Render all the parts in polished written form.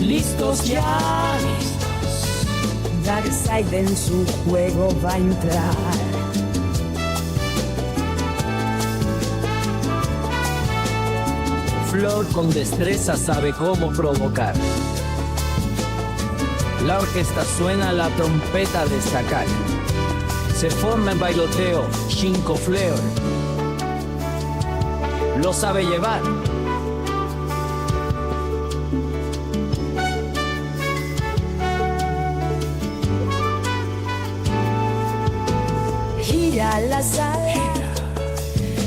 listos ya. Darkside en su juego va a entrar. Fleur con destreza sabe cómo provocar. La orquesta suena la trompeta de estacar. Se forma en bailoteo Shinko Fleur. Lo sabe llevar. Gira la sala,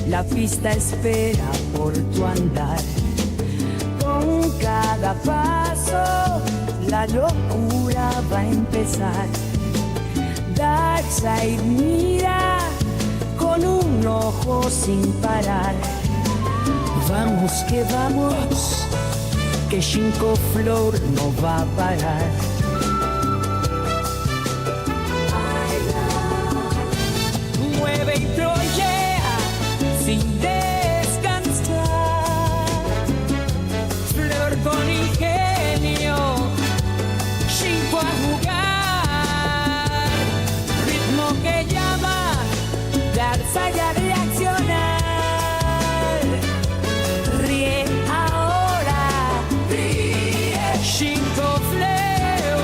la pista espera por tu andar. Con cada paso, la locura va a empezar. Darkside mira con un ojo sin parar. Vamos, que Shinko Fleur no va a parar. Mueve y trolea sin descansar. Fleur con ingenio, Shinko a jugar. Ritmo que llama, Darkside a reaccionar. Ríe ahora, ríe. Shinko Fleur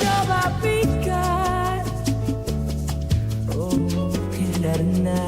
lo va a picar. Oh, qué arnaz.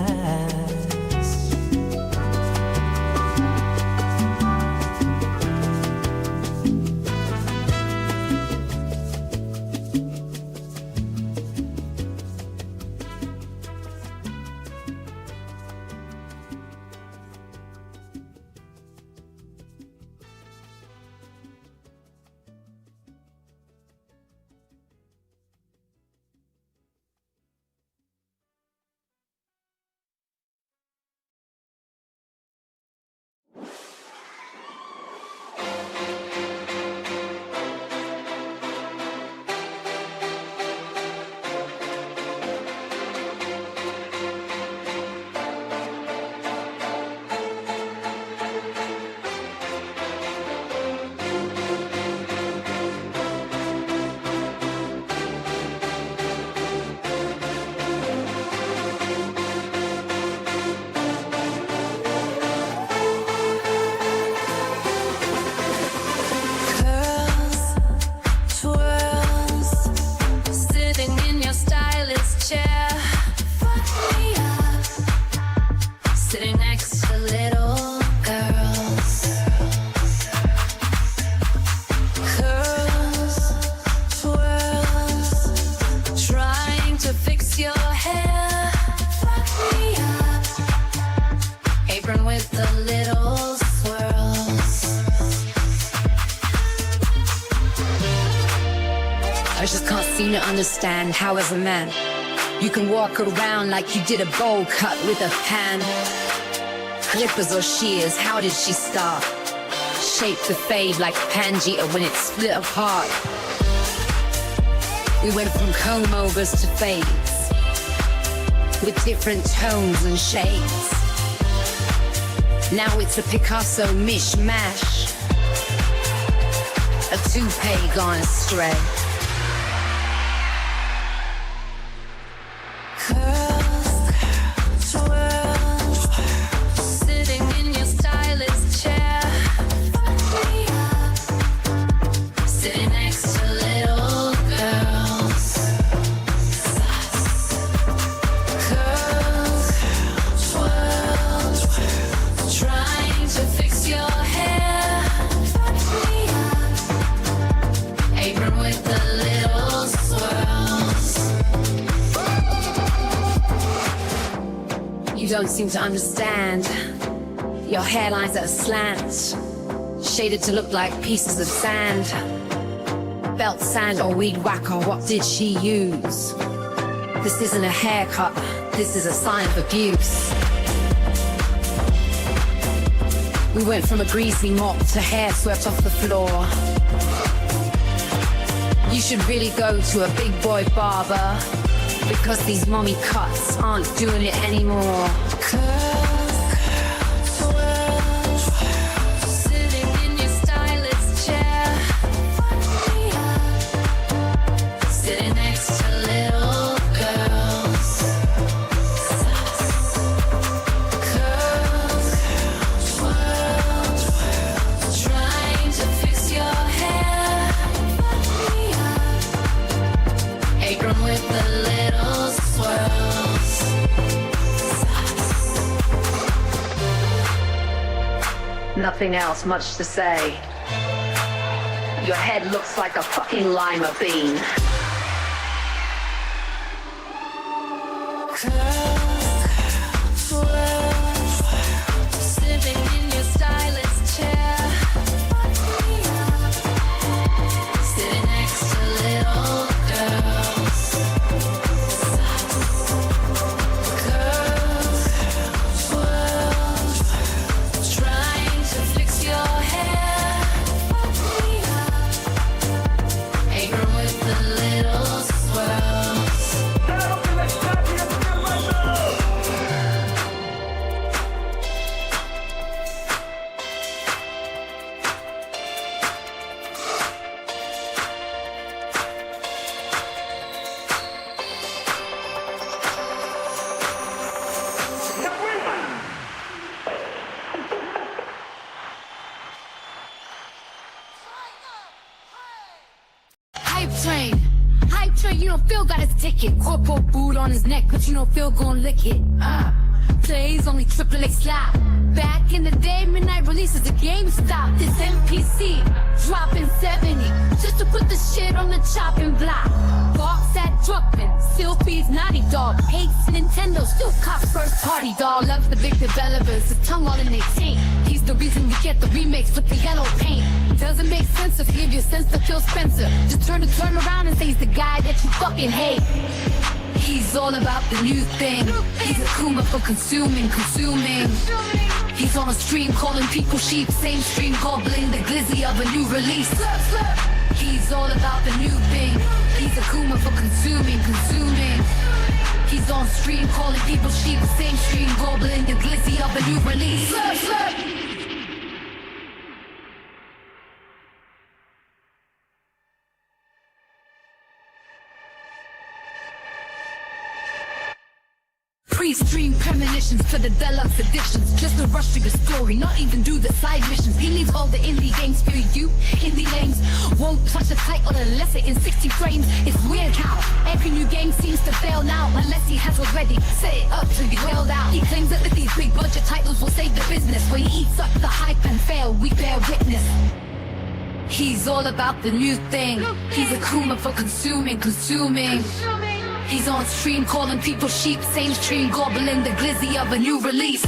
I just can't seem to understand how as a man you can walk around like you did a bowl cut with a pan. Clippers or shears, how did she start? Shape to fade like Pangea when it split apart. We went from comb overs to fades with different tones and shades. Now it's a Picasso mishmash, a toupee gone astray. Sitting in your stylist chair, sitting next to little girls. Curls, twirls, trying to fix your hair. Apron with the little swirls. You don't seem to understand. Your hairline's at a slant, shaded to look like pieces of sand. Belt sand or weed whacker, what did she use? This isn't a haircut, this is a sign of abuse. We went from a greasy mop to hair swept off the floor. You should really go to a big boy barber, because these mommy cuts aren't doing it anymore. Sitting in your stylist chair, Nothing else much to say. Your head looks like a fucking lima bean. Sitting in your stylist chair, sitting next to little girls. Curve, swirl, trying to fix your hair. Apron with the little swirls. Hype train, you don't feel got his ticket. Corporal boot on his neck, but you don't feel gon' lick it. Plays only AAA slot. Back in the day, midnight releases the GameStop. This NPC dropping 70 just to put the shit on the chopping block. Box at Druckman, still feeds Naughty Dog. Hates Nintendo, still cops first party dog. Loves the big developers, his tongue all in their taint. He's the reason we get the remakes with the yellow paint. Doesn't make sense to give you a sense to Phil Spencer. Just turn around and say he's the guy that you fucking hate. He's all about the new thing. He's a Kuma for consuming. He's on a stream calling people sheep. Same stream gobbling the glizzy of a new release. He's all about the new thing. He's a Kuma for consuming. He's on stream calling people sheep. Same stream gobbling the glizzy of a new release. Pre-stream premonitions for the deluxe editions. Just a rush to your story, not even do the side missions. He leaves all the indie games for you. Indie lanes won't touch the title unless it in 60 frames. It's weird how every new game seems to fail now, unless he has already set it up to be wailed out. He claims that these big budget titles will save the business. When he eats up the hype and fail, we bear witness. He's all about the new thing. He's a Kuma for consuming. He's on stream calling people sheep, same stream gobbling the glizzy of a new release.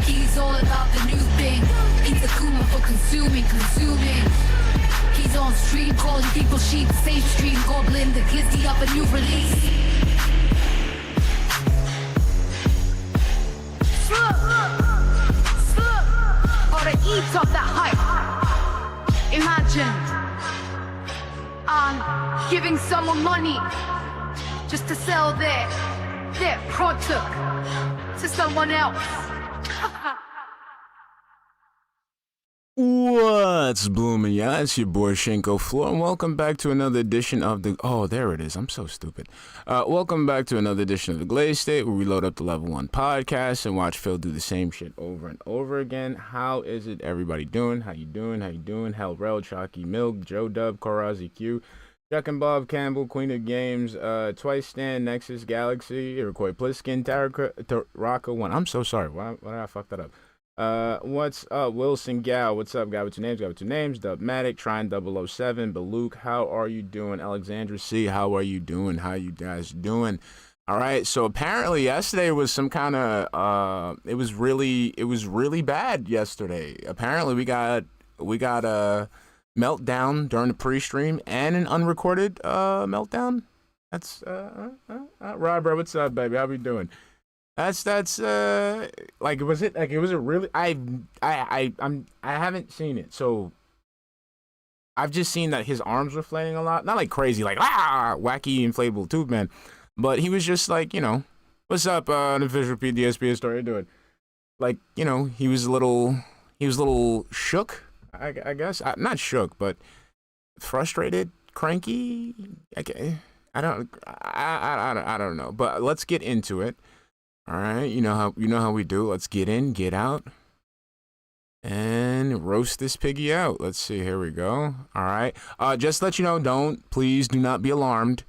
He's all about the new thing. He's a Kuma for consuming. He's on stream calling people sheep, same stream gobbling the glizzy of a new release. Or to eat up that hype. Imagine giving someone money just to sell their product to someone else. What's blooming, y'all? It's your boy Shinko Fleur, and welcome back to another edition of the... Oh, there it is. I'm so stupid. Welcome back to another edition of the Glaze State, where we load up the Level 1 podcast and watch Phil do the same shit over and over again. How is it everybody doing? How you doing? Hell, Rel, Chalky, Milk, Joe Dub, Korazi Q, Chuck and Bob Campbell, Queen of Games, Twice Stan, Nexus, Galaxy, Iroquois Pliskin, Taraka 1. I'm so sorry. Why did I fuck that up? What's up, Wilson Gal? What's up, guy with two names? Dubmatic, Trine 007, Baluk, how are you doing? Alexandra C, how are you doing? How you guys doing? All right, so apparently yesterday was some kind of, it was really bad yesterday. Apparently we got a meltdown during the pre-stream and an unrecorded meltdown. That's Robert, what's up, baby? How we doing? That's like, was it really? I haven't seen it, so I've just seen that his arms were flailing a lot, not like crazy, like wacky inflatable tube man, but he was just like, you know, what's up, unofficial DSP story doing? Like, you know, he was a little shook. I guess not shook, but frustrated, cranky. I don't know. But let's get into it. All right, you know how we do. Let's get in, get out, and roast this piggy out. Let's see. Here we go. All right. Just to let you know, please do not be alarmed.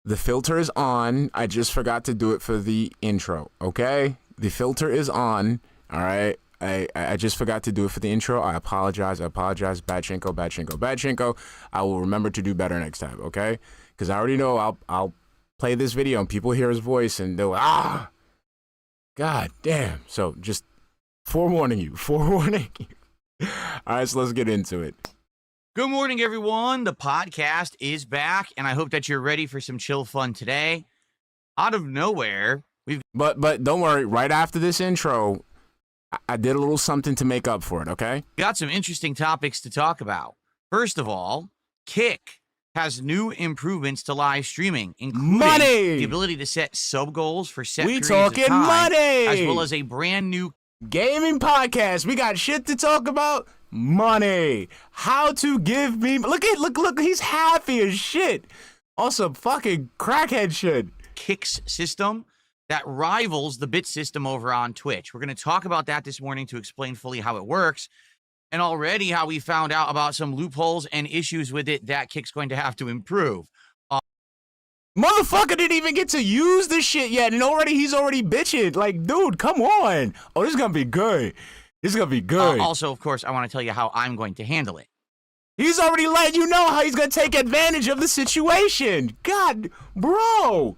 The filter is on. I just forgot to do it for the intro. Okay, the filter is on. All right. I just forgot to do it for the intro. I apologize. Bad Shinko. I will remember to do better next time, okay? Because I already know I'll play this video and people hear his voice and they'll, God damn. So just forewarning you. All right, so let's get into it. Good morning, everyone. The podcast is back, and I hope that you're ready for some chill fun today. Out of nowhere, But don't worry. Right after this intro, I did a little something to make up for it, okay? got some interesting topics to talk about. First of all, Kick has new improvements to live streaming, including Money! the ability to set sub goals for set We periods talking of time, money! as well as a brand new Gaming podcast. We got shit to talk about. Money. How to give me. Look. He's happy as shit. Also, fucking crackhead shit. Kicks system that rivals the bit system over on Twitch. We're going to talk about that this morning to explain fully how it works, and already how we found out about some loopholes and issues with it that Kick's going to have to improve. Motherfucker didn't even get to use this shit yet, and he's already bitching. Like, dude, come on. Oh, this is gonna be good. Also, of course, I want to tell you how I'm going to handle it. He's already letting you know how he's gonna take advantage of the situation. God, bro.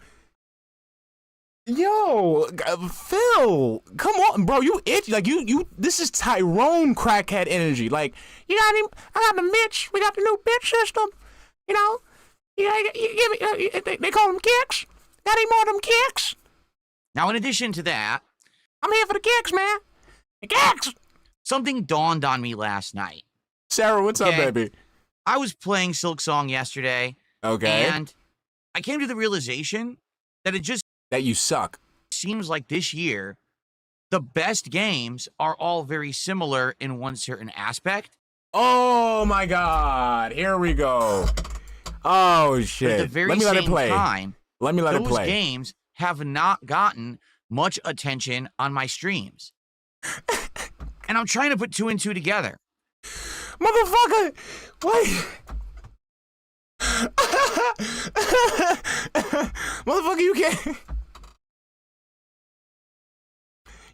Yo, Phil, come on, bro. You itch like you. This is Tyrone crackhead energy. Like, you got him. I got the Mitch. We got the new bitch system. You know. You give me. They call them kicks. Got any more of them kicks? Now, in addition to that, I'm here for the kicks, man. The kicks. something dawned on me last night. Sarah, what's up, baby? I was playing Silk Song yesterday. Okay. And I came to the realization that that you suck. Seems like this year, the best games are all very similar in one certain aspect. Oh my God! Here we go. Oh shit! But at the very let me same let it play. time, let it play. Those games have not gotten much attention on my streams, and I'm trying to put two and two together. Motherfucker! Wait. Motherfucker, you can't.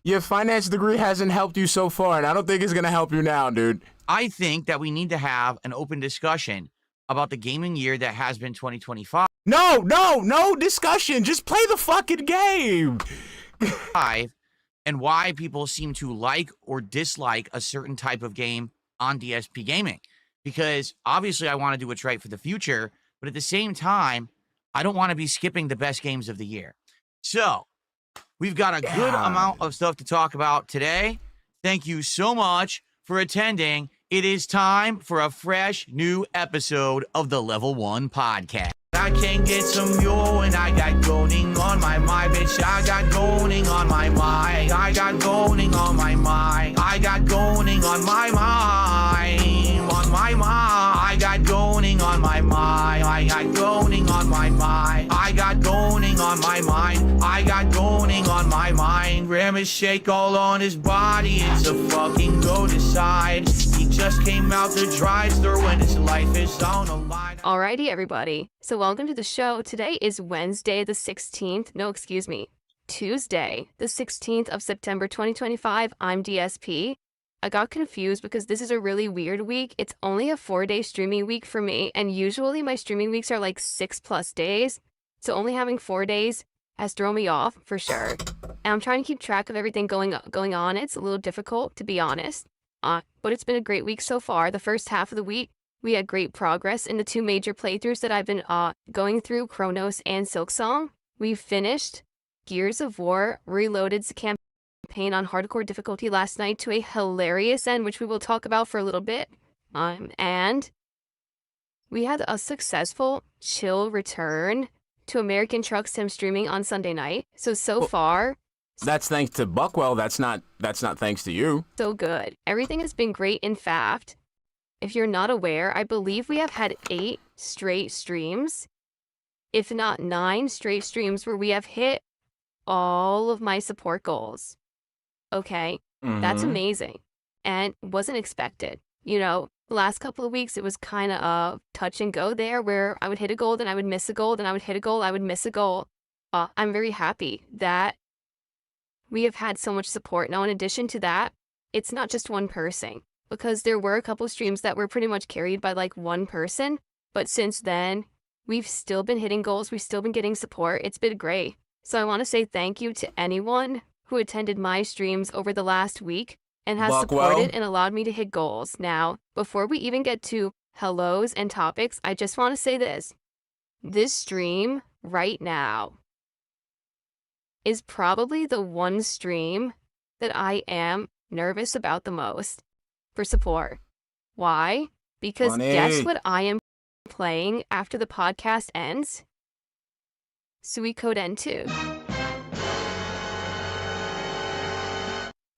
Your finance degree hasn't helped you so far, and I don't think it's gonna help you now, dude. I think that we need to have an open discussion about the gaming year that has been 2025. No discussion. Just play the fucking game. And why people seem to like or dislike a certain type of game on DSP gaming. Because obviously I want to do what's right for the future, but at the same time, I don't want to be skipping the best games of the year. So we've got a good amount of stuff to talk about today. Thank you so much for attending. It is time for a fresh new episode of the Level 1 Podcast. I can get some yo and I got going on my mind, bitch. I got going on my mind. I got going on my mind. I got going on my mind. On my mind. I got going on my mind. I got going on my mind. I got going on my mind. I got going on my mind. Ramis shake all on his body. It's a fucking go decide. He just came out the drive-thru when his life is on the line. Alrighty, everybody. So welcome to the show. Today is Wednesday, the 16th. No, excuse me. Tuesday, the 16th of September, 2025. I'm DSP. I got confused because this is a really weird week. It's only a 4-day streaming week for me, and usually my streaming weeks are like 6+ days. So only having 4 days has thrown me off for sure. And I'm trying to keep track of everything going on. It's a little difficult, to be honest. But it's been a great week so far. The first half of the week, we had great progress in the two major playthroughs that I've been going through, Chronos and Silksong. We finished Gears of War Reloaded's campaign on hardcore difficulty last night to a hilarious end, which we will talk about for a little bit. And we had a successful chill return to American Truck Sim streaming on Sunday night. So far, that's thanks to Buckwell. That's not thanks to you. So good. Everything has been great. In fact, if you're not aware, I believe we have had 8 straight streams, if not 9 straight streams, where we have hit all of my support goals. Okay, That's amazing, and wasn't expected. You know, the last couple of weeks, it was kind of touch and go there, where I would hit a goal, then I would miss a goal, then I would hit a goal, I would miss a goal. I'm very happy that we have had so much support. Now, in addition to that, it's not just one person, because there were a couple streams that were pretty much carried by like one person, but since then, we've still been hitting goals, we've still been getting support, it's been great. So I want to say thank you to anyone who attended my streams over the last week and has supported and allowed me to hit goals. Now, before we even get to hellos and topics, I just want to say this. This stream right now is probably the one stream that I am nervous about the most for support. Why? Because guess what I am playing after the podcast ends? Suikoden 2.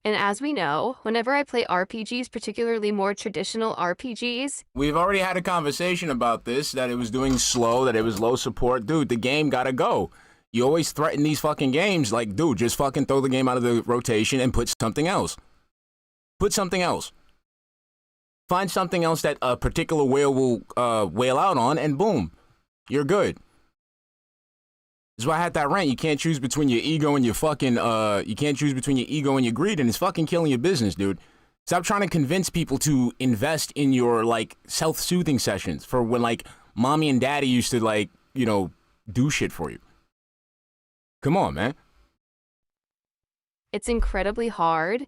And as we know, whenever I play RPGs, particularly more traditional RPGs... We've already had a conversation about this, that it was doing slow, that it was low support. Dude, the game gotta go. You always threaten these fucking games like, dude, just fucking throw the game out of the rotation and put something else. Put something else. Find something else that a particular whale will whale out on, and boom, you're good. That's why I had that rant. You can't choose between your ego and your fucking, you can't choose between your ego and your greed, and it's fucking killing your business, dude. Stop trying to convince people to invest in your, like, self-soothing sessions for when, like, mommy and daddy used to, like, you know, do shit for you. Come on, man. It's incredibly hard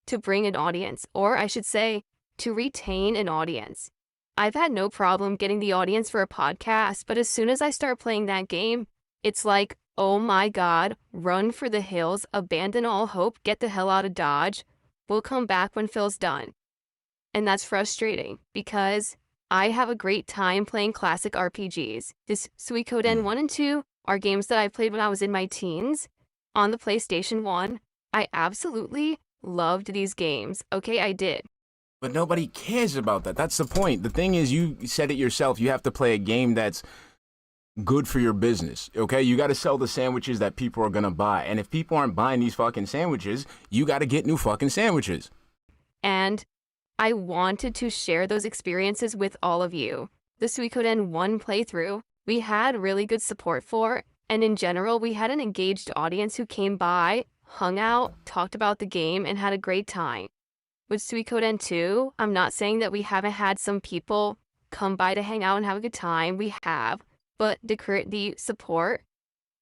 to bring an audience, or I should say, to retain an audience. I've had no problem getting the audience for a podcast, but as soon as I start playing that game, it's like, oh my god, run for the hills, abandon all hope, get the hell out of Dodge. We'll come back when Phil's done. And that's frustrating, because I have a great time playing classic RPGs. This Suikoden 1 and 2 are games that I played when I was in my teens on the PlayStation 1. I absolutely loved these games. Okay, I did. But nobody cares about that. That's the point. The thing is, you said it yourself, you have to play a game that's good for your business, okay? You got to sell the sandwiches that people are going to buy. And if people aren't buying these fucking sandwiches, you got to get new fucking sandwiches. And I wanted to share those experiences with all of you. The Suikoden 1 playthrough, we had really good support for, and in general, we had an engaged audience who came by, hung out, talked about the game, and had a great time. With Suikoden 2, I'm not saying that we haven't had some people come by to hang out and have a good time. We have. But the support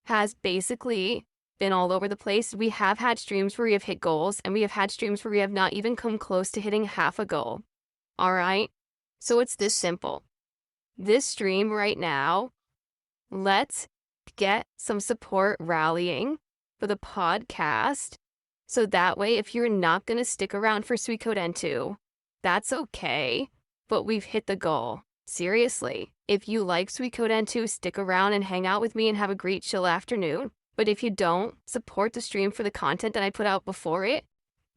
has basically been all over the place. We have had streams where we have hit goals, and we have had streams where we have not even come close to hitting half a goal. All right? So it's this simple. This stream right now, let's get some support rallying for the podcast. So that way, if you're not going to stick around for Suikoden 2, that's okay, but we've hit the goal. Seriously, if you like Suikoden 2, stick around and hang out with me and have a great chill afternoon. But if you don't, support the stream for the content that I put out before it.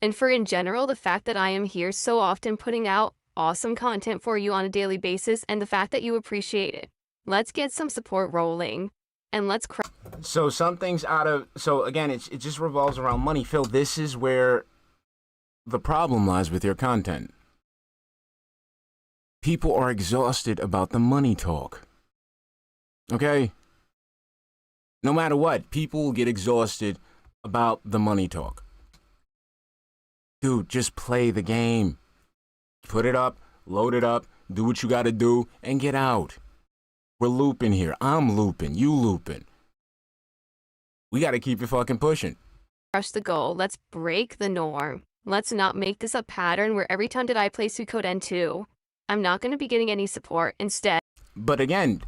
And for in general, the fact that I am here so often putting out awesome content for you on a daily basis, and the fact that you appreciate it. Let's get some support rolling, and let's So something's out of... So again, it just revolves around money. Phil, this is where the problem lies with your content. People are exhausted about the money talk. Okay? No matter what, people will get exhausted about the money talk. Dude, just play the game. Put it up, load it up, do what you gotta do, and get out. We're looping here. I'm looping. You looping. We gotta keep it fucking pushing. crush the goal. Let's break the norm. Let's not make this a pattern where every time that I play Suikoden 2, I'm not going to be getting any support. Instead... But again,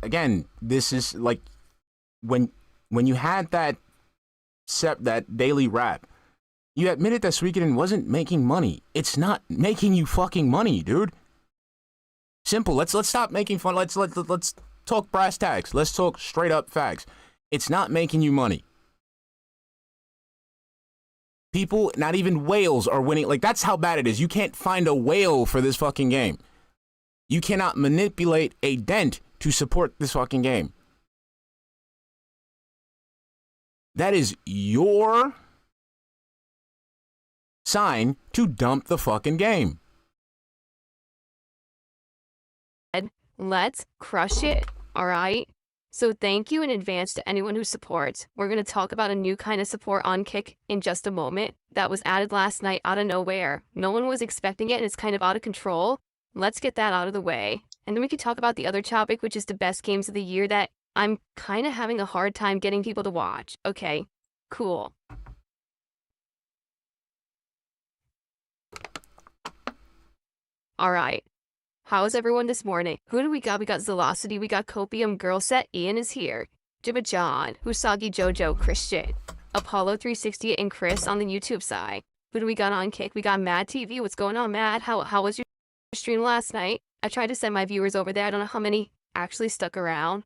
this is like when you had that daily rap, you admitted that Suikoden wasn't making money. It's not making you fucking money, dude. Simple. Let's stop making fun. Let's talk brass tacks. Let's talk straight up facts. It's not making you money. People, not even whales, are winning. Like, that's how bad it is. You can't find a whale for this fucking game. You cannot manipulate a dent to support this fucking game. That is your sign to dump the fucking game. Let's crush it, all right? So thank you in advance to anyone who supports. We're going to talk about a new kind of support on Kick in just a moment that was added last night out of nowhere. No one was expecting it and it's kind of out of control. Let's get that out of the way. And then we could talk about the other topic, which is the best games of the year that I'm kind of having a hard time getting people to watch. Okay, cool. All right. How's everyone this morning? Who do we got? We got Zelocity, we got Copium, Girl Set, Ian is here. Jibba John, Usagi Jojo, Christian, Apollo 360, and Chris on the YouTube side. Who do we got on Kick? We got Mad TV. What's going on, Mad? How was your stream last night? I tried to send my viewers over there. I don't know how many actually stuck around.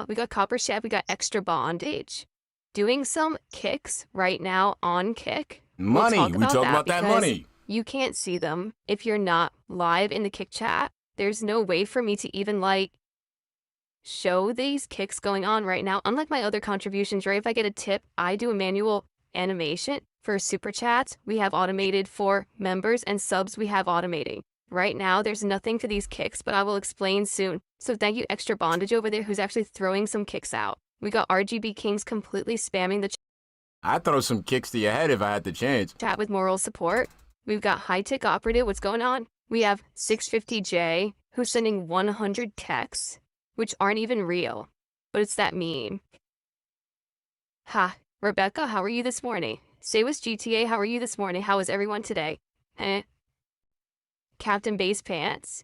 We got Copper Chef, we got Extra Bondage. Doing some kicks right now on Kick. Money. We talk about that money. You can't see them if you're not live in the Kick chat. There's no way for me to even show these kicks going on right now. Unlike my other contributions, right? If I get a tip, I do a manual animation. For super chats, we have automated. For members and subs, we have automating. Right now, there's nothing for these kicks, but I will explain soon. So thank you, Extra Bondage over there, who's actually throwing some kicks out. We got RGB Kings completely spamming the I'd throw some kicks to your head if I had the chance. Chat with moral support. We've got High Tech Operative. What's going on? We have 650J, who's sending 100 texts, which aren't even real, but it's that meme. Ha, Rebecca, how are you this morning? Say was GTA, how are you this morning? How is everyone today? Captain Base Pants.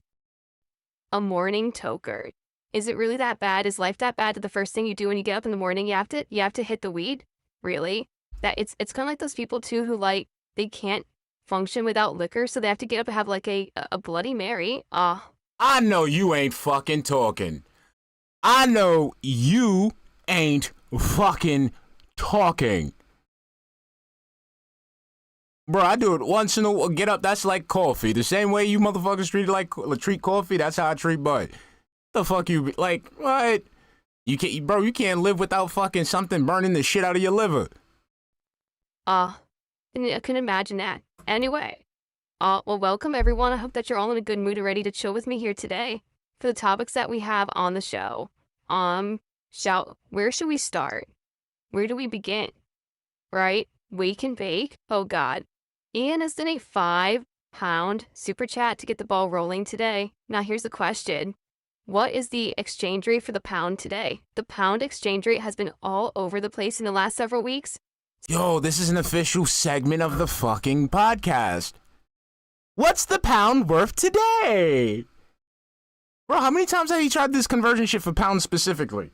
A morning toker. Is it really that bad? Is life that bad that the first thing you do when you get up in the morning, you have to hit the weed? Really? That it's kind of like those people too who they can't function without liquor, so they have to get up and have a Bloody Mary. I know you ain't fucking talking. I know you ain't fucking talking. Bro, I do it once in a while. Get up, that's like coffee. The same way you motherfuckers treat coffee, that's how I treat bud. The fuck you be like, what? You can't live without fucking something burning the shit out of your liver. I can imagine that. Anyway, well, welcome everyone. I hope that you're all in a good mood and ready to chill with me here today for the topics that we have on the show. Where should we start? Where do we begin? Right? Wake and bake. Oh God. Ian has done a £5 super chat to get the ball rolling today. Now here's the question. What is the exchange rate for the pound today? The pound exchange rate has been all over the place in the last several weeks. Yo, this is an official segment of the fucking podcast. What's the pound worth today? Bro, how many times have you tried this conversion shit for pounds specifically?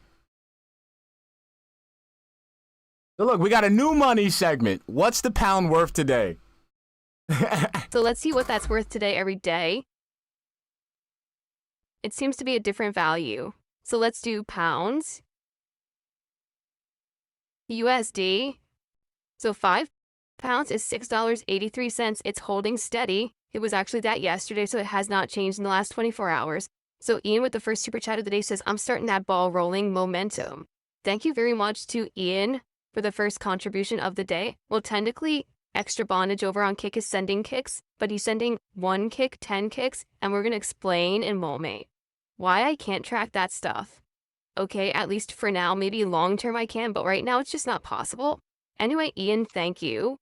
So look, we got a new money segment. What's the pound worth today? So let's see what that's worth today every day. It seems to be a different value. So let's do pounds. USD. So 5 pounds is $6.83. It's holding steady. It was actually that yesterday, so it has not changed in the last 24 hours. So Ian with the first super chat of the day says, I'm starting that ball rolling momentum. Thank you very much to Ian for the first contribution of the day. Well, technically, Extra Bondage over on Kick is sending kicks, but he's sending 1 kick, 10 kicks, and we're going to explain in a moment why I can't track that stuff. Okay, at least for now, maybe long term I can, but right now it's just not possible. Anyway, Ian, thank you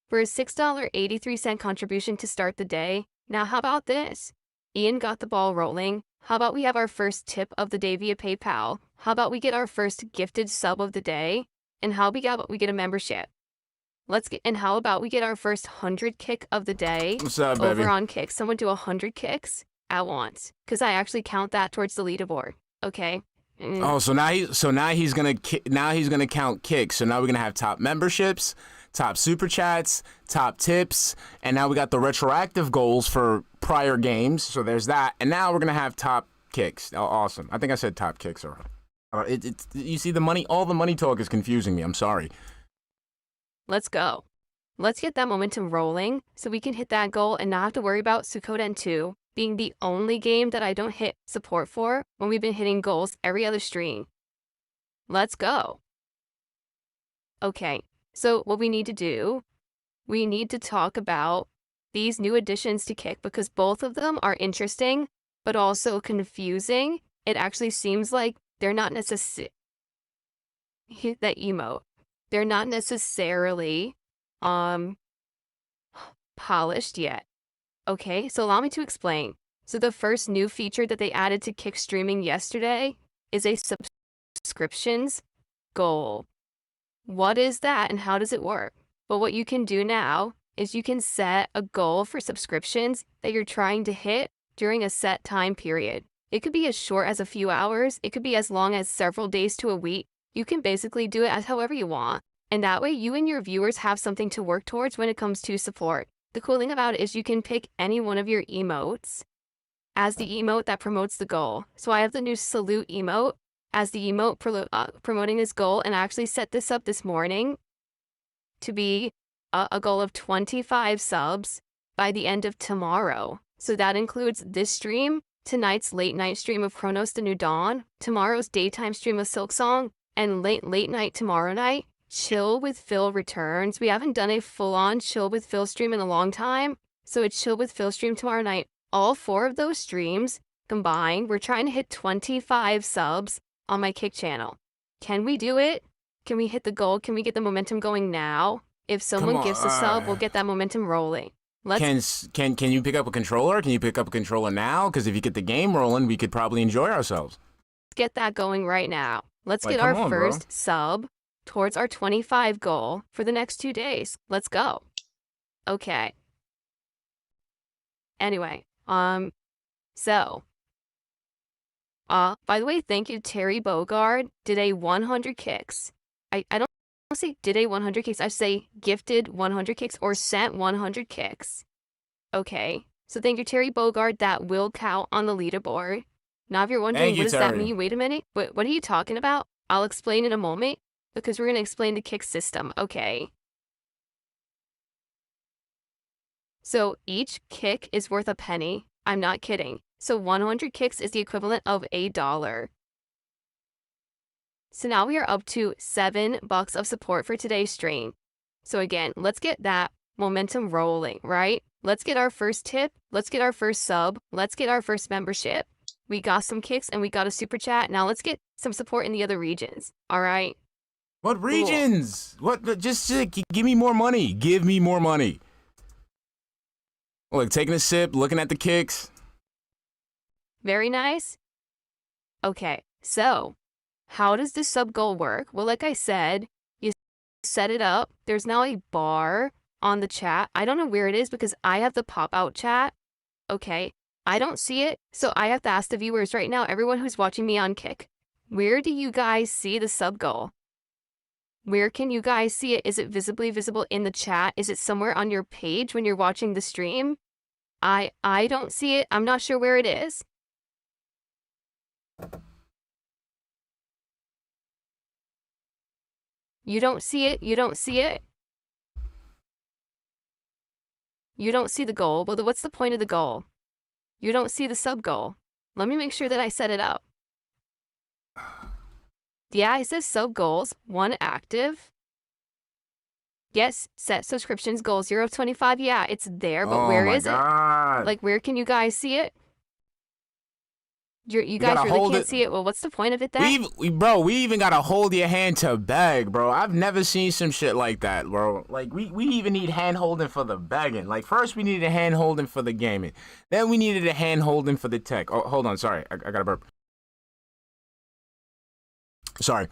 for a $6.83 contribution to start the day. Now, how about this? Ian got the ball rolling. How about we have our first tip of the day via PayPal? How about we get our first gifted sub of the day? And how about we get a membership? And how about we get our first 100 kick of the day? What's up, baby? Over on Kick. Someone do 100 kicks at once, because I actually count that towards the leaderboard. Okay. Oh, so now he's gonna count kicks. So now we're gonna have top memberships, top super chats, top tips, and now we got the retroactive goals for prior games. So there's that, and now we're gonna have top kicks. Oh, awesome! I think I said top kicks already. You see the money? All the money talk is confusing me. I'm sorry. Let's go. Let's get that momentum rolling so we can hit that goal and not have to worry about Suikoden 2 being the only game that I don't hit support for when we've been hitting goals every other stream. Let's go. Okay, so what we need to do, we need to talk about these new additions to Kick because both of them are interesting, but also confusing. It actually seems like they're not hit that emote. They're not necessarily polished yet. Okay, so allow me to explain. So the first new feature that they added to Kick streaming yesterday is a subscriptions goal. What is that and how does it work? Well, what you can do now is you can set a goal for subscriptions that you're trying to hit during a set time period. It could be as short as a few hours. It could be as long as several days to a week. You can basically do it as however you want. And that way you and your viewers have something to work towards when it comes to support. The cool thing about it is you can pick any one of your emotes as the emote that promotes the goal. So I have the new salute emote as the emote promoting this goal, and I actually set this up this morning to be a goal of 25 subs by the end of tomorrow. So that includes this stream, tonight's late night stream of Chronos the New Dawn, tomorrow's daytime stream of Silk Song, and late night tomorrow night, Chill with Phil returns. We haven't done a full-on Chill with Phil stream in a long time, so it's Chill with Phil stream tomorrow night. All 4 of those streams combined, we're trying to hit 25 subs on my Kick channel. Can we do it? Can we hit the goal? Can we get the momentum going now? If someone gives a sub, we'll get that momentum rolling. Can you pick up a controller? Can you pick up a controller now? Because if you get the game rolling, we could probably enjoy ourselves. Let's get that going right now. Let's get our first sub towards our 25 goal for the next 2 days. Let's go. Okay. Anyway, so, by the way, thank you, Terry Bogard, did a 100 kicks. I don't say did a 100 kicks, I say gifted 100 kicks or sent 100 kicks. Okay, so thank you, Terry Bogard, that will count on the leaderboard. Now, if you're wondering, what does that mean? Wait a minute, what are you talking about? I'll explain in a moment, because we're going to explain the kick system, okay? So each kick is worth a penny. I'm not kidding. So 100 kicks is the equivalent of $1. So now we are up to $7 of support for today's stream. So again, let's get that momentum rolling, right? Let's get our first tip. Let's get our first sub. Let's get our first membership. We got some kicks and we got a super chat. Now let's get some support in the other regions. All right. What regions? Cool. What? Just give me more money. Give me more money. Look, taking a sip, looking at the kicks. Very nice. Okay, so how does this sub goal work? Well, like I said, you set it up. There's now a bar on the chat. I don't know where it is because I have the pop-out chat. Okay, I don't see it, so I have to ask the viewers right now, everyone who's watching me on Kick, where do you guys see the sub goal? Where can you guys see it? Is it visibly visible in the chat? Is it somewhere on your page when you're watching the stream? I don't see it. I'm not sure where it is. You don't see it? You don't see it? You don't see the goal? Well, what's the point of the goal? You don't see the sub goal. Let me make sure that I set it up. Yeah, it says sub goals, 1 active. Yes, set subscriptions goal 0 of 25. Yeah, it's there, but where is it? Like, where can you guys see it? You guys really can't see it. Well, what's the point of it then? We even gotta hold your hand to beg, bro. I've never seen some shit like that, bro. Like, we even need hand holding for the begging. Like, first we needed a hand holding for the gaming. Then we needed a hand holding for the tech. Oh, hold on, sorry. I got a burp. Sorry.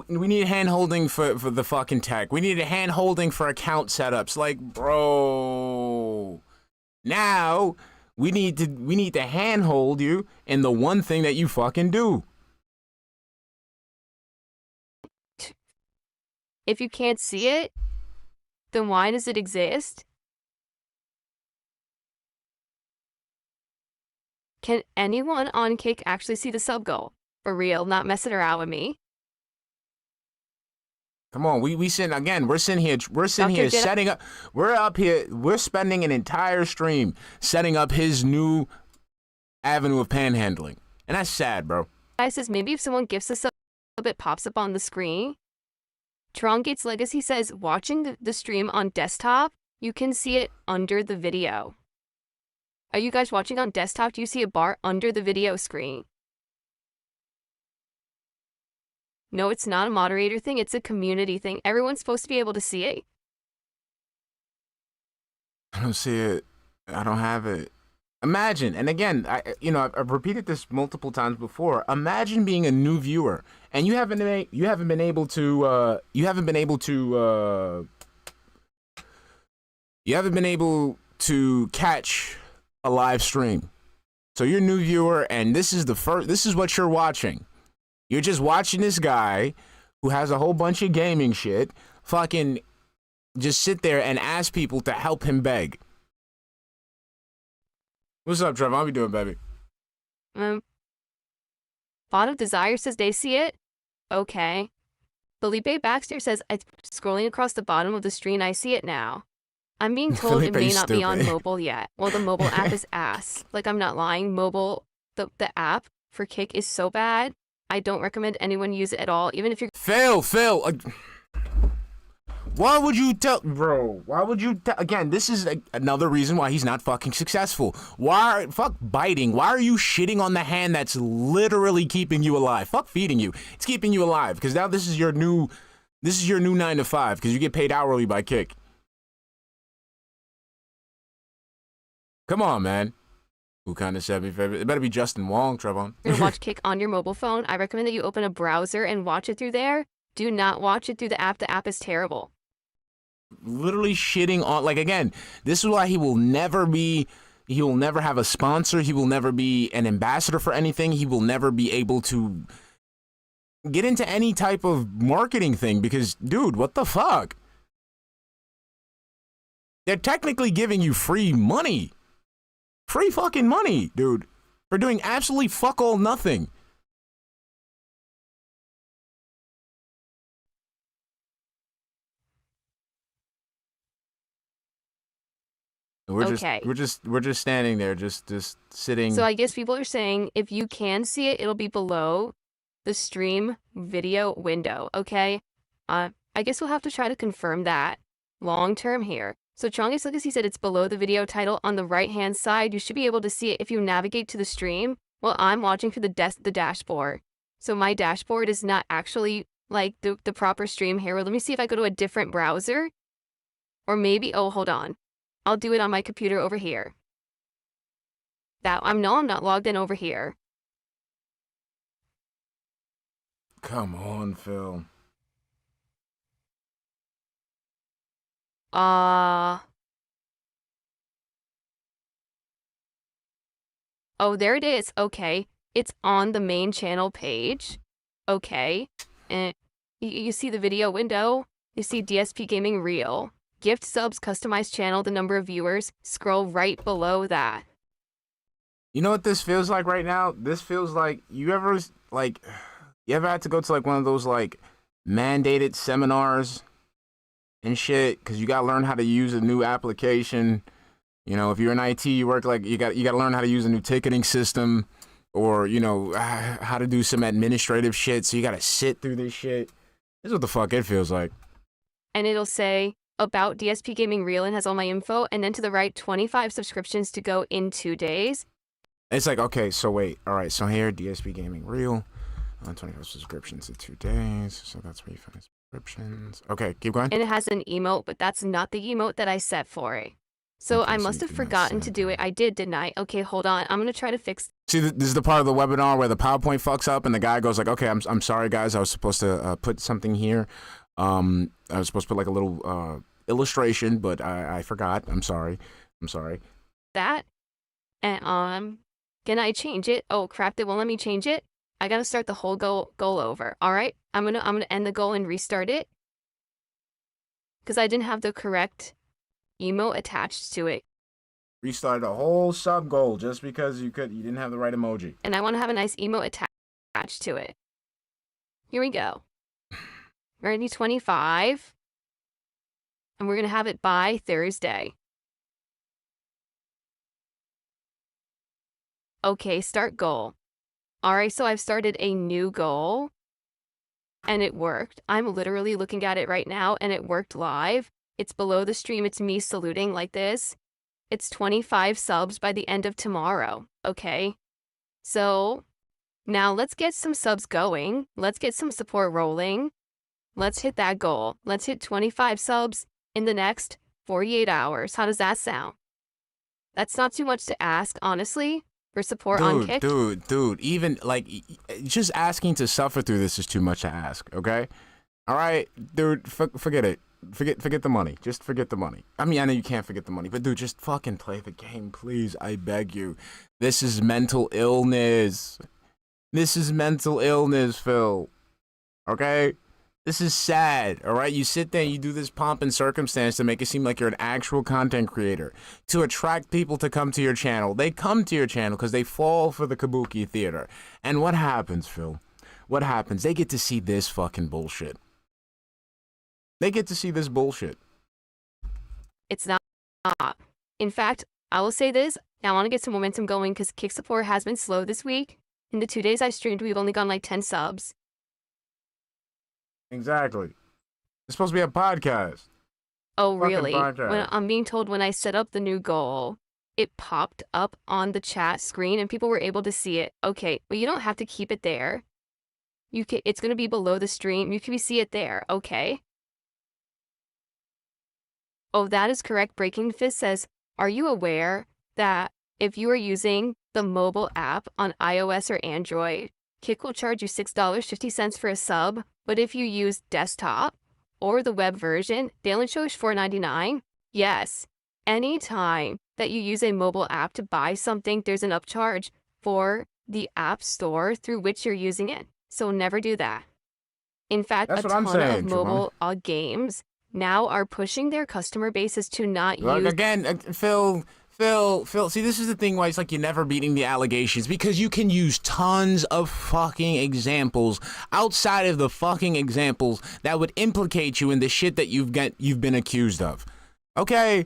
We need hand holding for the fucking tech. We need a hand holding for account setups. Like, bro, now we need to hand hold you in the one thing that you fucking do. If you can't see it, then why does it exist? Can anyone on Kick actually see the sub goal? For real, not messing around with me. Come on, we're sitting here setting up. We're up here. We're spending an entire stream setting up his new avenue of panhandling, and that's sad, bro. Guys, says maybe if someone gifts us a bit, pops up on the screen. Tron Gates Legacy says watching the stream on desktop, you can see it under the video. Are you guys watching on desktop? Do you see a bar under the video screen? No, it's not a moderator thing. It's a community thing. Everyone's supposed to be able to see it. I don't see it. I don't have it. Imagine, and again, I've repeated this multiple times before. Imagine being a new viewer and you haven't been able to catch a live stream. So you're a new viewer, and this is what you're watching. You're just watching this guy who has a whole bunch of gaming shit fucking just sit there and ask people to help him beg. What's up, Trevor? How you doing, baby? Bot of Desire says they see it. Okay. Felipe Baxter says, I'm scrolling across the bottom of the screen. I see it now. I'm being told it may not be on mobile yet. Well, the mobile app is ass. Like, I'm not lying. Mobile, the app for Kick is so bad. I don't recommend anyone use it at all, even if you're... Phil. Why would you tell... Bro, why would you tell... Again, this is another reason why he's not fucking successful. Fuck biting. Why are you shitting on the hand that's literally keeping you alive? Fuck feeding you. It's keeping you alive, because now this is your new 9 to 5, because you get paid hourly by Kick. Come on, man. Who kind of said me favorite? It better be Justin Wong, Trevon. You're gonna watch Kick on your mobile phone. I recommend that you open a browser and watch it through there. Do not watch it through the app. The app is terrible. Literally shitting on, like, again, this is why he will never have a sponsor. He will never be an ambassador for anything. He will never be able to get into any type of marketing thing because, dude, what the fuck? They're technically giving you free money. Free fucking money, dude, for doing absolutely fuck all nothing. We're just standing there, just sitting. So I guess people are saying if you can see it, it'll be below the stream video window. Okay, I guess we'll have to try to confirm that long term here. So Chongus Legacy said it's below the video title on the right-hand side. You should be able to see it if you navigate to the stream. Well, I'm watching through the dashboard. So my dashboard is not actually like the proper stream here. Well, let me see if I go to a different browser. Or maybe, oh, hold on. I'll do it on my computer over here. I'm not logged in over here. Come on, Phil. Oh, there it is. Okay. It's on the main channel page. Okay. And you see the video window. You see DSP Gaming Reel. Gift subs, customized channel, the number of viewers. Scroll right below that. You know what this feels like right now? This feels like you ever had to go to like one of those like mandated seminars and shit, because you gotta learn how to use a new application. You know, if you're in IT, you work like you gotta learn how to use a new ticketing system, or you know how to do some administrative shit. So you gotta sit through this shit. This is what the fuck it feels like. And it'll say about DSP Gaming Reel and has all my info, and then to the right, 25 subscriptions to go in 2 days. It's like, okay, so wait, all right, so here DSP Gaming Reel, 25 subscriptions in 2 days. So that's where you find subscriptions. Okay, keep going. And it has an emote, but that's not the emote that I set for it. So Okay, I so must you have did not forgotten set to do it. I didn't I? Okay, hold on. I'm going to try to fix. See, this is the part of the webinar where the PowerPoint fucks up and the guy goes like, okay, I'm sorry, guys. I was supposed to put something here. I was supposed to put like a little illustration, but I forgot. I'm sorry. that. And can I change it? Oh crap, they won't let me change it. I gotta start the whole goal over. All right, I'm gonna end the goal and restart it because I didn't have the correct emote attached to it, Restarted a whole sub goal just because you didn't have the right emoji. and I want to have a nice emote attached to it. Here we go. Ready, 25, and we're gonna have it by Thursday. Okay, start goal. All right, so I've started a new goal and it worked. I'm literally looking at it right now and it worked live. It's below the stream. It's me saluting like this. It's 25 subs by the end of tomorrow. Okay, so Now let's get some subs going. Let's get some support rolling. Let's hit that goal. Let's hit 25 subs in the next 48 hours. How does that sound? That's not too much to ask, honestly, for support on Kick. Dude, even like just asking to suffer through this is too much to ask, okay? All right, dude, forget it. Forget the money. Just forget the money. I mean, I know you can't forget the money, but dude, just fucking play the game, please. I beg you. This is mental illness. This is mental illness, Phil. Okay? This is sad, all right? You sit there and you do this pomp and circumstance to make it seem like you're an actual content creator, to attract people to come to your channel. They come to your channel because they fall for the kabuki theater. And what happens, Phil? What happens? They get to see this fucking bullshit. They get to see this bullshit. It's not. In fact, I will say this. I want to get some momentum going because Kick support has been slow this week. In the 2 days I streamed, we've only gone like 10 subs. Exactly. It's supposed to be a podcast. Oh, really? Podcast. When I'm being told when I set up the new goal, it popped up on the chat screen and people were able to see it. Okay, well, you don't have to keep it there. It's going to be below the stream. You can see it there. Okay. Oh, that is correct. Breaking Fist says, are you aware that if you are using the mobile app on iOS or Android, Kick will charge you $6.50 for a sub, but if you use desktop or the web version, they only charge $4.99? Yes. Anytime that you use a mobile app to buy something, there's an upcharge for the app store through which you're using it. So never do that. In fact, a ton of mobile games now are pushing their customer bases to not use... Again, Phil, see, this is the thing why it's like you're never beating the allegations, because you can use tons of fucking examples outside of the fucking examples that would implicate you in the shit that you've been accused of. Okay?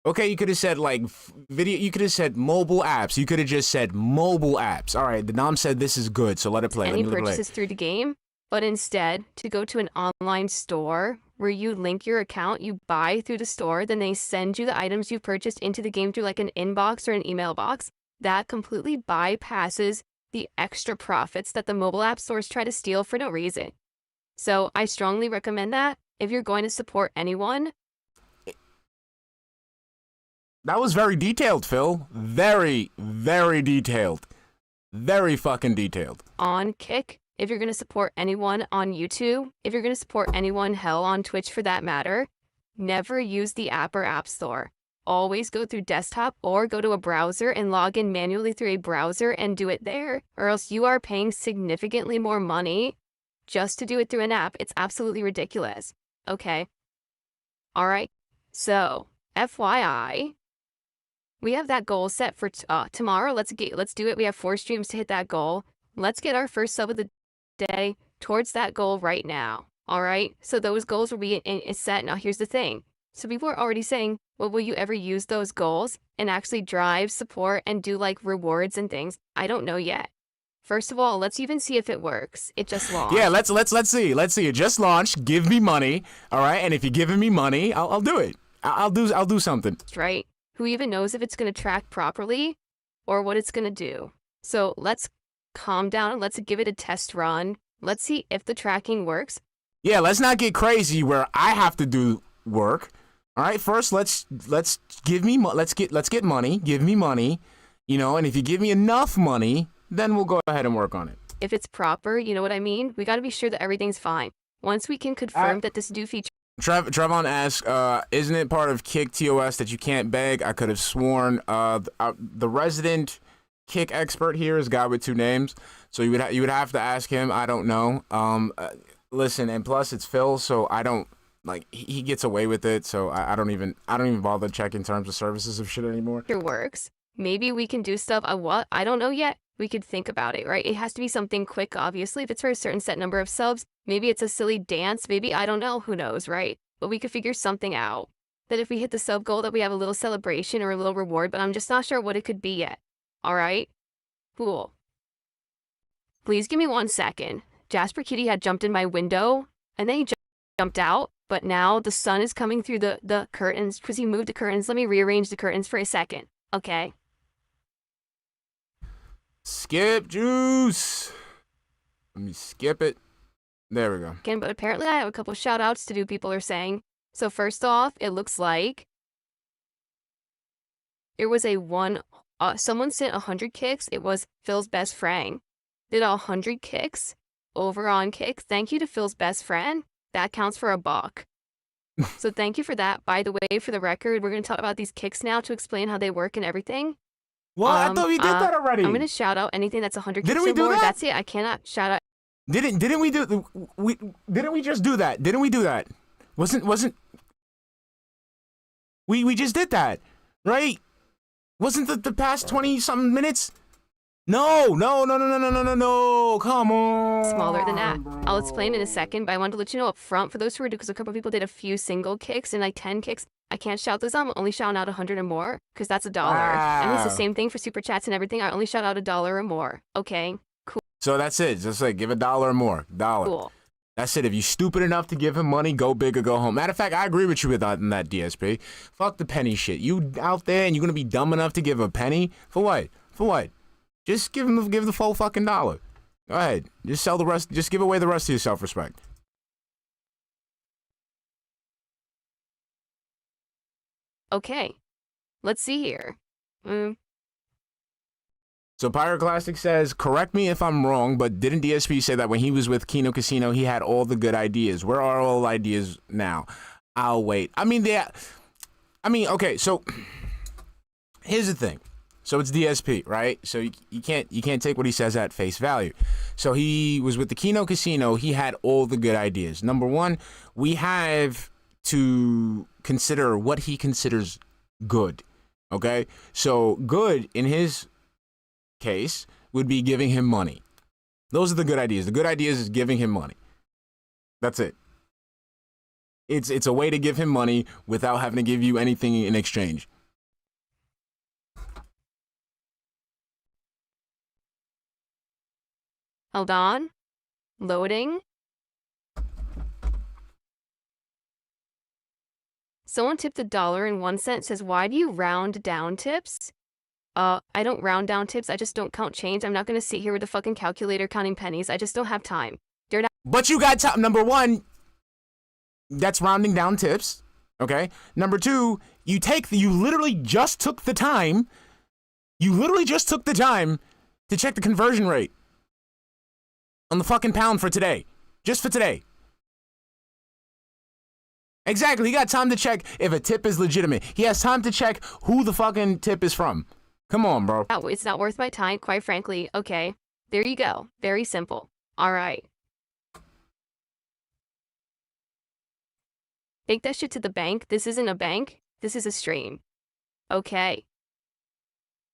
Okay, you could have said like video, you could have said mobile apps. You could have just said mobile apps. All right, the Nom said this is good, so let it play. Any purchases through the game, but instead to go to an online store where you link your account, you buy through the store, then they send you the items you've purchased into the game through like an inbox or an email box. That completely bypasses the extra profits that the mobile app stores try to steal for no reason. So I strongly recommend that if you're going to support anyone. That was very detailed, Phil. Very, very detailed. Very fucking detailed. On Kick, if you're going to support anyone on YouTube, if you're going to support anyone, hell, on Twitch for that matter, never use the app or app store. Always go through desktop or go to a browser and log in manually through a browser and do it there, or else you are paying significantly more money just to do it through an app. It's absolutely ridiculous. Okay. All right. So, FYI, we have that goal set for tomorrow. Let's do it. We have 4 streams to hit that goal. Let's get our first sub of the day towards that goal right now. All right. So those goals will be set. Now here's the thing. So people are already saying, well, will you ever use those goals and actually drive support and do like rewards and things? I don't know yet. First of all, let's even see if it works. It just launched. Yeah, let's see. It just launched. Give me money. All right. And if you're giving me money, I'll do it. I'll do something. Right. Who even knows if it's going to track properly or what it's going to do? So let's calm down and let's give it a test run. Let's see if the tracking works. Yeah, let's not get crazy where I have to do work. All right, first let's get money. Give me money, and if you give me enough money, then we'll go ahead and work on it. If it's proper, you know what I mean? We got to be sure that everything's fine. Once we can confirm that this new feature. Trevon asks, isn't it part of Kick TOS that you can't beg? I could have sworn the resident Kick expert here is a guy with 2 names, so you would have to ask him. I don't know. Listen, and plus it's Phil, so I don't he gets away with it, so I don't even bother checking terms of services of shit anymore. It works. Maybe we can do stuff. What? I don't know yet. We could think about it, right? It has to be something quick, obviously. If it's for a certain set number of subs, maybe it's a silly dance. Maybe, I don't know. Who knows, right? But we could figure something out. That if we hit the sub goal, that we have a little celebration or a little reward, but I'm just not sure what it could be yet. All right? Cool. Please give me 1 second. Jasper Kitty had jumped in my window, and then he jumped out, but now the sun is coming through the curtains because he moved the curtains. Let me rearrange the curtains for a second. Okay. Skip juice. Let me skip it. There we go. Again, but apparently I have a couple shout outs to do, people are saying. So first off, it looks like there was someone sent 100 kicks. It was Phil's best friend. Did 100 kicks over on Kick. Thank you to Phil's best friend. That counts for $1. So thank you for that. By the way, for the record, we're going to talk about these kicks now to explain how they work and everything. What? I thought we did that already. I'm going to shout out anything that's 100 kicks Didn't we or do more. that? That's it. I cannot shout out. Didn't we just do that? Didn't we do that? Wasn't we just did that, right? Wasn't the past 20-something minutes? No, come on. Smaller than that. I'll explain in a second, but I wanted to let you know up front, for those who are, because a couple of people did a few single kicks and like 10 kicks, I can't shout those out. I'm only shouting out 100 or more, because that's $1. And it's the same thing for super chats and everything. I only shout out $1 or more. Okay, cool. So that's it. Just like give $1 or more. $1. Cool. That's it. If you're stupid enough to give him money, go big or go home. Matter of fact, I agree with you with that, in that DSP. Fuck the penny shit. You out there and you're gonna be dumb enough to give a penny for what? For what? Just give the full fucking $1. Go ahead. Just sell the rest. Just give away the rest of your self-respect. Okay, let's see here. So Pyroclastic says, correct me if I'm wrong, but didn't DSP say that when he was with Kino Casino, he had all the good ideas? Where are all the ideas now? I'll wait. Okay, so here's the thing. So it's DSP, right? So you can't take what he says at face value. So he was with the Kino Casino. He had all the good ideas. Number one, we have to consider what he considers good, okay? So good in his case would be giving him money. Those are the good ideas. The good ideas is giving him money. That's it. It's a way to give him money without having to give you anything in exchange. Hold on. Loading. Someone tipped $1.01, says, why do you round down tips? I don't round down tips. I just don't count change. I'm not going to sit here with a fucking calculator counting pennies. I just don't have time. But you got time. Number one, that's rounding down tips. Okay. Number two, you literally just took the time. You literally just took the time to check the conversion rate on the fucking pound for today. Just for today. Exactly. He got time to check if a tip is legitimate. He has time to check who the fucking tip is from. Come on, bro. It's not worth my time, quite frankly. Okay. There you go. Very simple. All right. Take that shit to the bank. This isn't a bank. This is a stream. Okay.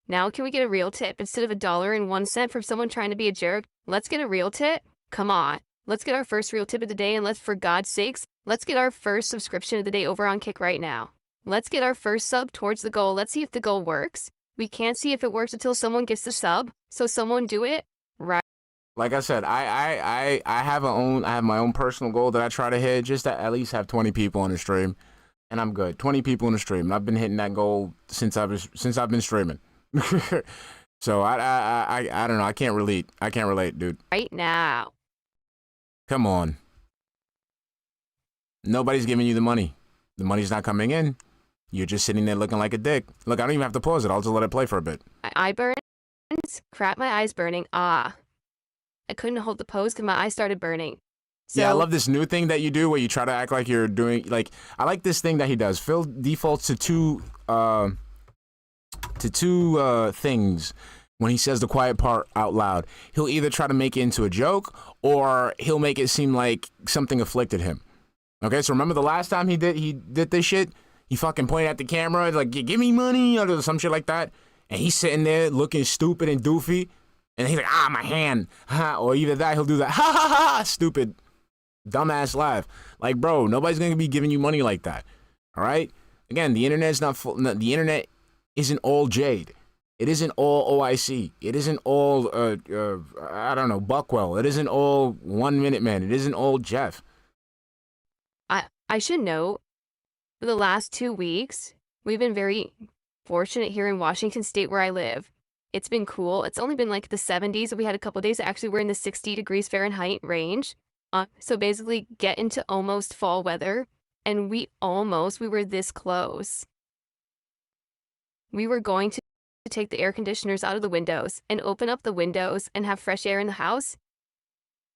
Now can we get a real tip instead of $1.01 from someone trying to be a jerk? Let's get a real tip. Come on. Let's get our first real tip of the day, and for God's sakes, let's get our first subscription of the day over on Kick right now. Let's get our first sub towards the goal. Let's see if the goal works. We can't see if it works until someone gets the sub. So someone do it right. Like I said, I have my own personal goal that I try to hit, just to at least have 20 people on the stream, and I'm good. 20 people on the stream. And I've been hitting that goal since I've been streaming. So I don't know. I can't relate, dude. Right now. Come on. Nobody's giving you the money. The money's not coming in. You're just sitting there looking like a dick. Look, I don't even have to pause it. I'll just let it play for a bit. My eye burns. Crap, my eye's burning. I couldn't hold the pose because my eyes started burning. So, yeah, I love this new thing that you do where you try to act like you're doing, like, I like this thing that he does. Phil defaults to two things when he says the quiet part out loud. He'll either try to make it into a joke or he'll make it seem like something afflicted him. Okay, so remember the last time he did this shit? He fucking pointed at the camera, like, give me money, or some shit like that. And he's sitting there looking stupid and doofy. And he's like, my hand. Or either that, he'll do that, ha, ha, ha, stupid, dumbass laugh. Like, bro, nobody's going to be giving you money like that. All right? Again, the internet's not full. The internet isn't all Jade. It isn't all OIC. It isn't all, I don't know, Buckwell. It isn't all 1 Minute Man. It isn't all Jeff. I should note, for the last 2 weeks, we've been very fortunate here in Washington State where I live. It's been cool. It's only been like the 70s. We had a couple days. Actually, we're in the 60 degrees Fahrenheit range. So basically get into almost fall weather. And we were this close. We were going to take the air conditioners out of the windows and open up the windows and have fresh air in the house.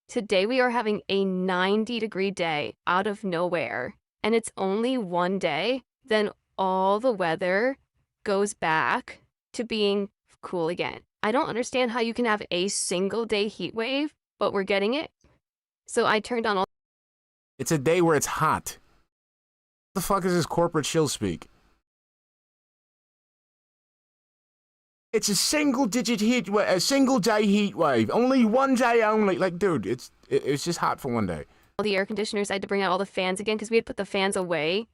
Today we are having a 90-degree day out of nowhere. And it's only one day. Then all the weather goes back to being cool again. I don't understand how you can have a single day heat wave, but we're getting it. So I turned on all. It's a day where it's hot. What the fuck is this corporate chill speak? It's a single digit heat wave, a single day heat wave. Only one day only. Like, dude, it's just hot for one day. All the air conditioners, I had to bring out all the fans again because we had put the fans away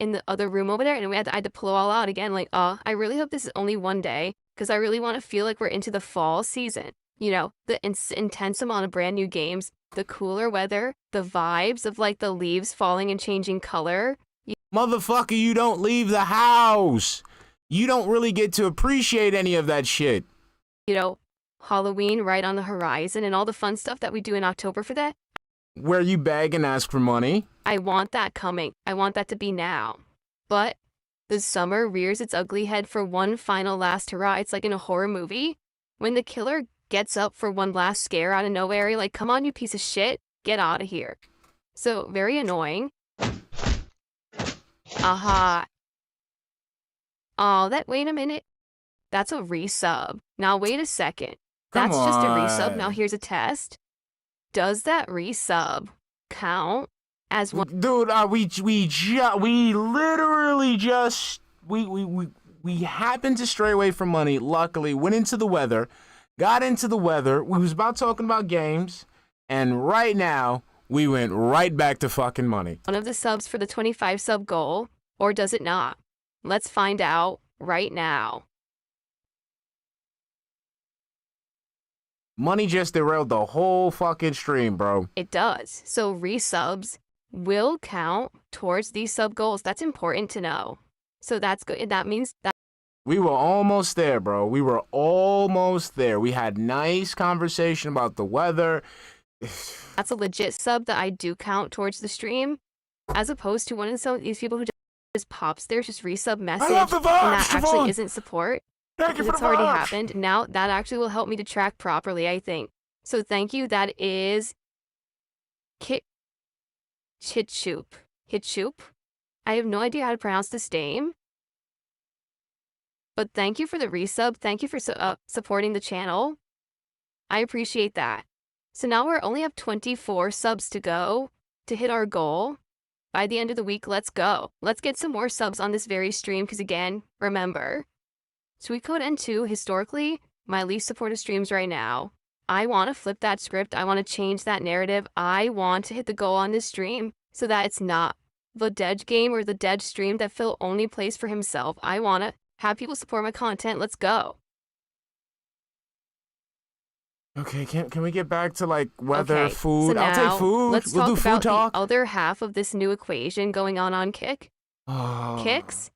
in the other room over there, and I had to pull all out again. Like, I really hope this is only one day because I really want to feel like we're into the fall season. You know, the intense amount of brand new games, the cooler weather, the vibes of like the leaves falling and changing color. Motherfucker, you don't leave the house. You don't really get to appreciate any of that shit. You know, Halloween right on the horizon and all the fun stuff that we do in October for that. Where you beg and ask for money. I want that coming. I want that to be now. But the summer rears its ugly head for one final last hurrah. It's like in a horror movie. When the killer gets up for one last scare out of nowhere, like, come on, you piece of shit. Get out of here. So, very annoying. Aha. Oh, wait a minute. That's a resub. Now, wait a second. That's just a resub. Now, here's a test. Does that resub count as one? Dude, we literally just we happened to stray away from money. Luckily, went into the weather, got into the weather. We was about talking about games, and right now we went right back to fucking money. One of the subs for the 25 sub goal, or does it not? Let's find out right now. Money just derailed the whole fucking stream, bro. It does. So resubs will count towards these sub goals. That's important to know. So that's good. That means that we were almost there, bro. We were almost there. We had nice conversation about the weather. That's a legit sub that I do count towards the stream, as opposed to one of some of these people who just pops their just resub message I love the vibes, and that actually Siobhan. isn't support. Thank you for It's the already vibes. happened. Now that actually will help me to track properly, I think. So thank you. That is Hitchoop. Hitchoop? I have no idea how to pronounce this name. But thank you for the resub. Thank you for supporting the channel. I appreciate that. So now we only have 24 subs to go to hit our goal. By the end of the week, let's go. Let's get some more subs on this very stream because, again, remember, Sweet Code N2, historically, my least supported streams right now. I want to flip that script. I want to change that narrative. I want to hit the goal on this stream so that it's not the dead game or the dead stream that Phil only plays for himself. I want to have people support my content. Let's go. Okay, can we get back to like weather, Okay, food? so I'll now take food. Let's we'll talk do food about talk. the other half of this new equation going on Kick. Oh. Kicks,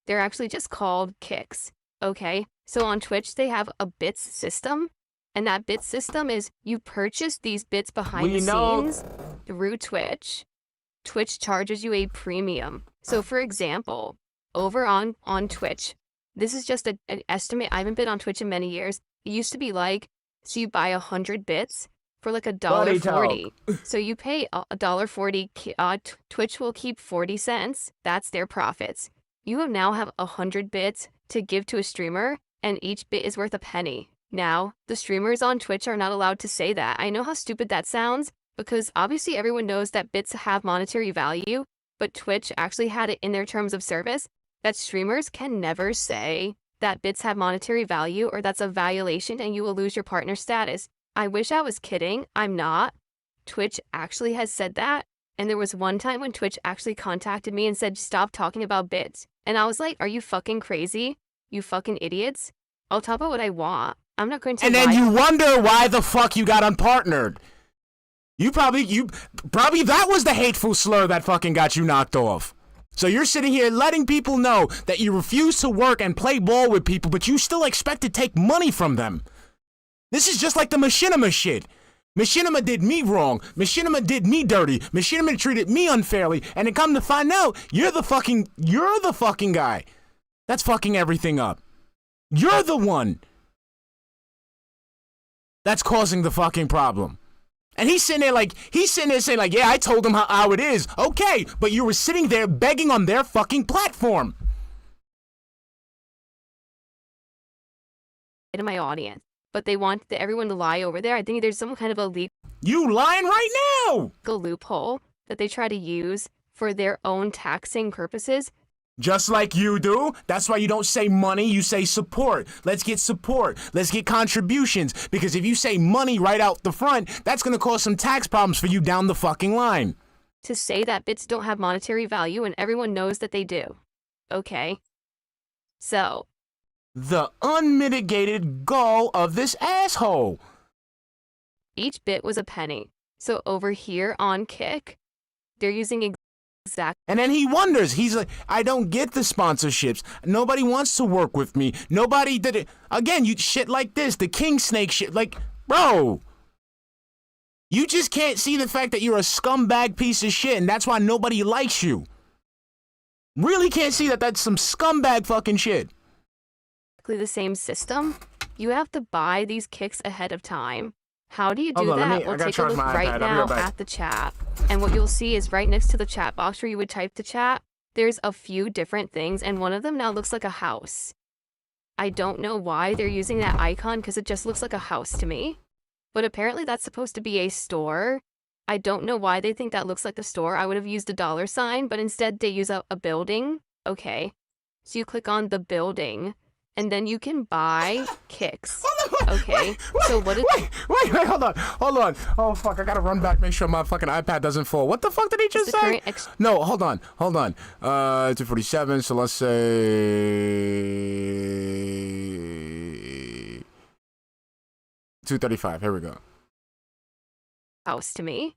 they're actually just called kicks. Okay, so on Twitch they have a bits system, and that bits system is you purchase these bits behind the scenes through Twitch. Twitch charges you a premium. So for example, over on Twitch, this is just an estimate. I haven't been on Twitch in many years. It used to be like, so you buy 100 bits for like $1.40. So you pay $1.40. Twitch will keep 40 cents. That's their profits. You now have 100 bits to give to a streamer, and each bit is worth a penny. Now, the streamers on Twitch are not allowed to say that. I know how stupid that sounds, because obviously everyone knows that bits have monetary value, but Twitch actually had it in their terms of service that streamers can never say that bits have monetary value or that's a violation and you will lose your partner status. I wish I was kidding. I'm not. Twitch actually has said that. And there was one time when Twitch actually contacted me and said, stop talking about bits. And I was like, are you fucking crazy? You fucking idiots. I'll talk about what I want. I'm not going to And then you wonder why the fuck you got unpartnered. You probably that was the hateful slur that fucking got you knocked off. So you're sitting here letting people know that you refuse to work and play ball with people, but you still expect to take money from them. This is just like the machinima shit. Machinima did me wrong. Machinima did me dirty. Machinima treated me unfairly. And then come to find out, you're the fucking guy that's fucking everything up. You're the one that's causing the fucking problem. And he's sitting there saying like, yeah, I told him how it is. Okay, but you were sitting there begging on their fucking platform. In my audience, but they want everyone to lie over there. I think there's some kind of a You lying right now! loophole that they try to use for their own taxing purposes. Just like you do. That's why you don't say money, you say support. Let's get support. Let's get contributions. Because if you say money right out the front, that's going to cause some tax problems for you down the fucking line. To say that bits don't have monetary value, and everyone knows that they do. Okay? So, The unmitigated gall of this asshole. each bit was a penny. So over here on Kick, they're using exact. And then he wonders, he's like, I don't get the sponsorships. Nobody wants to work with me. Nobody did it. Again, you shit like this, the king snake shit. Like, bro, you just can't see the fact that you're a scumbag piece of shit, and that's why nobody likes you. Really can't see that that's some scumbag fucking shit. The same system. You have to buy these kicks ahead of time. How do you do Hold on, that? I We'll gotta take a charge look my right iPad. I'll be now right back. at the chat. And what you'll see is right next to the chat box where you would type the chat, there's a few different things, and one of them now looks like a house. I don't know why they're using that icon because it just looks like a house to me. But apparently that's supposed to be a store. I don't know why they think that looks like a store. I would have used a $sign, but instead they use a building. Okay. So you click on the building, and then you can buy kicks. Okay. So what is... Wait, hold on. Oh, fuck, I gotta run back, make sure my fucking iPad doesn't fall. What the fuck did he just say? No, hold on. 247, so let's say... 235, here we go. House to me.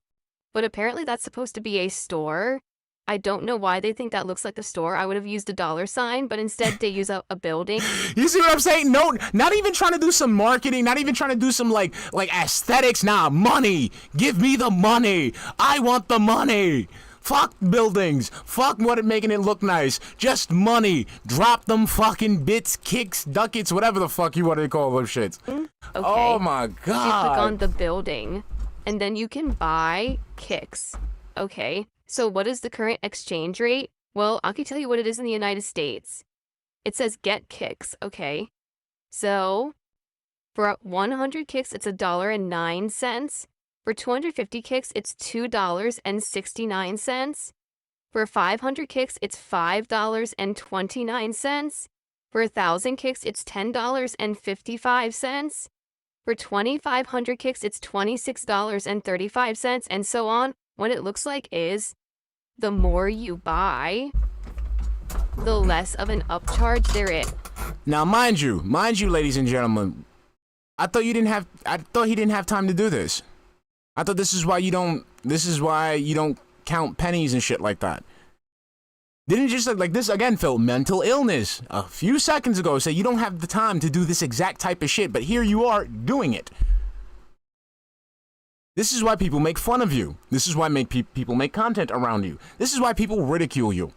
But apparently that's supposed to be a store. I don't know why they think that looks like a store. I would have used a $sign, but instead they use a building. You see what I'm saying? No, not even trying to do some marketing, not even trying to do some like aesthetics. Nah, money. Give me the money. I want the money. Fuck buildings. Fuck making it look nice. Just money. Drop them fucking bits, kicks, ducats, whatever the fuck you want to call those shits. Okay. Oh my So you god. click on the building, and then you can buy kicks. Okay. So what is the current exchange rate? Well, I can tell you what it is in the United States. It says get kicks. Okay. So for 100 kicks, it's $1.09. For 250 kicks, it's $2.69. For 500 kicks, it's $5.29. For 1,000 kicks, it's $10.55. For 2,500 kicks, it's $26.35, and so on. What it looks like is the more you buy, the less of an upcharge there is. Now, mind you, ladies and gentlemen, I thought he didn't have time to do this. I thought this is why you don't count pennies and shit like that. Didn't just like this again, Phil, mental illness. A few seconds ago said you don't have the time to do this exact type of shit, but here you are doing it. This is why people make fun of you. This is why people make content around you. This is why people ridicule you.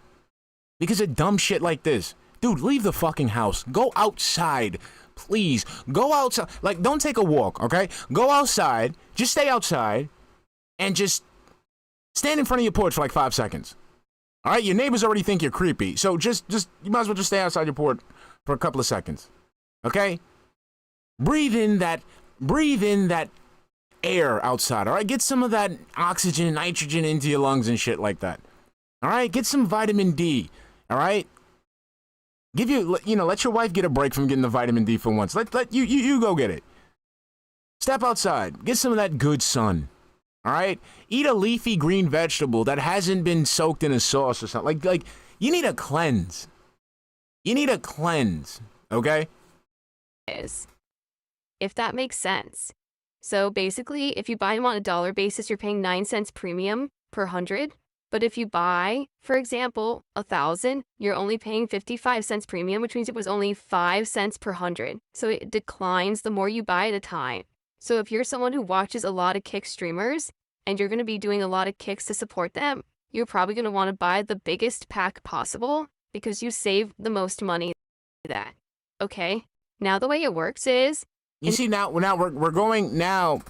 Because of dumb shit like this. Dude, leave the fucking house. Go outside. Please. Go outside. Like, don't take a walk, okay? Go outside. Just stay outside. And just stand in front of your porch for like 5 seconds. All right? Your neighbors already think you're creepy. So just you might as well just stay outside your porch for a couple of seconds. Okay? Breathe in that air outside, all right? Get some of that oxygen and nitrogen into your lungs and shit like that. All right? Get some vitamin D, all right? Let your wife get a break from getting the vitamin D for once. Let you go get it. Step outside. Get some of that good sun. All right? Eat a leafy green vegetable that hasn't been soaked in a sauce or something. Like you need a cleanse. You need a cleanse, okay? If that makes sense. So basically, if you buy them on a dollar basis, you're paying 9 cents premium per 100. But if you buy, for example, 1,000, you're only paying 55 cents premium, which means it was only 5 cents per 100. So it declines the more you buy at a time. So if you're someone who watches a lot of kick streamers and you're going to be doing a lot of kicks to support them, you're probably going to want to buy the biggest pack possible because you save the most money that. Okay? Now the way it works is... You see, now we're going now...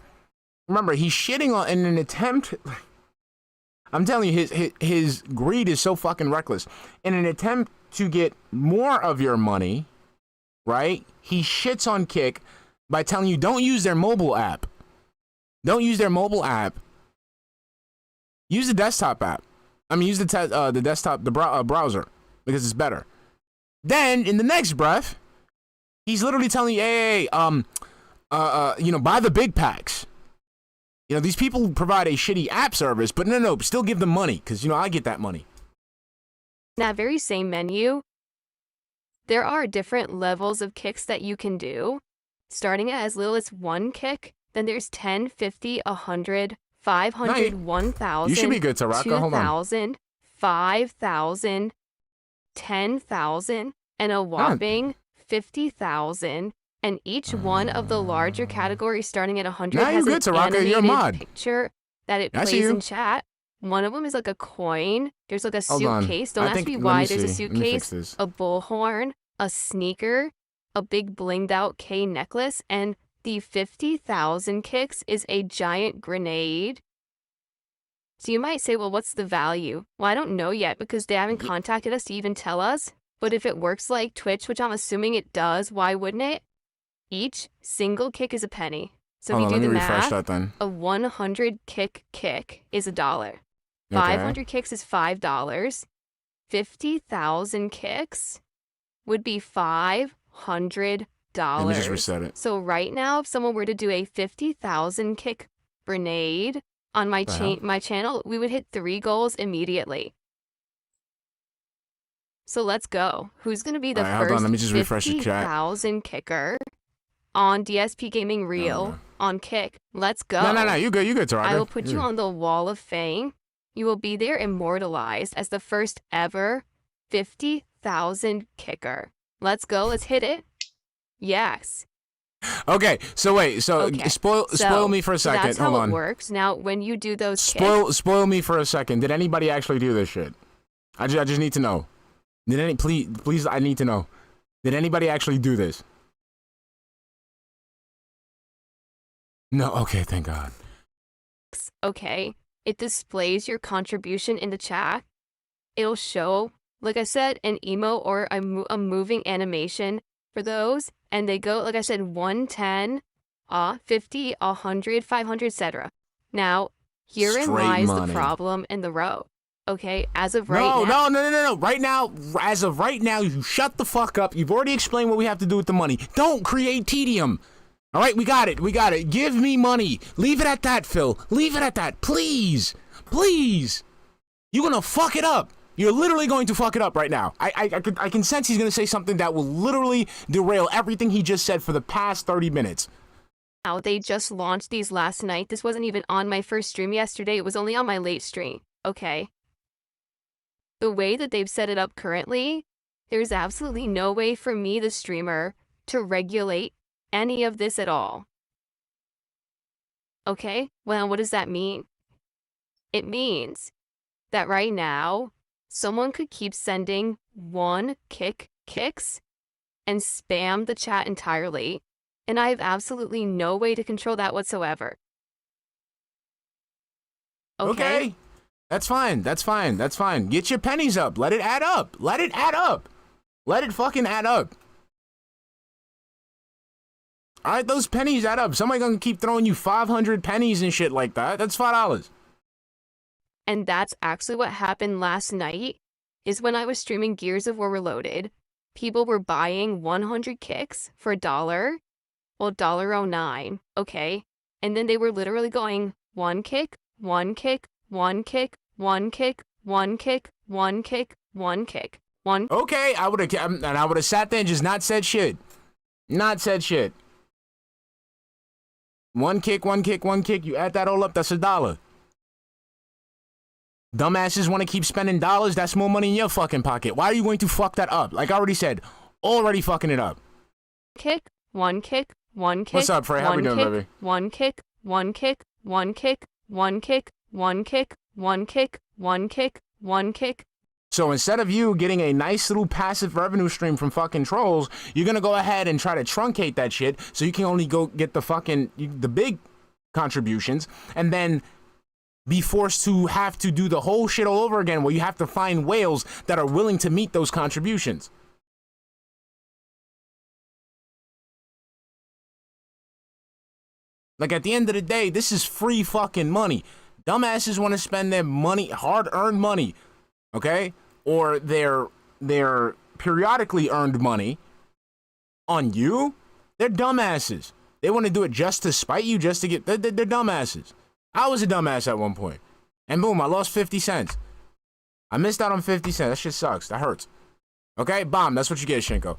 Remember, he's shitting on in an attempt... I'm telling you, his greed is so fucking reckless. In an attempt to get more of your money, right? He shits on Kick by telling you, don't use their mobile app. Don't use their mobile app. Use the desktop app. I mean, use the desktop, the browser, because it's better. Then, in the next breath, he's literally telling you, hey, you know, buy the big packs. You know, these people provide a shitty app service, but no, still give them money, because, you know, I get that money. In that very same menu, there are different levels of kicks that you can do, starting at as little as 1 kick, then there's 10, 50, 100, 500, 1,000, you should be good, Taraka. Hold on. 2,000, 5,000, 10,000, and a whopping 50,000. And each one of the larger categories starting at 100 has an animated picture that it plays in chat. One of them is like a coin. There's like a suitcase. Don't ask me why there's a suitcase, a bullhorn, a sneaker, a big blinged out K necklace, and the 50,000 kicks is a giant grenade. So you might say, well, what's the value? Well, I don't know yet because they haven't contacted us to even tell us. But if it works like Twitch, which I'm assuming it does, why wouldn't it? Each single kick is a penny. So if you do the math, a 100 kick is $1. 500 kicks is $5. 50,000 kicks would be $500. Let me just reset it. So right now, if someone were to do a 50,000 kick grenade on my channel, we would hit 3 goals immediately. So let's go. Who's going to be the first 50,000 kicker on DSP Gaming Reel on Kick? Let's go. No. You good, Taraka. I will put you on the Wall of Fame. You will be there immortalized as the first ever 50,000 kicker. Let's go. Let's hit it. Yes. Okay, so wait, spoil me for a second. That's how it works. Now, when you do those spoil me for a second. Did anybody actually do this shit? I just need to know. Please, I need to know. Did anybody actually do this? No, okay, thank God. Okay, it displays your contribution in the chat. It'll show, like I said, an emo or a moving animation for those. And they go, like I said, 110, 50, 100, 500, etc. Now, herein lies the problem in the row. Okay, as of right now. No. Right now, as of right now, you shut the fuck up. You've already explained what we have to do with the money. Don't create tedium. All right, we got it. Give me money. Leave it at that, Phil. Leave it at that. Please. You're gonna fuck it up. You're literally going to fuck it up right now. I can sense he's gonna say something that will literally derail everything he just said for the past 30 minutes. Now, they just launched these last night. This wasn't even on my first stream yesterday. It was only on my late stream. Okay. The way that they've set it up currently, there's absolutely no way for me, the streamer, to regulate any of this at all. Okay? Well, what does that mean? It means that right now, someone could keep sending 1 kicks and spam the chat entirely, and I have absolutely no way to control that whatsoever. Okay? That's fine. Get your pennies up. Let it add up. Let it fucking add up. All right, those pennies add up. Somebody gonna keep throwing you 500 pennies and shit like that. That's $5. And that's actually what happened last night, is when I was streaming Gears of War Reloaded, people were buying 100 kicks for $1, well, $1.09, okay? And then they were literally going 1 kick, 1 kick, 1 kick, 1 kick, 1 kick, 1 kick, 1 kick, 1. Okay, I would have sat there and just not said shit. One kick, you add that all up, that's $1. Dumbasses want to keep spending dollars. That's more money in your fucking pocket. Why are you going to fuck that up? Like I already said, already fucking it up. Kick, one kick, one kick. What's up, Frey? How we doing, baby? One kick, one kick, one kick, one kick, one kick, one kick, one kick, one kick. So instead of you getting a nice little passive revenue stream from fucking trolls, you're gonna go ahead and try to truncate that shit so you can only go get the big contributions, and then be forced to have to do the whole shit all over again where you have to find whales that are willing to meet those contributions. Like at the end of the day, this is free fucking money. Dumbasses want to spend their money, hard-earned money, okay? Or their periodically earned money on you. They're dumbasses. They want to do it just to spite you, just to get... They're dumbasses. I was a dumbass at one point. And boom, I lost 50 cents. I missed out on 50 cents. That shit sucks. That hurts. Okay? Bomb. That's what you get, Shinko.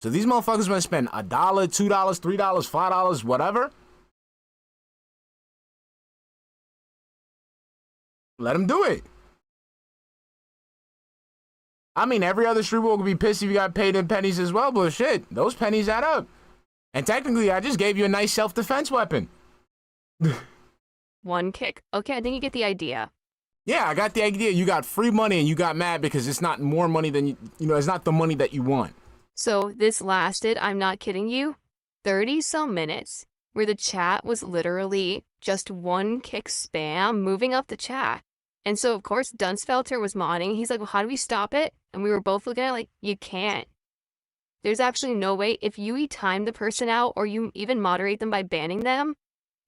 So these motherfuckers want to spend $1, $2, $3, $5, whatever. Let them do it. I mean, every other streamer will be pissed if you got paid in pennies as well, but shit, those pennies add up. And technically, I just gave you a nice self-defense weapon. One kick. Okay, I think you get the idea. Yeah, I got the idea. You got free money and you got mad because it's not more money than you know, it's not the money that you want. So this lasted, I'm not kidding you, 30-some minutes, where the chat was literally just one kick spam moving up the chat. And so, of course, Dunsfelter was modding. He's like, well, how do we stop it? And we were both looking at it like, you can't. There's actually no way. If you time the person out or you even moderate them by banning them,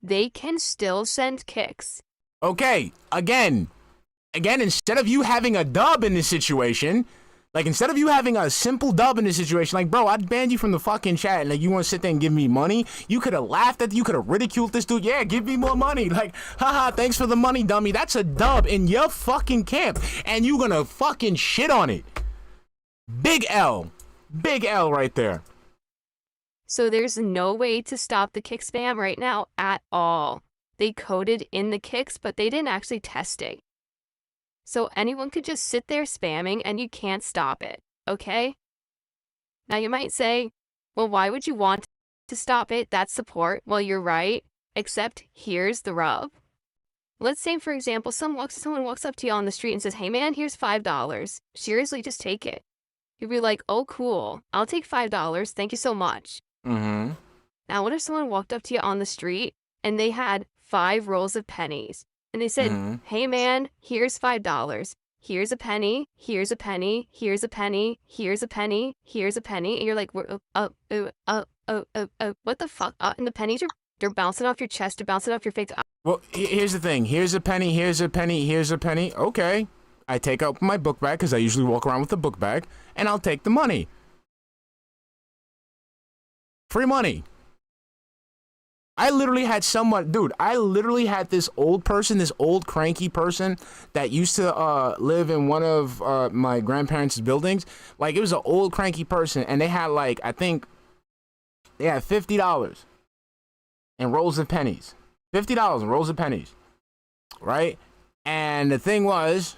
they can still send kicks. Okay, again, instead of you having a dub in this situation, like instead of you having a simple dub in this situation, like, bro, I'd ban you from the fucking chat and like you want to sit there and give me money, you could have laughed at, you could have ridiculed this dude. Yeah, give me more money. Like, haha, thanks for the money, dummy. That's a dub in your fucking camp and you gonna fucking shit on it. Big L right there. So there's no way to stop the kick spam right now at all. They coded in the kicks, but they didn't actually test it. So anyone could just sit there spamming and you can't stop it, okay? Now you might say, well, why would you want to stop it? That's support. Well, you're right, except here's the rub. Let's say, for example, someone walks up to you on the street and says, hey man, here's $5. Seriously, just take it. You'd be like, oh, cool. I'll take $5. Thank you so much. Mm-hmm. Now, what if someone walked up to you on the street and they had 5 rolls of pennies? And they said, hey man, here's $5. Here's a penny, here's a penny, here's a penny, here's a penny, here's a penny. And you're like, what the fuck? And the pennies they're bouncing off your chest, they're bouncing off your face. Well, here's the thing. Here's a penny, here's a penny, here's a penny. Okay. I take out my book bag because I usually walk around with a book bag, and I'll take the money. Free money. I literally had this old person, this old cranky person that used to live in one of my grandparents' buildings. Like, it was an old cranky person, and they had, like, I think they had $50 in rolls of pennies. $50 in rolls of pennies, right? And the thing was,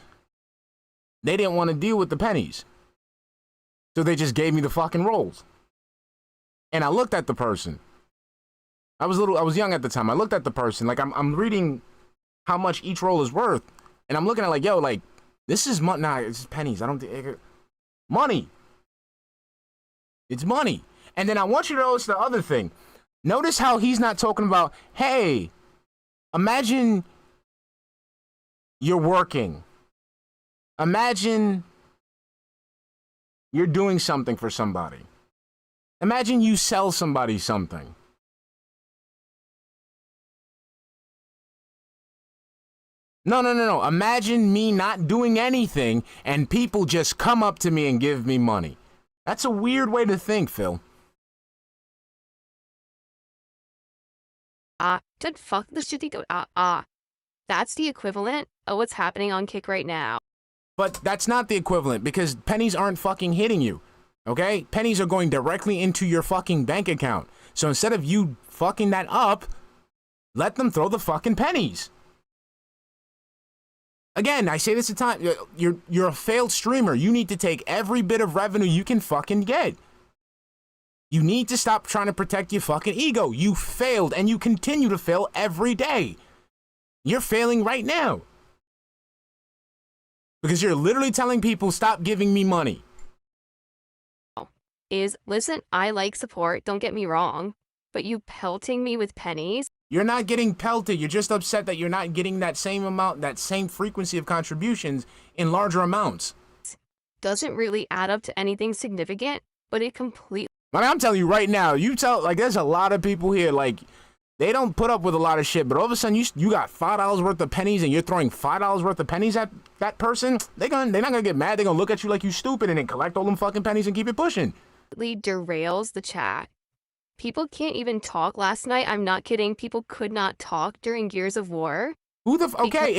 they didn't want to deal with the pennies. So they just gave me the fucking rolls. And I looked at the person. I was young at the time. I looked at the person, like I'm reading how much each roll is worth, and I'm looking at like, yo, like this is money. Nah, it's pennies. I don't think money. It's money. And then I want you to notice the other thing. Notice how he's not talking about, hey, imagine you're working. Imagine you're doing something for somebody. Imagine you sell somebody something. No. Imagine me not doing anything and people just come up to me and give me money. That's a weird way to think, Phil. Just fuck this shit. That's the equivalent of what's happening on Kick right now. But that's not the equivalent because pennies aren't fucking hitting you. Okay? Pennies are going directly into your fucking bank account. So instead of you fucking that up, let them throw the fucking pennies. Again, I say this a time. You're a failed streamer. You need to take every bit of revenue you can fucking get. You need to stop trying to protect your fucking ego. You failed, and you continue to fail every day. You're failing right now. Because you're literally telling people, stop giving me money. Listen, I like support, don't get me wrong, but you pelting me with pennies? You're not getting pelted. You're just upset that you're not getting that same amount, that same frequency of contributions in larger amounts. Doesn't really add up to anything significant, but it completely... I mean, I'm telling you right now, there's a lot of people here, like, they don't put up with a lot of shit, but all of a sudden you got $5 worth of pennies and you're throwing $5 worth of pennies at that person, they're not gonna get mad. They're gonna look at you like you stupid and then collect all them fucking pennies and keep it pushing. Derails the chat. People can't even talk. Last night, I'm not kidding, people could not talk during Gears of War. Who the okay,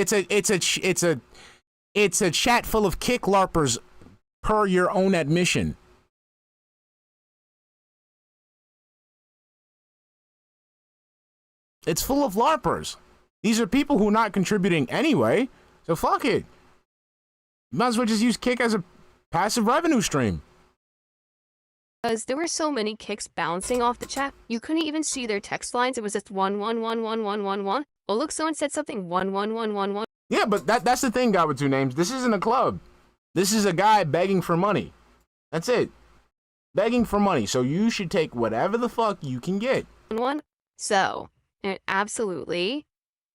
it's a chat full of kick larpers per your own admission. It's full of larpers. These are people who are not contributing anyway, so fuck it. You might as well just use kick as a passive revenue stream. Because there were so many kicks bouncing off the chat, you couldn't even see their text lines. It was just 1111111. Oh look, someone said something 11111. Yeah, but that's the thing, guy with two names. This isn't a club. This is a guy begging for money. That's it. Begging for money. So you should take whatever the fuck you can get. So, absolutely,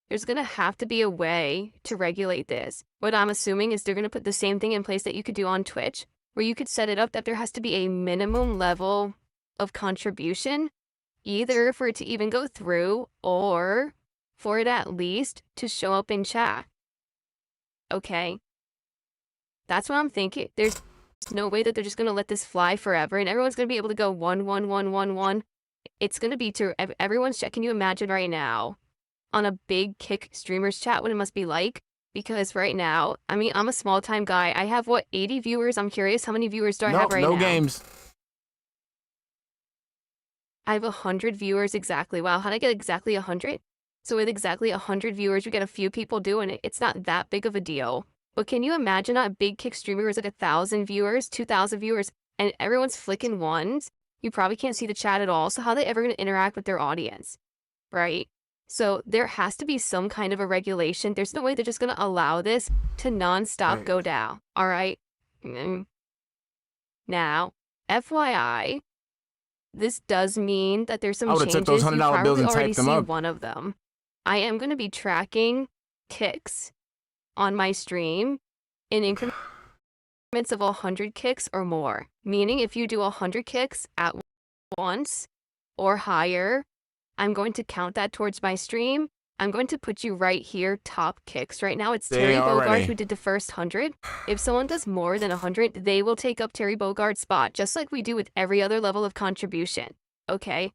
there's gonna have to be a way to regulate this. What I'm assuming is they're gonna put the same thing in place that you could do on Twitch, where you could set it up that there has to be a minimum level of contribution, either for it to even go through or for it at least to show up in chat. Okay. That's what I'm thinking. There's no way that they're just going to let this fly forever and everyone's going to be able to go 11111. It's going to be to everyone's chat. Can you imagine right now on a big kick streamers chat what it must be like? Because right now, I mean, I'm a small time guy. I have, 80 viewers? I'm curious, how many viewers do I have right now? No games. I have 100 viewers exactly. Wow, how did I get exactly 100? So with exactly 100 viewers, you get a few people doing it. It's not that big of a deal. But can you imagine a big kick streamer is like 1,000 viewers, 2,000 viewers, and everyone's flicking ones? You probably can't see the chat at all. So how are they ever going to interact with their audience, right? So there has to be some kind of a regulation. There's no way they're just going to allow this to nonstop go down. All right. Now, FYI, this does mean that there's some changes. Took those $100 bills and typed them up. One of them. I am going to be tracking kicks on my stream in increments of 100 kicks or more. Meaning if you do 100 kicks at once or higher, I'm going to count that towards my stream. I'm going to put you right here, top kicks. Right now it's Terry Bogard who did the first 100. If someone does more than 100, they will take up Terry Bogard's spot, just like we do with every other level of contribution. Okay?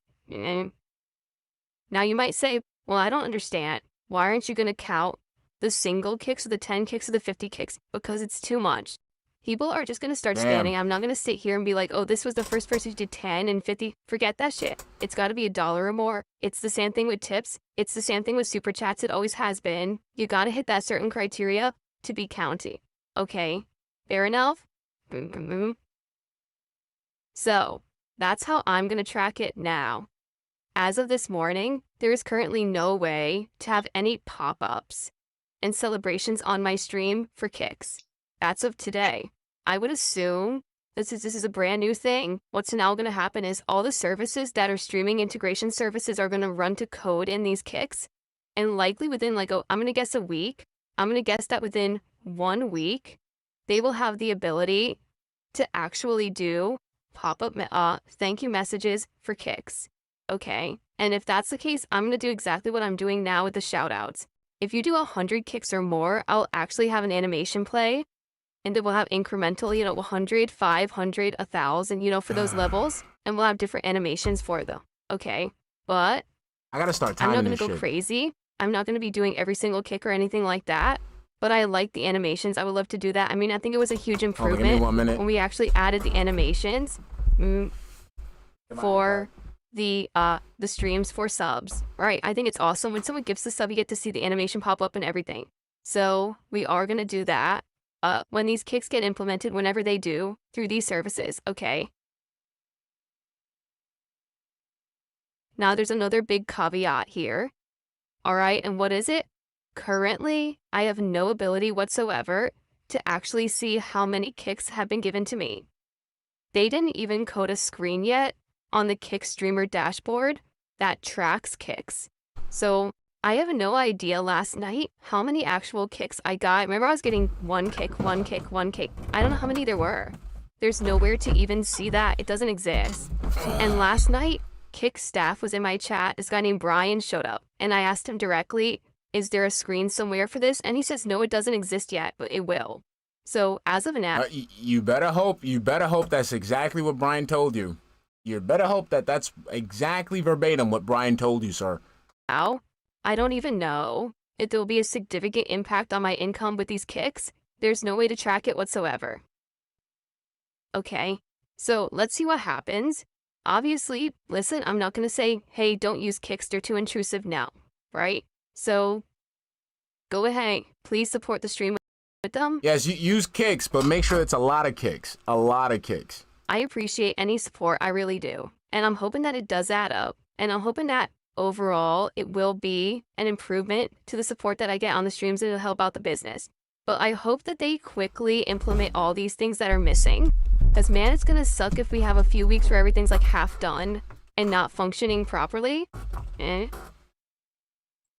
Now you might say, well, I don't understand. Why aren't you going to count the single kicks or the 10 kicks or the 50 kicks? Because it's too much. People are just going to start spamming. I'm not going to sit here and be like, oh, this was the first person who did 10 and 50. Forget that shit. It's got to be $1 or more. It's the same thing with tips. It's the same thing with super chats. It always has been. You got to hit that certain criteria to be counting. Okay? Fair enough? So, that's how I'm going to track it now. As of this morning, there is currently no way to have any pop-ups and celebrations on my stream for kicks. That's of today. I would assume this is a brand new thing. What's now going to happen is all the services that are streaming integration services are going to run to code in these kicks. And likely within I'm going to guess a week. I'm going to guess that within 1 week, they will have the ability to actually do pop-up thank you messages for kicks. Okay. And if that's the case, I'm going to do exactly what I'm doing now with the shout-outs. If you do 100 kicks or more, I'll actually have an animation play. And it will have incremental, 100, 500, 1,000, for those levels. And we'll have different animations for them. Okay? But I gotta start timing I'm not going to go crazy. I'm not going to be doing every single kick or anything like that. But I like the animations. I would love to do that. I mean, I think it was a huge improvement when we actually added the animations for the streams for subs. Right? I think it's awesome. When someone gives the sub, you get to see the animation pop up and everything. So we are going to do that when these kicks get implemented, whenever they do, through these services, okay? Now there's another big caveat here. All right, and what is it? Currently, I have no ability whatsoever to actually see how many kicks have been given to me. They didn't even code a screen yet on the Kick streamer dashboard that tracks kicks. So I have no idea last night how many actual kicks I got. Remember, I was getting one kick, one kick, one kick. I don't know how many there were. There's nowhere to even see that. It doesn't exist. And last night, Kick staff was in my chat. This guy named Brian showed up, and I asked him directly, is there a screen somewhere for this? And he says, no, it doesn't exist yet, but it will. So as of now, you better hope that's exactly what Brian told you. You better hope that that's exactly verbatim what Brian told you, sir. Now, I don't even know if there will be a significant impact on my income with these kicks. There's no way to track it whatsoever. Okay, so let's see what happens. Obviously, listen, I'm not going to say, hey, don't use kicks, they're too intrusive now, right? So go ahead, please support the stream with them. Yes, you use kicks, but make sure it's a lot of kicks. A lot of kicks. I appreciate any support, I really do. And I'm hoping that it does add up. And I'm hoping that overall, it will be an improvement to the support that I get on the streams, and it'll help out the business. But I hope that they quickly implement all these things that are missing. Because, man, it's going to suck if we have a few weeks where everything's like half done and not functioning properly.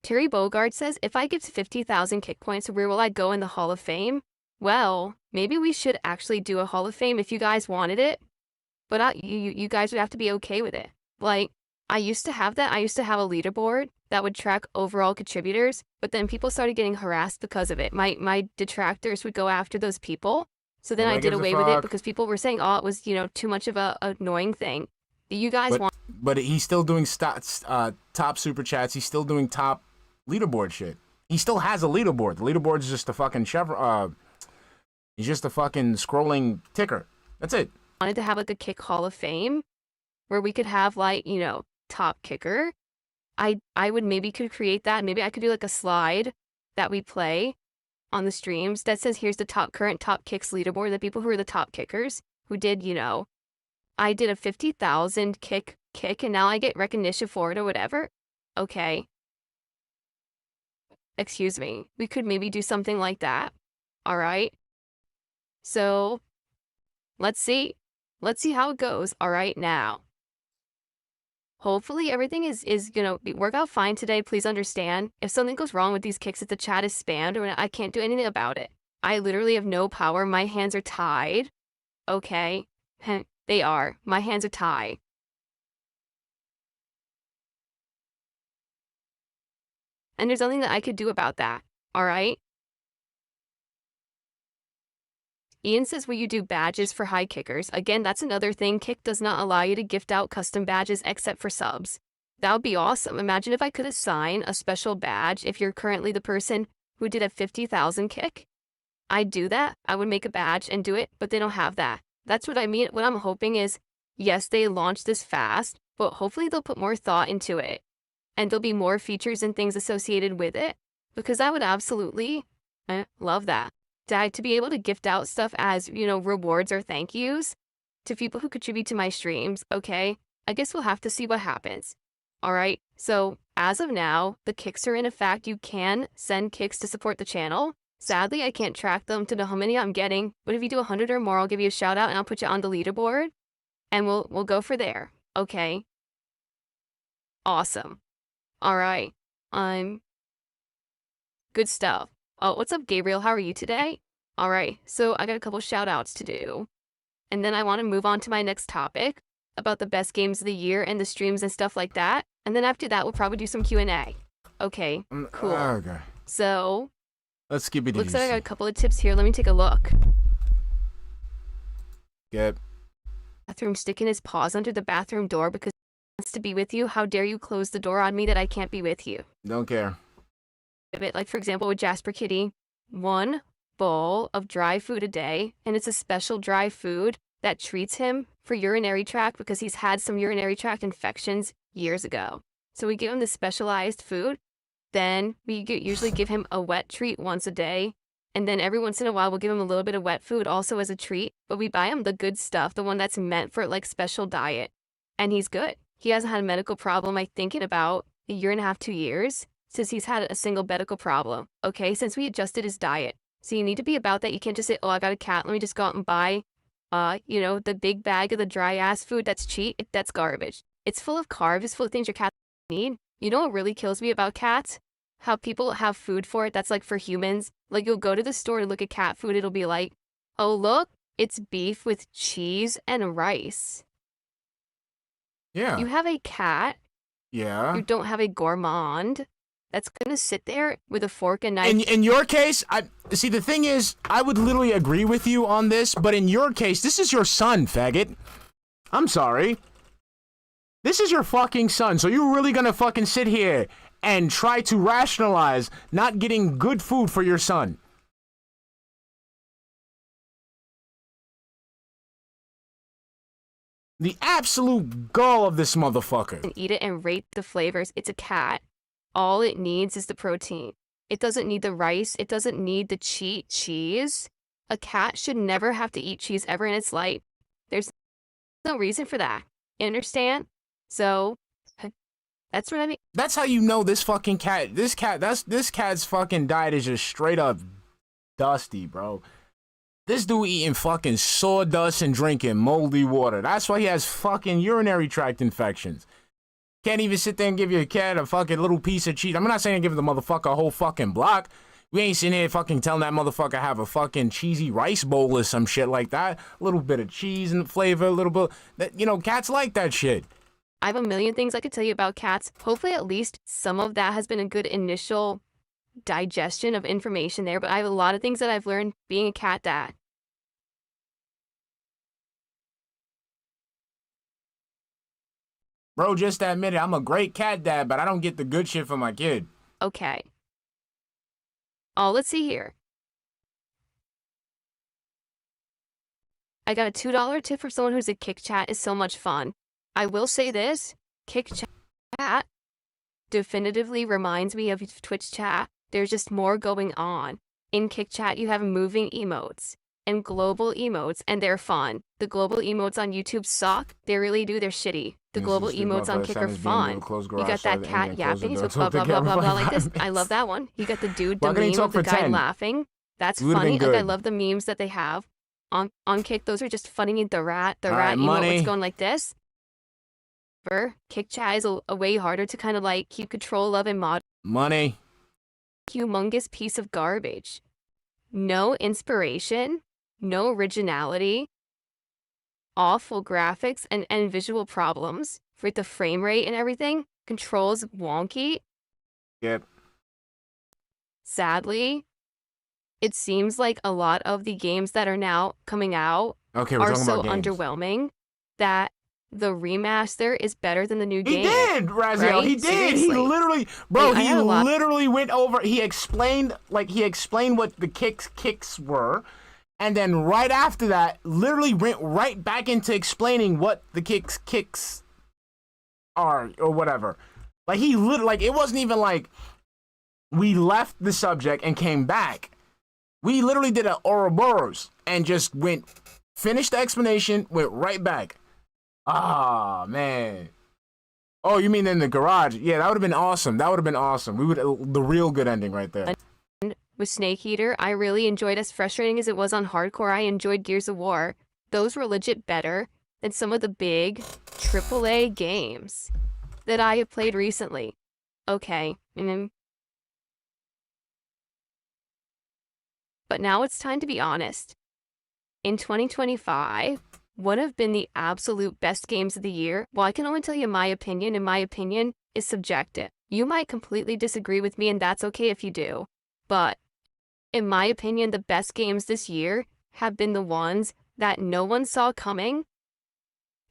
Terry Bogard says, if I get 50,000 kick points, where will I go in the Hall of Fame? Well, maybe we should actually do a Hall of Fame if you guys wanted it. But you guys would have to be okay with it. Like, I used to have that. I used to have a leaderboard that would track overall contributors, but then people started getting harassed because of it. My detractors would go after those people. So then I did away with it because people were saying, oh, it was, too much of a annoying thing. You guys want... But he's still doing top super chats. He's still doing top leaderboard shit. He still has a leaderboard. The leaderboard is just a fucking he's just a fucking scrolling ticker. That's it. Wanted to have like a kick Hall of Fame where we could have like, top kicker. I would maybe could create that. Maybe I could do like a slide that we play on the streams that says, here's the current top kicks leaderboard, the people who are the top kickers who did, I did a 50,000 kick and now I get recognition for it or whatever. Okay. Excuse me. We could maybe do something like that. All right. So let's see. Let's see how it goes. All right. Now, hopefully everything is work out fine today. Please understand, if something goes wrong with these kicks, if the chat is spammed, or I can't do anything about it. I literally have no power. My hands are tied. Okay. They are. My hands are tied. And there's nothing that I could do about that. All right. Ian says, will you do badges for high kickers? Again, that's another thing. Kick does not allow you to gift out custom badges except for subs. That would be awesome. Imagine if I could assign a special badge if you're currently the person who did a 50,000 kick. I'd do that. I would make a badge and do it, but they don't have that. That's what I mean. What I'm hoping is, yes, they launch this fast, but hopefully they'll put more thought into it. And there'll be more features and things associated with it, because I would absolutely love that. To be able to gift out stuff as, rewards or thank yous to people who contribute to my streams. Okay, I guess we'll have to see what happens. All right, so as of now, the kicks are in effect. You can send kicks to support the channel. Sadly, I can't track them to know how many I'm getting, but if you do 100 or more, I'll give you a shout out and I'll put you on the leaderboard and we'll go for there. Okay. Awesome. All right. Good stuff. Oh, what's up, Gabriel? How are you today? All right, so I got a couple shout outs to do. And then I want to move on to my next topic about the best games of the year and the streams and stuff like that. And then after that, we'll probably do some Q&A. Okay, cool. Okay. So, let's skip it. Looks like I got a couple of tips here. Let me take a look. Yep. Bathroom sticking his paws under the bathroom door because he wants to be with you. How dare you close the door on me that I can't be with you? Don't care. Like, for example, with Jasper Kitty, 1 bowl of dry food a day, and it's a special dry food that treats him for urinary tract because he's had some urinary tract infections years ago. So we give him this specialized food, Then we usually give him a wet treat once a day. And then every once in a while, we'll give him a little bit of wet food also as a treat. But we buy him the good stuff, the one that's meant for like special diet. And he's good. He hasn't had a medical problem, I think, in about a year and a half, 2 years, since he's had a single medical problem. Okay, since we adjusted his diet. So you need to be about that. You can't just say, oh, I got a cat. Let me just go out and buy, the big bag of the dry ass food that's cheap. That's garbage. It's full of carbs. It's full of things your cat need. You know what really kills me about cats? How people have food for it that's like for humans. Like you'll go to the store and look at cat food. It'll be like, oh, look, it's beef with cheese and rice. Yeah. You have a cat. Yeah. You don't have a gourmand that's going to sit there with a fork and knife. In your case, see, the thing is, I would literally agree with you on this, but in your case, this is your son, faggot. I'm sorry. This is your fucking son, so you're really gonna fucking sit here and try to rationalize not getting good food for your son. The absolute gall of this motherfucker. And eat it and rate the flavors. It's a cat. All it needs is the protein. It doesn't need the rice. It doesn't need the cheese. A cat should never have to eat cheese ever in its life. There's no reason for that. You understand? So, that's what I mean. That's how you know this fucking cat, this cat's fucking diet is just straight up dusty, bro. This dude eating fucking sawdust and drinking moldy water. That's why he has fucking urinary tract infections. Can't even sit there and give your cat a fucking little piece of cheese. I'm not saying give the motherfucker a whole fucking block. We ain't sitting here fucking telling that motherfucker have a fucking cheesy rice bowl or some shit like that. A little bit of cheese and flavor, a little bit. Cats like that shit. I have a million things I could tell you about cats. Hopefully at least some of that has been a good initial digestion of information there, but I have a lot of things that I've learned being a cat dad. Bro, just admit it, I'm a great cat dad, but I don't get the good shit for my kid. Okay. Oh, let's see here. I got a $2 tip for someone who's a Kick Chat. Is so much fun. I will say this, Kick Chat definitively reminds me of Twitch Chat. There's just more going on. In Kick Chat, you have moving emotes and global emotes, and they're fun. The global emotes on YouTube suck. They really do. They're shitty. The global emotes on Kick are fun. You got that cat yapping, so blah, blah, blah, blah, blah, like this. I love that one. You got the dude, the meme of the guy laughing. That's funny. Like, I love the memes that they have on Kick. Those are just funny. The rat emote was going like this. Kick Chat is a way harder to kind of like keep control of and mod. Money. Humongous piece of garbage. No inspiration, no originality, awful graphics and visual problems with the frame rate and everything. Controls wonky. Yep. Sadly, it seems like a lot of the games that are now coming out are so underwhelming that the remaster is better than the new game. He did, Raziel. Right? He did. Seriously. He literally, bro. He literally went over. He explained what the kicks were, and then right after that, literally went right back into explaining what the kicks are or whatever. Like he literally, it wasn't even like we left the subject and came back. We literally did an Ouroboros and just finished the explanation, went right back. Ah, man. Oh, you mean in the garage? Yeah, that would have been awesome. We would the real good ending right there. With Snake Eater, I really enjoyed, as frustrating as it was on Hardcore, I enjoyed Gears of War. Those were legit better than some of the big AAA games that I have played recently. Okay. But now it's time to be honest. In 2025, what have been the absolute best games of the year? Well, I can only tell you my opinion, and my opinion is subjective. You might completely disagree with me, and that's okay if you do. But in my opinion, the best games this year have been the ones that no one saw coming,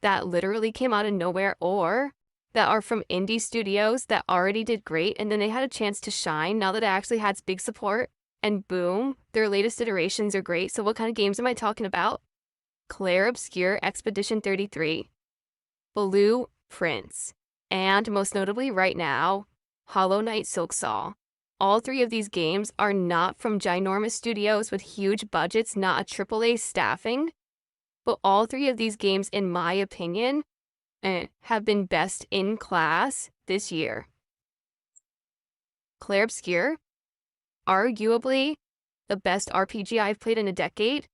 that literally came out of nowhere, or that are from indie studios that already did great, and then they had a chance to shine now that it actually had big support, and boom, their latest iterations are great. So what kind of games am I talking about? Claire Obscure Expedition 33, Blue Prince, and most notably right now, Hollow Knight, Silksong. All three of these games are not from ginormous studios with huge budgets, not a AAA staffing, but all three of these games, in my opinion, have been best in class this year. Clair Obscur, arguably the best RPG I've played in a decade.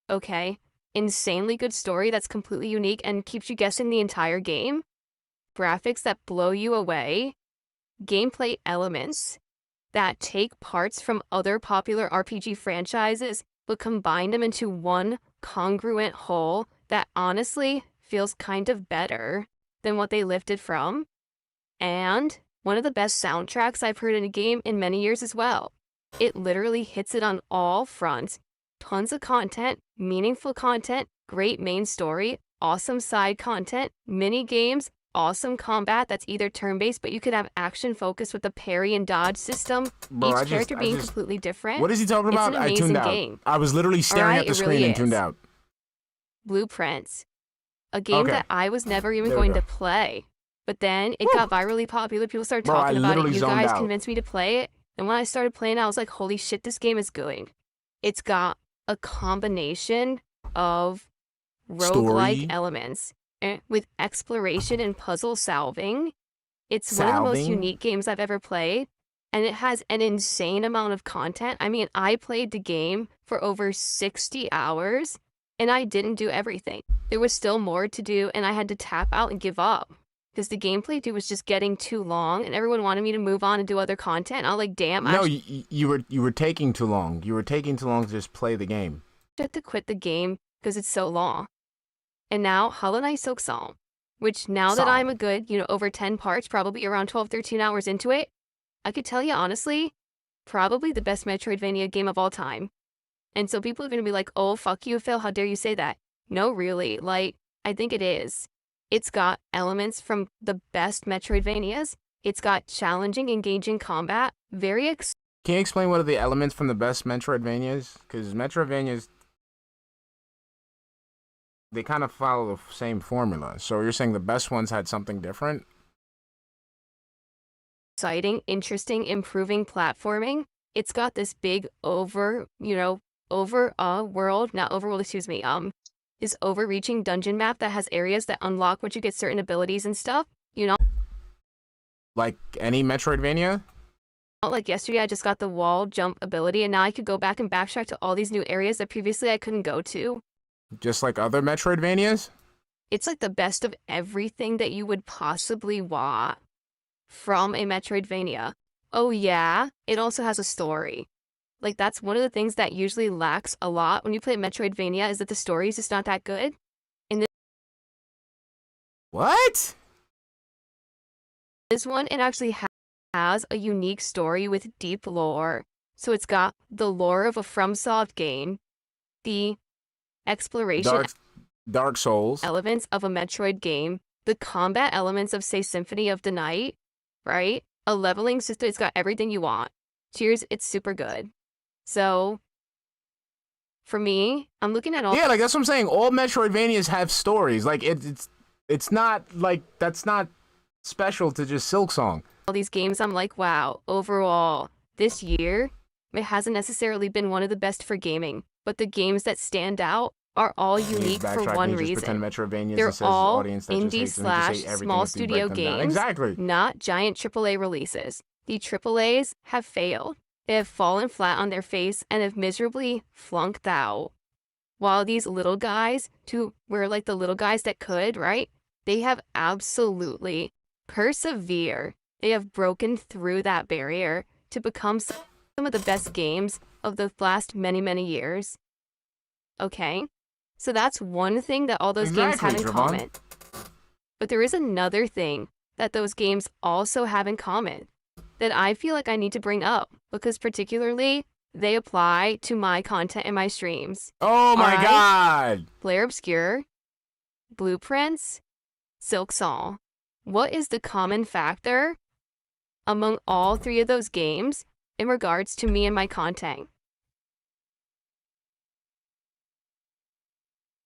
Okay, insanely good story that's completely unique and keeps you guessing the entire game. Graphics that blow you away. Gameplay elements that take parts from other popular RPG franchises but combine them into one congruent whole that honestly feels kind of better than what they lifted from. And one of the best soundtracks I've heard in a game in many years as well. It literally hits it on all fronts. Tons of content, meaningful content, great main story, awesome side content, mini games, awesome combat that's either turn-based, but you could have action focus with the parry and dodge system. Bro, each character being completely different. What is he talking about? It's an I amazing tuned out. game. I was literally staring at the screen really and tuned is. out. Blueprints. A game Okay. that I was never even There we going go. to play. But then it got virally popular. People started Bro, talking I about it. literally You zoned guys out. convinced me to play it. And when I started playing, I was like, holy shit, this game is good. It's got a combination of roguelike Story. elements with exploration and puzzle solving. It's one of the most Solving? unique games I've ever played. And it has an insane amount of content. I mean, I played the game for over 60 hours. And I didn't do everything. There was still more to do, and I had to tap out and give up. Because the gameplay was just getting too long, and everyone wanted me to move on and do other content. I was like, damn, I No, you were taking too long. You were taking too long to just play the game. had to quit the game because it's so long. And now, Hollow Knight Silksong, which now that I'm a good, over 10 parts, probably around 12, 13 hours into it, I could tell you honestly, probably the best Metroidvania game of all time. And so people are going to be like, oh, fuck you, Phil, how dare you say that? No, really, I think it is. It's got elements from the best Metroidvanias. It's got challenging, engaging combat, Can you explain what are the elements from the best Metroidvanias? Because Metroidvanias, they kind of follow the same formula. So you're saying the best ones had something different? exciting, interesting, improving platforming. It's got this big this overreaching dungeon map that has areas that unlock once you get certain abilities and stuff. Like any Metroidvania? Not like yesterday, I just got the wall jump ability, and now I could go back and backtrack to all these new areas that previously I couldn't go to. Just like other Metroidvanias? It's like the best of everything that you would possibly want from a Metroidvania. Oh yeah, it also has a story. Like, that's one of the things that usually lacks a lot when you play Metroidvania, is that the story is just not that good. In What? this one, it actually has a unique story with deep lore. So it's got the lore of a FromSoft game, the exploration Dark Souls. elements of a Metroid game, the combat elements of, say, Symphony of the Night, right? A leveling system. It's got everything you want. Cheers, it's super good. So, for me, I'm looking at all Yeah, like that's what I'm saying. All Metroidvanias have stories. Like it's not like that's not special to just Silksong. these games. I'm like, wow, overall, this year, it hasn't necessarily been one of the best for gaming, but the games that stand out are all unique for one reason. They're all indie/small studio games, Exactly. not giant AAA releases. The AAAs have failed. They have fallen flat on their face and have miserably flunked out. While these little guys, we're like the little guys that could, right? They have absolutely persevered. They have broken through that barrier to become some of the best games of the last many, many years. Okay? So that's one thing that all those games have in common. But there is another thing that those games also have in common that I feel like I need to bring up, because particularly they apply to my content and my streams. Oh my god! Clair Obscur, Blueprints, Silksong. What is the common factor among all three of those games in regards to me and my content?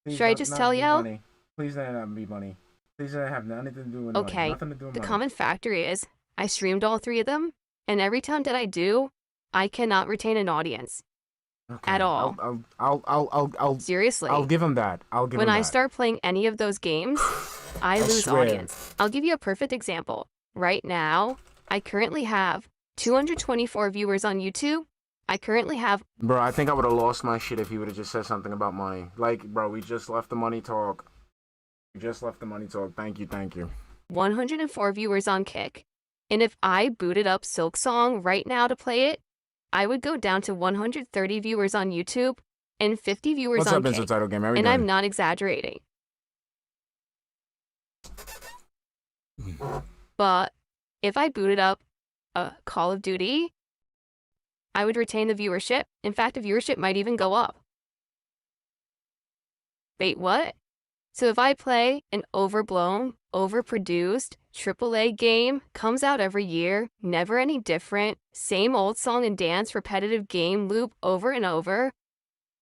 Should I just tell you? Please let it not be money. Please let it have nothing to do with Okay, money. Nothing to do with the money. common factor is I streamed all 3 of them, and every time that I do, I cannot retain an audience. Okay. At all. I'll Seriously. I'll give him that. I'll give him When that. I start playing any of those games, I lose swear. audience. I'll give you a perfect example. Right now, I currently have 224 viewers on YouTube. I currently have... Bro, I think I would have lost my shit if he would have just said something about money. Like, bro, we just left the money talk. We just left the money talk. Thank you, thank you. 104 viewers on Kick. And if I booted up Silksong right now to play it, I would go down to 130 viewers on YouTube and 50 viewers What's on up, Kick. Instant Title Game? How we And doing? I'm not exaggerating. But if I booted up a Call of Duty, I would retain the viewership. In fact, the viewership might even go up. Wait, what? So if I play an overblown, overproduced AAA game, comes out every year, never any different, same old song and dance, repetitive game loop over and over,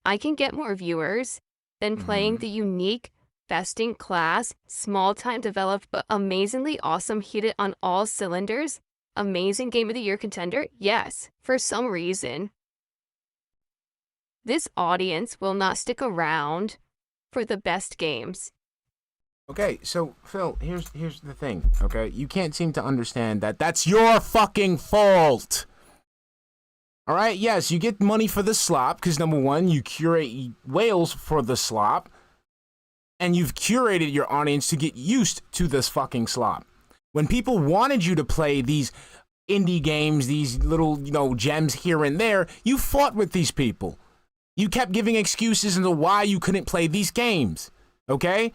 I can get more viewers than playing the unique, best-in-class, small-time developed, but amazingly awesome, heated on all cylinders, amazing Game of the Year contender. Yes, for some reason, this audience will not stick around for the best games. Okay, so Phil, here's the thing. Okay, you can't seem to understand that that's your fucking fault. All right, yes, you get money for the slop because number one, you curate whales for the slop, and you've curated your audience to get used to this fucking slop. When people wanted you to play these indie games, these little, gems here and there, you fought with these people. You kept giving excuses into why you couldn't play these games, okay?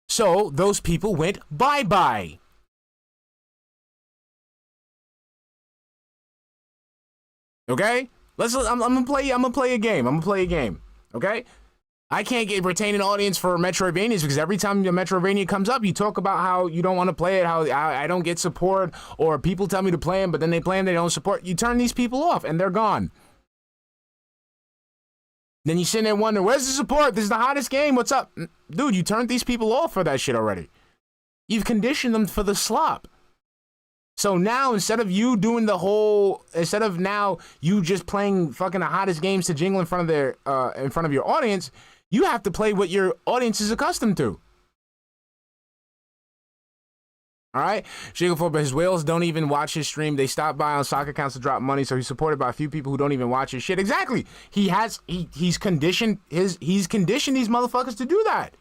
So those people went bye-bye. Okay? I'm gonna play a game. Okay? I can't retain an audience for Metroidvanias because every time a Metroidvania comes up, you talk about how you don't want to play it, how I don't get support, or people tell me to play them, but then they play them, they don't support. You turn these people off, and they're gone. Then you sit there and wonder, where's the support? This is the hottest game. What's up? Dude, you turned these people off for that shit already. You've conditioned them for the slop. So now, instead of you just playing fucking the hottest games to jingle in front of your audience, you have to play what your audience is accustomed to. All right? Shinko, but his whales don't even watch his stream. They stop by on soccer accounts to drop money, so he's supported by a few people who don't even watch his shit. Exactly. He's conditioned these motherfuckers to do that.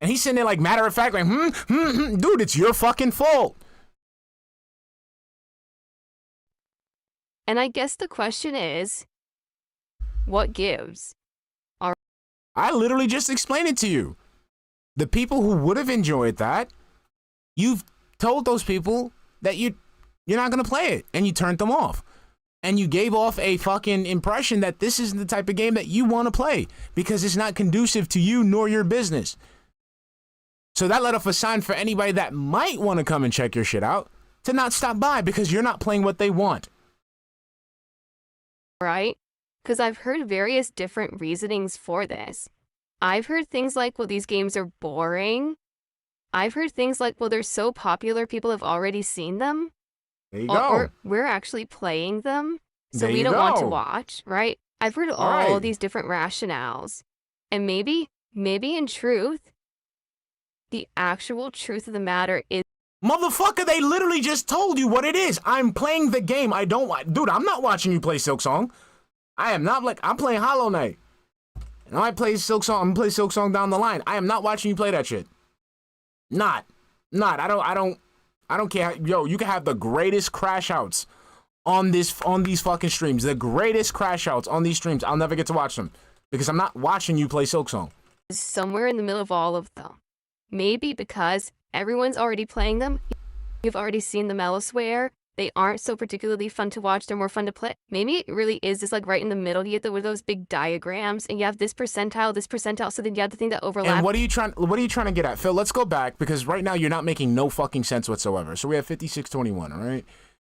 And he's sitting there like matter of fact, like, dude, it's your fucking fault. And I guess the question is, what gives? I literally just explained it to you. The people who would have enjoyed that, you've told those people that you're not going to play it, and you turned them off. And you gave off a fucking impression that this isn't the type of game that you want to play because it's not conducive to you nor your business. So that let off a sign for anybody that might want to come and check your shit out to not stop by because you're not playing what they want. Right? Because I've heard various different reasonings for this. I've heard things like, well, these games are boring. I've heard things like, well, they're so popular, people have already seen them. There you go. Or we're actually playing them, so There we you don't want to go. watch, right? I've heard all right. these different rationales. And maybe in truth, the actual truth of the matter is, Motherfucker, they literally just told you what it is. I'm playing the game. Dude, I'm not watching you play Silksong. I am not I'm playing Hollow Knight. And I might play Silksong. I'm gonna play Silksong down the line. I am not watching you play that shit. Not. I don't care. Yo, you can have the greatest crash outs on these fucking streams. The greatest crash outs on these streams. I'll never get to watch them because I'm not watching you play Silksong. somewhere in the middle of all of them. Maybe because everyone's already playing them. You've already seen them elsewhere. They aren't so particularly fun to watch. They're more fun to play. Maybe it really is just like right in the middle. You get those big diagrams, and you have this percentile. So then you have the thing that overlaps. And what are you trying to get at, Phil? Let's go back because right now you're not making no fucking sense whatsoever. So we have 5621, all right?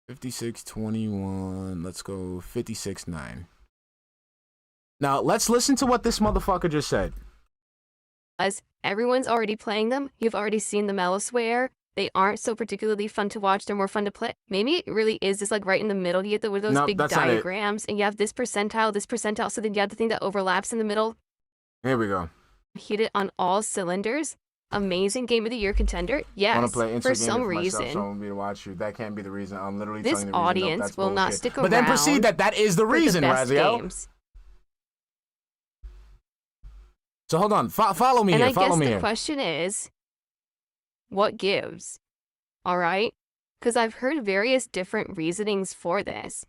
5621. Let's go 569. Now let's listen to what this motherfucker just said. As everyone's already playing them, you've already seen them elsewhere. They aren't so particularly fun to watch, they're more fun to play. Maybe it really is just like right in the middle. You get with those Nope, big that's not it. diagrams, and you have this percentile, so then you have the thing that overlaps in the middle. Here we go. Hit it on all cylinders. Amazing Game of the Year contender. I Yes, want to play for Instagram some for myself, reason. so I want me to watch you. That can't be the reason. I'm literally This telling the reason. Nope, audience that's will not bullshit. stick But then proceed around that is the for reason, the best Razio. games. So hold on. Follow me And here. I Follow guess me the here. question is, what gives? All right? Because I've heard various different reasonings for this.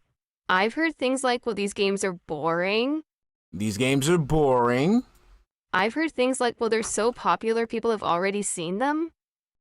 I've heard things like, well, these games are boring. These games are boring. I've heard things like, well, they're so popular, people have already seen them.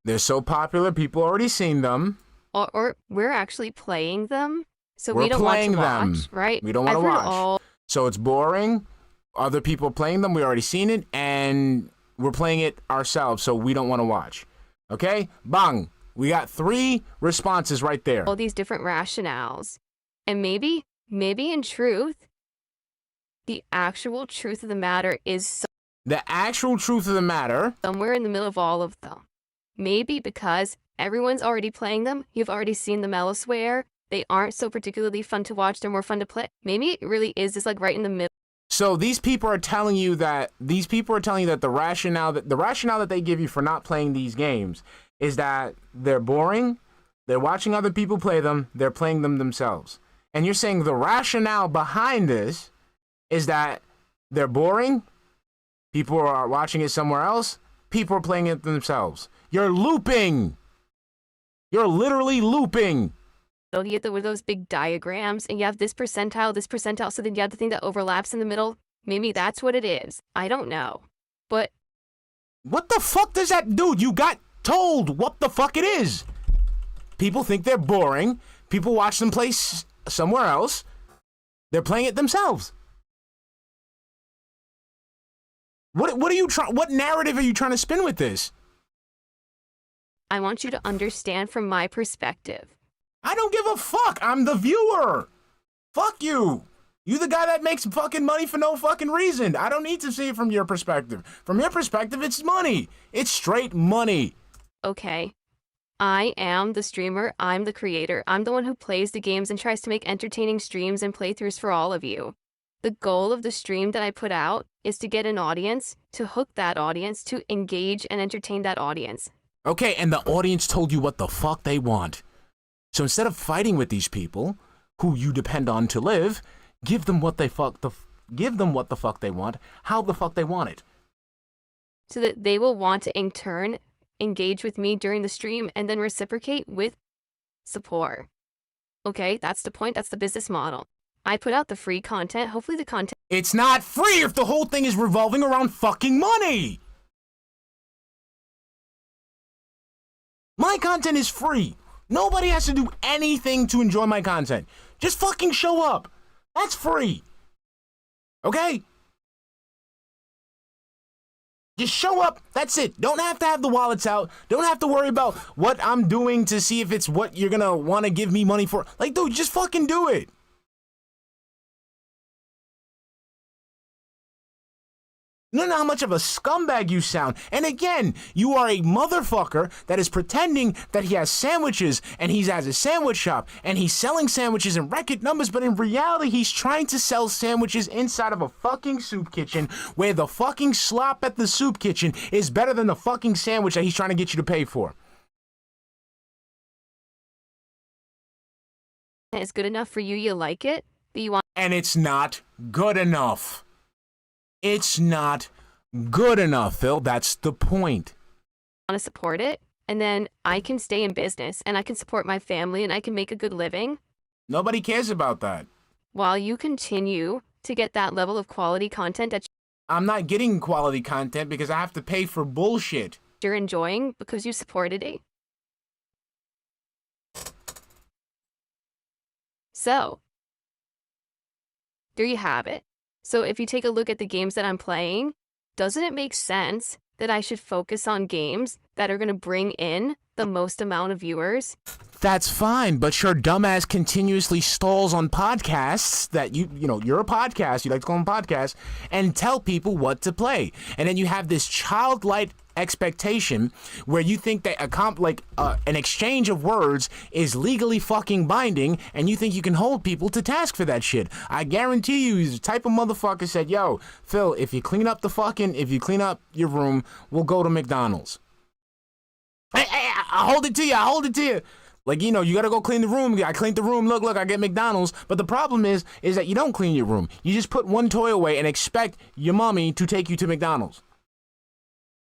They're so popular, people already seen them. Or we're actually playing them, so We're we don't want to playing them. watch, right? We don't want I've to heard watch. all So it's boring. Other people playing them, we already seen it, and we're playing it ourselves, so we don't want to watch. Okay? Bang. We got 3 responses right there. these different rationales. And maybe in truth, the actual truth of the matter is The actual truth of the matter. somewhere in the middle of all of them. Maybe because everyone's already playing them, you've already seen them elsewhere, they aren't so particularly fun to watch, they're more fun to play. Maybe it really is just like right in the middle. So these people are telling you that the rationale that they give you for not playing these games is that they're boring, they're watching other people play them, they're playing them themselves. And you're saying the rationale behind this is that they're boring, people are watching it somewhere else, people are playing it themselves. You're looping. You're literally looping. You get with those big diagrams, and you have this percentile, so then you have the thing that overlaps in the middle. Maybe that's what it is. I don't know. But What the fuck does that do? You got told what the fuck it is. People think they're boring. People watch them play somewhere else. They're playing it themselves. What are you trying? What narrative are you trying to spin with this? I want you to understand from my perspective. I don't give a fuck. I'm the viewer. Fuck you. You the guy that makes fucking money for no fucking reason. I don't need to see it from your perspective. From your perspective, it's money. It's straight money. Okay. I am the streamer, I'm the creator, I'm the one who plays the games and tries to make entertaining streams and playthroughs for all of you. The goal of the stream that I put out is to get an audience, to hook that audience, to engage and entertain that audience. Okay, and the audience told you what the fuck they want. So instead of fighting with these people who you depend on to live, give them what the fuck they want, how the fuck they want it. So that they will want to in turn engage with me during the stream and then reciprocate with support. Okay, that's the point, that's the business model. I put out the free content, hopefully the content It's not free if the whole thing is revolving around fucking money. My content is free. Nobody has to do anything to enjoy my content. Just fucking show up. That's free. Okay? Just show up. That's it. Don't have to have the wallets out. Don't have to worry about what I'm doing to see if it's what you're gonna want to give me money for. Like, dude, just fucking do it. You don't know how much of a scumbag you sound. And again, you are a motherfucker that is pretending that he has sandwiches and he has a sandwich shop and he's selling sandwiches in record numbers, but in reality, he's trying to sell sandwiches inside of a fucking soup kitchen where the fucking slop at the soup kitchen is better than the fucking sandwich that he's trying to get you to pay for. is good enough for you, you like it, but you want And it's not good enough. It's not good enough, Phil. That's the point. to support it, and then I can stay in business and I can support my family and I can make a good living Nobody cares about that. while you continue to get that level of quality content that I'm not getting quality content because I have to pay for bullshit. you're enjoying because you supported it. So, there you have it. So if you take a look at the games that I'm playing, doesn't it make sense that I should focus on games that are going to bring in the most amount of viewers. That's fine, but your dumbass continuously stalls on podcasts that you're a podcast, you like to call them podcasts, and tell people what to play. And then you have this childlike expectation where you think that an exchange of words is legally fucking binding, and you think you can hold people to task for that shit. I guarantee you, he's the type of motherfucker said, yo, Phil, if you clean up your room, we'll go to McDonald's. I hold it to you. Like, you gotta go clean the room. I cleaned the room. Look, I get McDonald's. But the problem is that you don't clean your room. You just put one toy away and expect your mommy to take you to McDonald's.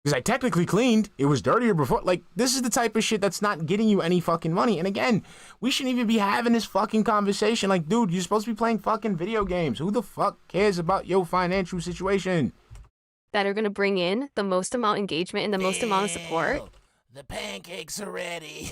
Because I technically cleaned. It was dirtier before. Like, this is the type of shit that's not getting you any fucking money. And again, we shouldn't even be having this fucking conversation. Like, dude, you're supposed to be playing fucking video games. Who the fuck cares about your financial situation? That are going to bring in the most amount of engagement and the most amount of support. The pancakes are ready.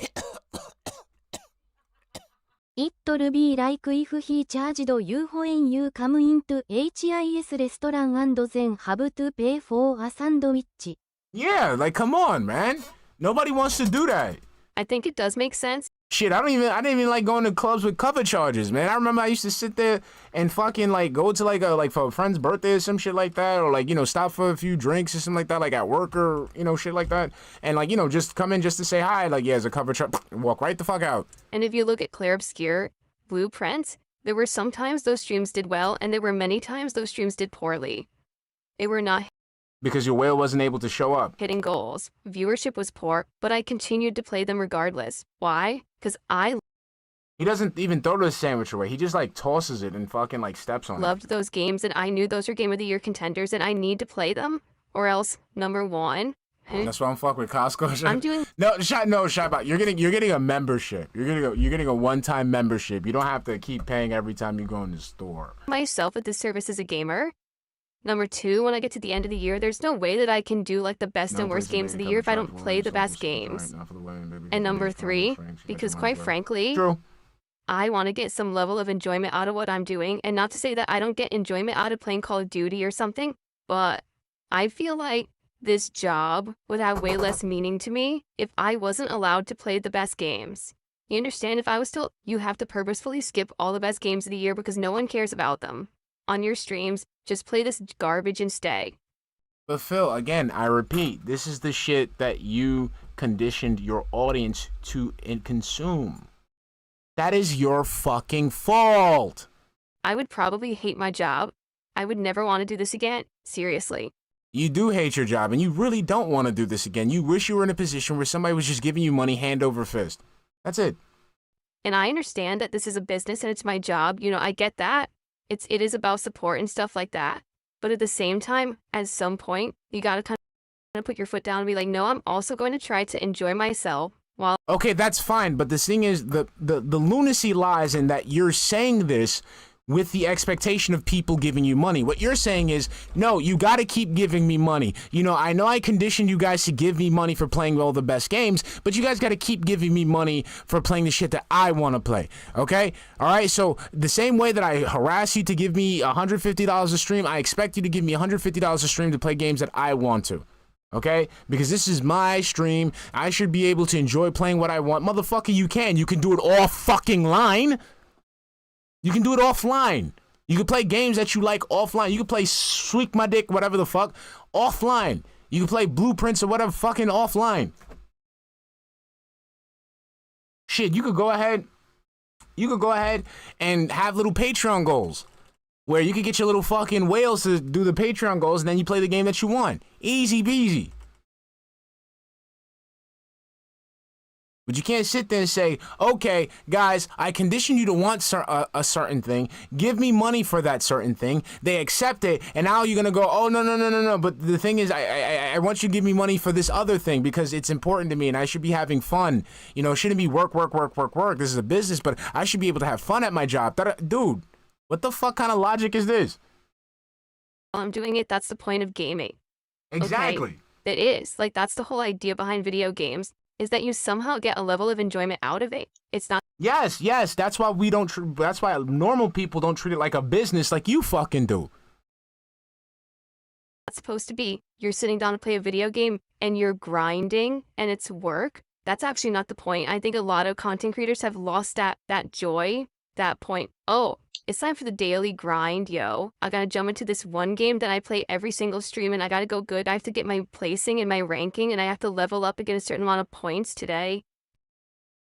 It'll be like if he charged you when you come into HIS restaurant and then have to pay for a sandwich. Yeah, like, come on, man. Nobody wants to do that. I think it does make sense. Shit, I didn't even like going to clubs with cover charges, man. I remember I used to sit there and fucking like go to for a friend's birthday or some shit like that, or stop for a few drinks or something like that, like at work or shit like that, and just come in just to say hi, like, yeah, as a cover charge, walk right the fuck out. And if you look at Claire Obscure blueprints, there were sometimes those streams did well, and there were many times those streams did poorly. They were not because your whale wasn't able to show up. Hitting goals. Viewership was poor, but I continued to play them regardless. Why? Because He doesn't even throw the sandwich away. He just tosses it and fucking steps on it. Loved those games, and I knew those were Game of the Year contenders, and I need to play them, or else, number one. That's why I'm fucking with Costco. I'm doing Shot. You're getting a membership. You're getting a one-time membership. You don't have to keep paying every time you go in the store. Myself at this service as a gamer. Number two, when I get to the end of the year, there's no way that I can do the best and worst games of the year if I don't play the best games. And number three, because quite frankly, true, I want to get some level of enjoyment out of what I'm doing. And not to say that I don't get enjoyment out of playing Call of Duty or something, but I feel like this job would have way less meaning to me if I wasn't allowed to play the best games. You understand? If I was still, you have to purposefully skip all the best games of the year because no one cares about them. On your streams, just play this garbage and stay. But Phil, again, I repeat, this is the shit that you conditioned your audience to consume. That is your fucking fault. I would probably hate my job. I would never want to do this again. Seriously. You do hate your job, and you really don't want to do this again. You wish you were in a position where somebody was just giving you money hand over fist. That's it. And I understand that this is a business and it's my job. I get that. It is about support and stuff like that. But at the same time, at some point, you got to kind of put your foot down and be like, no, I'm also going to try to enjoy myself while... Okay, that's fine. But the thing is, the lunacy lies in that you're saying this with the expectation of people giving you money. What you're saying is, no, you got to keep giving me money. I know I conditioned you guys to give me money for playing all the best games, but you guys got to keep giving me money for playing the shit that I want to play, okay? All right, so the same way that I harass you to give me $150 a stream, I expect you to give me $150 a stream to play games that I want to. Okay? Because this is my stream. I should be able to enjoy playing what I want. Motherfucker, you can. You can do it all fucking line. You can do it offline. You can play games that you like offline. You can play Sweep My Dick, whatever the fuck, offline. You can play Blueprints or whatever fucking offline. Shit, you could go ahead and have little Patreon goals where you could get your little fucking whales to do the Patreon goals and then you play the game that you want. Easy peasy. But you can't sit there and say, okay, guys, I condition you to want a certain thing. Give me money for that certain thing. They accept it. And now you're going to go, oh, no. But the thing is, I want you to give me money for this other thing because it's important to me and I should be having fun. It shouldn't be work. This is a business, but I should be able to have fun at my job. Dude, what the fuck kind of logic is this? While I'm doing it, that's the point of gaming. Exactly. Okay? It is. That's the whole idea behind video games. Is that you somehow get a level of enjoyment out of it. It's not... Yes. That's why that's why normal people don't treat it like a business like you fucking do. Not that's supposed to be. You're sitting down to play a video game and you're grinding and it's work. That's actually not the point. I think a lot of content creators have lost that joy, that point. Oh, it's time for the daily grind, yo. I gotta jump into this one game that I play every single stream and I gotta go good. I have to get my placing and my ranking and I have to level up and get a certain amount of points today.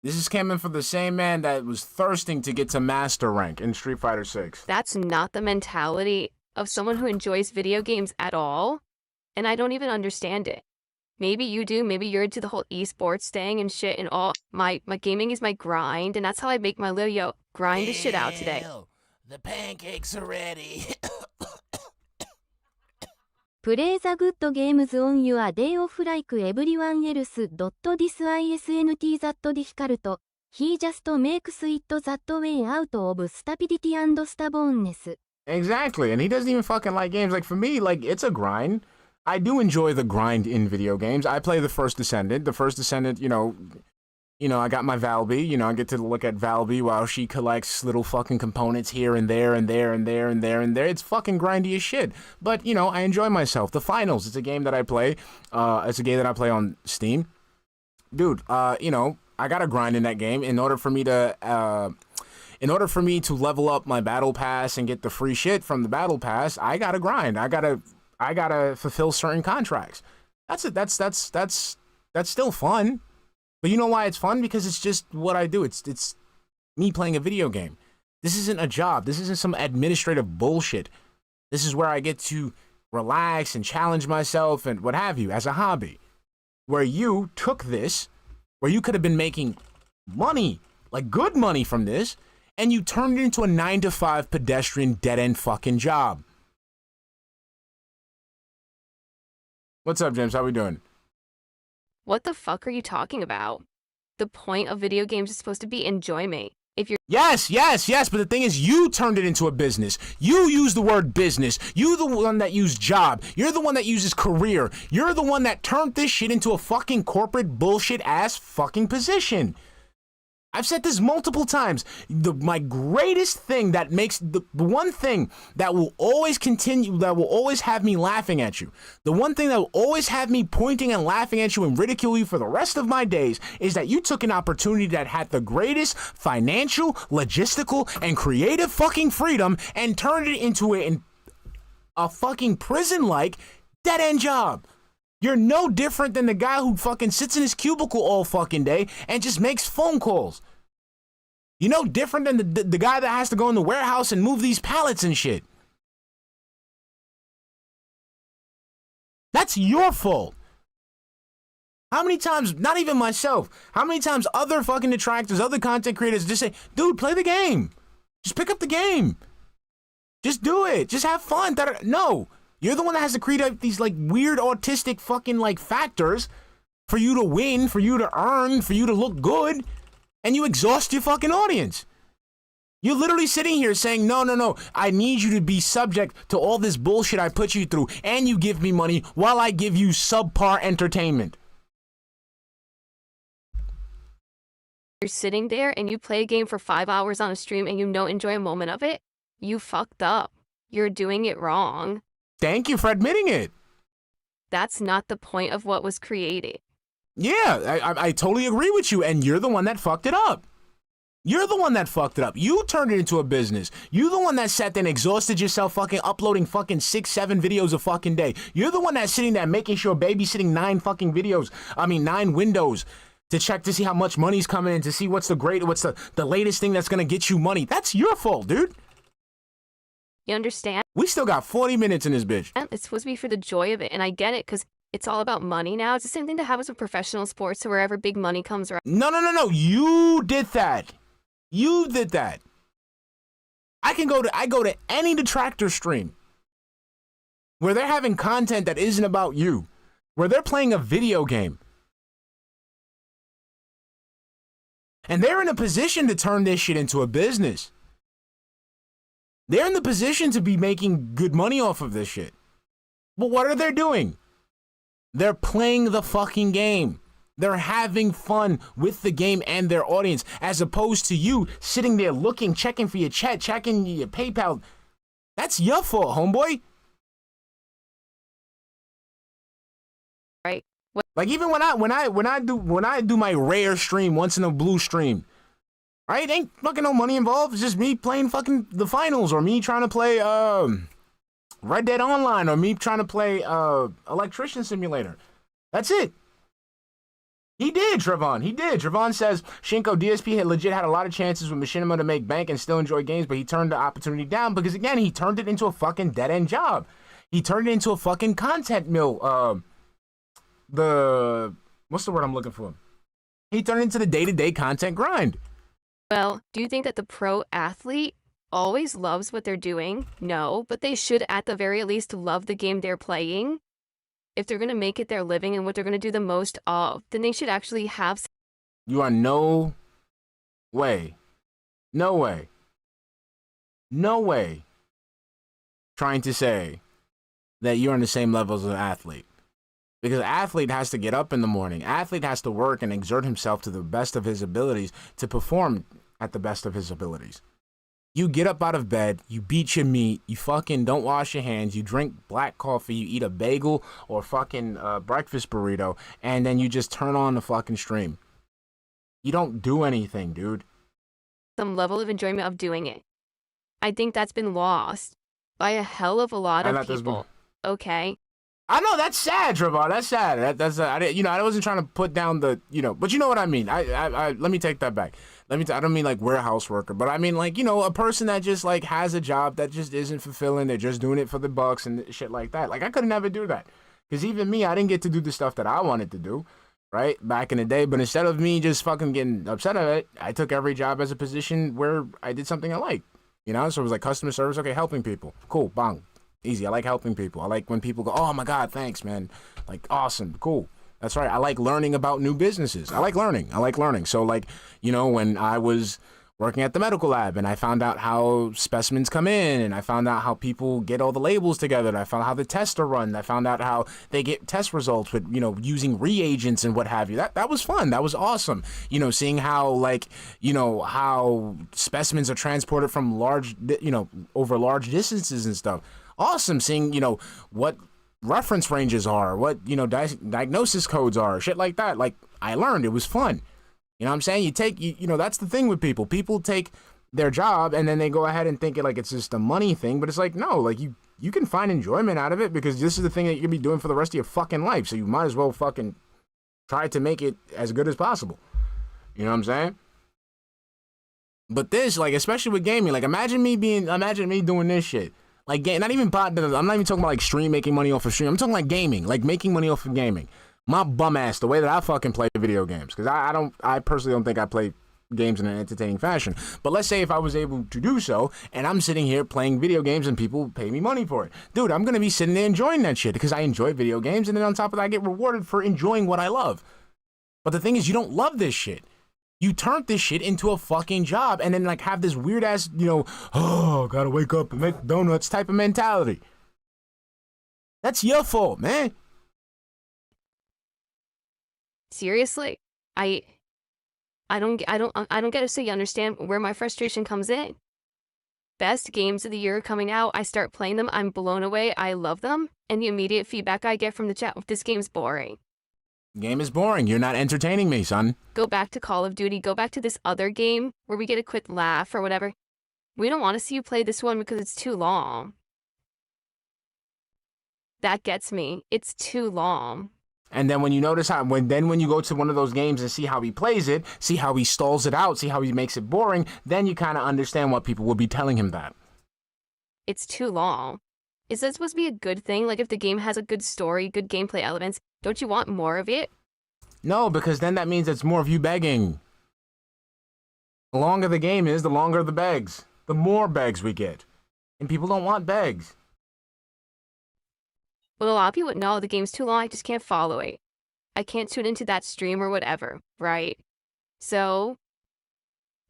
This is coming from the same man that was thirsting to get to master rank in Street Fighter 6. That's not the mentality of someone who enjoys video games at all. And I don't even understand it. Maybe you do. Maybe you're into the whole esports thing and shit and all. My gaming is my grind, and that's how I make my little yo grind this shit out today. The pancakes are ready. Play the good games on your day off like everyone else. Disisnt that difficult. He just makes it that way out of stupidity and stubbornness. Exactly, and he doesn't even fucking like games. Like, for me, like, it's a grind. I do enjoy the grind in video games. I play the First Descendant. The First Descendant, you know, I got my Valby. You know, I get to look at Valby while she collects little fucking components here and there and there and there and there and there. It's fucking grindy as shit. But, you know, I enjoy myself. The Finals, it's a game that I play. It's a game that I play on Steam. Dude, you know, I gotta grind in that game in order for me to level up my battle pass and get the free shit from the battle pass. I gotta grind. I gotta fulfill certain contracts. That's still fun. But you know why it's fun? Because it's just what I do. It's me playing a video game. This isn't a job. This isn't some administrative bullshit. This is where I get to relax and challenge myself and what have you as a hobby. Where you took this, where you could have been making money, like good money from this, and you turned it into a 9-to-5 pedestrian dead-end fucking job. What's up, James? How we doing? What the fuck are you talking about? The point of video games is supposed to be enjoyment. If you're Yes, but the thing is, you turned it into a business. You use the word business. You the one that used job. You're the one that uses career. You're the one that turned this shit into a fucking corporate bullshit ass fucking position. I've said this multiple times. My greatest thing that makes the one thing that will always continue, that will always have me laughing at you, the one thing that will always have me pointing and laughing at you and ridicule you for the rest of my days is that you took an opportunity that had the greatest financial, logistical, and creative fucking freedom and turned it into a fucking prison-like dead-end job. You're no different than the guy who fucking sits in his cubicle all fucking day and just makes phone calls. You're no different than the guy that has to go in the warehouse and move these pallets and shit. That's your fault. How many times, not even myself, how many times other fucking detractors, other content creators just say, dude, play the game. Just pick up the game. Just do it. Just have fun. No. You're the one that has to create up these like weird autistic fucking like factors for you to win, for you to earn, for you to look good, and you exhaust your fucking audience. You're literally sitting here saying, no, I need you to be subject to all this bullshit I put you through, and you give me money while I give you subpar entertainment. you're sitting there and you play a game for 5 hours on a stream and you don't enjoy a moment of it, you fucked up. You're doing it wrong. Thank you for admitting it. That's not the point of what was created. Yeah, I totally agree with you, and you're the one that fucked it up. You're the one that fucked it up. You turned it into a business. You're the one that sat there and exhausted yourself fucking uploading fucking 6-7 videos a fucking day. You're the one that's sitting there making sure babysitting 9 windows to check to see how much money's coming in, to see what's the latest thing that's gonna get you money. That's your fault, dude. You understand? We still got 40 minutes in this bitch. It's supposed to be for the joy of it, and I get it, because it's all about money now. It's the same thing that happens with professional sports, so wherever big money comes around. No. You did that. You did that. I go to any detractor stream where they're having content that isn't about you, where they're playing a video game, and they're in a position to turn this shit into a business. They're in the position to be making good money off of this shit. But what are they doing? They're playing the fucking game. They're having fun with the game and their audience, as opposed to you sitting there looking, checking for your chat, checking your PayPal. That's your fault, homeboy. Like even when I do my rare stream once in a blue stream, right? Ain't fucking no money involved. It's just me playing fucking the finals, or me trying to play Red Dead Online, or me trying to play Electrician Simulator. That's it. He did, Trevon. He did. Trevon says, Shinko, DSP had legit had a lot of chances with Machinima to make bank and still enjoy games, but he turned the opportunity down because, again, he turned it into a fucking dead-end job. He turned it into a fucking content mill. What's the word I'm looking for? He turned it into the day-to-day content grind. Well, do you think that the pro athlete always loves what they're doing? No, but they should at the very least love the game they're playing. If they're going to make it their living and what they're going to do the most of, then they should actually have... You are no way trying to say that you're on the same level as an athlete. Because an athlete has to get up in the morning. Athlete has to work and exert himself to the best of his abilities to perform at the best of his abilities. You get up out of bed, you beat your meat, you fucking don't wash your hands, you drink black coffee, you eat a bagel or fucking breakfast burrito, and then you just turn on the fucking stream. You don't do anything, dude. some level of enjoyment of doing it. I think that's been lost by a hell of a lot of people. Okay. I know that's sad, Trevor. That's sad. I wasn't trying to put down the, but you know what I mean. I let me take that back. I don't mean like warehouse worker, but I mean like, a person that just like has a job that just isn't fulfilling. They're just doing it for the bucks and shit like that. Like I could never do that. Because even me, I didn't get to do the stuff that I wanted to do, right, back in the day. But instead of me just fucking getting upset at it, I took every job as a position where I did something I liked, So it was like customer service, okay, helping people. Cool, bang, easy. I like helping people. I like when people go, oh my God, thanks, man. Like, awesome, cool. That's right. I like learning about new businesses. I like learning. So like, when I was working at the medical lab and I found out how specimens come in and I found out how people get all the labels together and I found out how the tests are run. I found out how they get test results with, using reagents and what have you. That was fun. That was awesome. Seeing how like, how specimens are transported from large, over large distances and stuff. Awesome. Seeing, what reference ranges are, what, diagnosis codes are, shit like that. Like I learned, it was fun. You know what I'm saying? That's the thing with people. People take their job and then they go ahead and think it like it's just a money thing. But it's like, no, like you can find enjoyment out of it because this is the thing that you're going to be doing for the rest of your fucking life. So you might as well fucking try to make it as good as possible. You know what I'm saying? But this, like, especially with gaming, like imagine me doing this shit. Like, I'm not even talking about like stream making money off of stream. I'm talking like gaming, like making money off of gaming. My bum ass, the way that I fucking play video games, because I personally don't think I play games in an entertaining fashion. But let's say if I was able to do so, and I'm sitting here playing video games and people pay me money for it. Dude, I'm going to be sitting there enjoying that shit because I enjoy video games, and then on top of that, I get rewarded for enjoying what I love. But the thing is, you don't love this shit. You turned this shit into a fucking job, and then like have this weird ass, oh, gotta wake up and make donuts type of mentality. That's your fault, man. Seriously, I don't get it. So you understand where my frustration comes in. Best games of the year coming out, I start playing them, I'm blown away, I love them, and the immediate feedback I get from the chat, this game's boring. Game is boring. You're not entertaining me, son. Go back to Call of Duty, go back to this other game where we get a quick laugh or whatever. We don't want to see you play this one because it's too long. That gets me. It's too long. And then when you notice when you go to one of those games and see how he plays it, see how he stalls it out, see how he makes it boring, then you kind of understand what people will be telling him that. It's too long. Is that supposed to be a good thing? Like if the game has a good story, good gameplay elements, don't you want more of it? No, because then that means it's more of you begging. The longer the game is, the longer the begs. The more begs we get. And people don't want begs. Well, a lot of people would know the game's too long, I just can't follow it. I can't tune into that stream or whatever, right? So,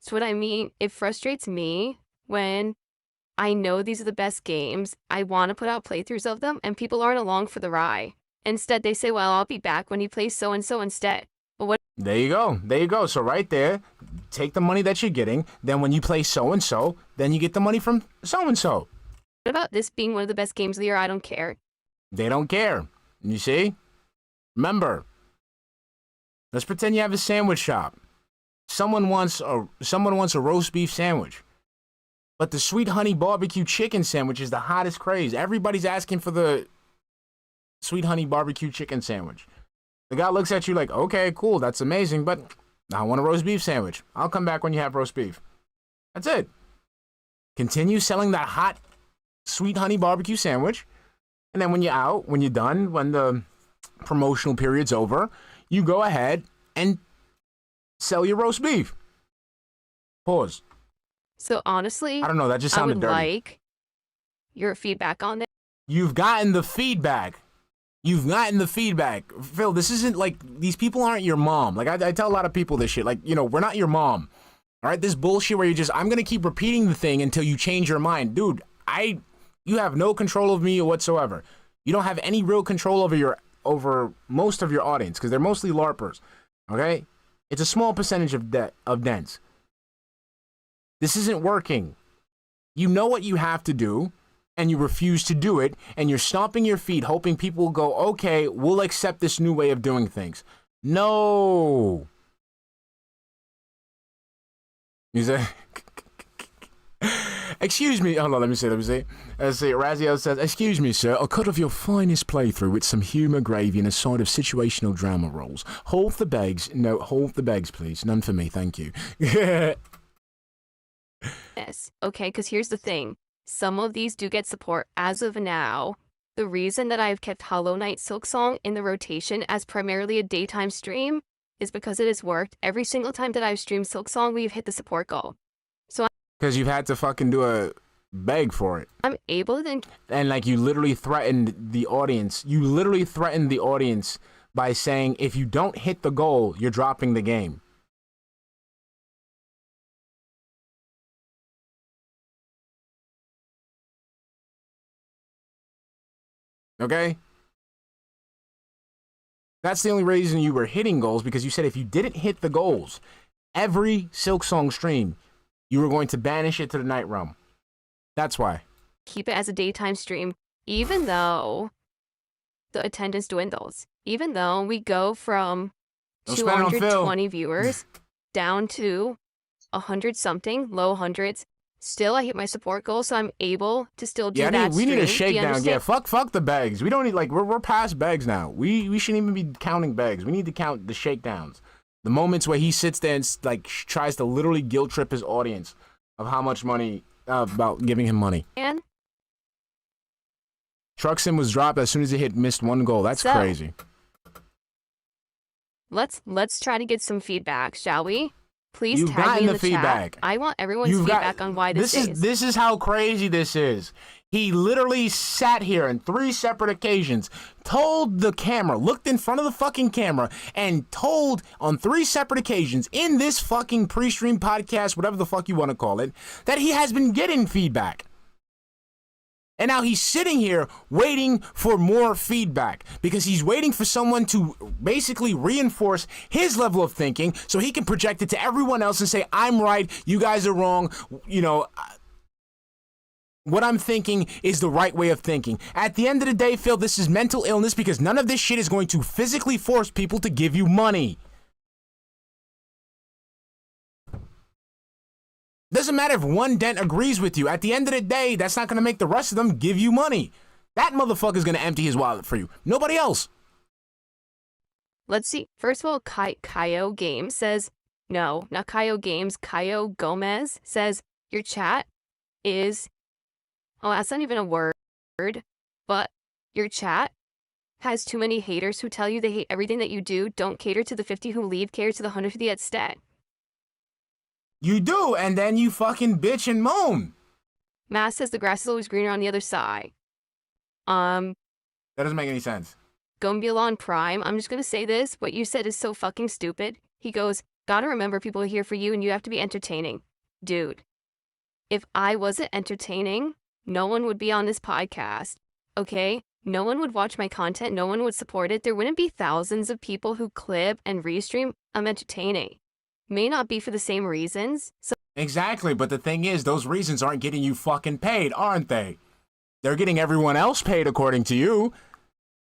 that's what I mean. It frustrates me when I know these are the best games. I want to put out playthroughs of them, and people aren't along for the ride. Instead, they say, well, I'll be back when he plays so-and-so instead. But what? There you go. So right there, take the money that you're getting. Then when you play so-and-so, then you get the money from so-and-so. What about this being one of the best games of the year? I don't care. They don't care. You see? Remember, Let's pretend you have a sandwich shop. Someone wants a roast beef sandwich. But the sweet honey barbecue chicken sandwich is the hottest craze. Everybody's asking for the sweet honey barbecue chicken sandwich. The guy looks at you like, okay, cool, that's amazing, but I want a roast beef sandwich. I'll come back when you have roast beef. That's it. Continue selling that hot sweet honey barbecue sandwich. And then when you're out, when you're done, when the promotional period's over, you go ahead and sell your roast beef. Pause. So honestly, I don't know, that just sounded dirty. I would like your feedback on it. You've gotten the feedback. You've gotten the feedback. Phil, this isn't like, these people aren't your mom. Like, I tell a lot of people this shit. Like, you know, we're not your mom. All right? This bullshit where you just, I'm going to keep repeating the thing until you change your mind. Dude, you have no control of me whatsoever. You don't have any real control over most of your audience because they're mostly LARPers. Okay? It's a small percentage of dents. This isn't working. You know what you have to do, and you refuse to do it, and you're stomping your feet hoping people will go, okay, we'll accept this new way of doing things. No. You say, excuse me. Hold on, let me see. Raziel says, excuse me, sir. A cut of your finest playthrough with some humour, gravy, and a side of situational drama rolls. Hold the bags. No, hold the bags, please. None for me, thank you. Yes. Okay, because here's the thing. Some of these do get support as of now. The reason that I've kept Hollow Knight Silksong in the rotation as primarily a daytime stream is because it has worked. Every single time that I've streamed Silksong, we've hit the support goal. So because you've had to fucking do a beg for it. I'm able to... And like you literally threatened the audience. You literally threatened the audience by saying, if you don't hit the goal, you're dropping the game. Okay? That's the only reason you were hitting goals, because you said if you didn't hit the goals, every Silksong stream, you were going to banish it to the night realm. That's why. Keep it as a daytime stream, even though the attendance dwindles. Even though we go from 220 viewers down to 100-something, low hundreds. Still, I hit my support goal, so I'm able to still do that. We need a shakedown. Yeah, fuck the bags. We don't need, like, we're past bags now. We shouldn't even be counting bags. We need to count the shakedowns. The moments where he sits there and, like, tries to literally guilt trip his audience of how much money, about giving him money. And Truxton was dropped as soon as he missed one goal. That's crazy. Let's try to get some feedback, shall we? Please You've tag me in the feedback. chat. I want everyone's feedback on why this is. This is how crazy this is. He literally sat here on 3 separate occasions, told the camera, looked in front of the fucking camera, and told on 3 separate occasions in this fucking pre-stream podcast, whatever the fuck you want to call it, that he has been getting feedback. And now he's sitting here waiting for more feedback because he's waiting for someone to basically reinforce his level of thinking so he can project it to everyone else and say, I'm right, you guys are wrong. You know, what I'm thinking is the right way of thinking. At the end of the day, Phil, this is mental illness because none of this shit is going to physically force people to give you money. Doesn't matter if one dent agrees with you. At the end of the day, that's not going to make the rest of them give you money. That motherfucker's going to empty his wallet for you. Nobody else. Let's see. First of all, Kaio Games says, no, not Kaio Games. Kaio Gomez says, your chat is, oh, that's not even a word, but your chat has too many haters who tell you they hate everything that you do. Don't cater to the 50 who leave, cater to the 150 that stay. You do, and then you fucking bitch and moan. Matt says the grass is always greener on the other side. That doesn't make any sense. Gombielon Prime, I'm just gonna say this. What you said is so fucking stupid. He goes, gotta remember people are here for you and you have to be entertaining. Dude, if I wasn't entertaining, no one would be on this podcast, okay? No one would watch my content. No one would support it. There wouldn't be thousands of people who clip and restream. I'm entertaining. May not be for the same reasons. So exactly, but the thing is, those reasons aren't getting you fucking paid, aren't they? They're getting everyone else paid according to you,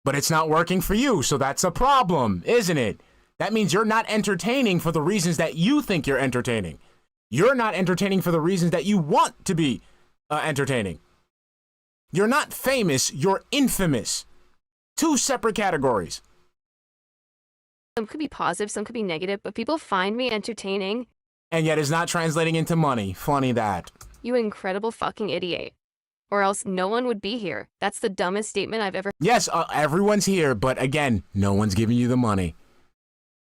but it's not working for you, so that's a problem, isn't it? That means you're not entertaining for the reasons that you think you're entertaining. You're not entertaining for the reasons that you want to be entertaining. You're not famous, you're infamous. Two separate categories. Some could be positive, some could be negative, but people find me entertaining. And yet it's not translating into money. Funny that. You incredible fucking idiot. Or else no one would be here. That's the dumbest statement I've ever. Yes, everyone's here, but again, no one's giving you the money.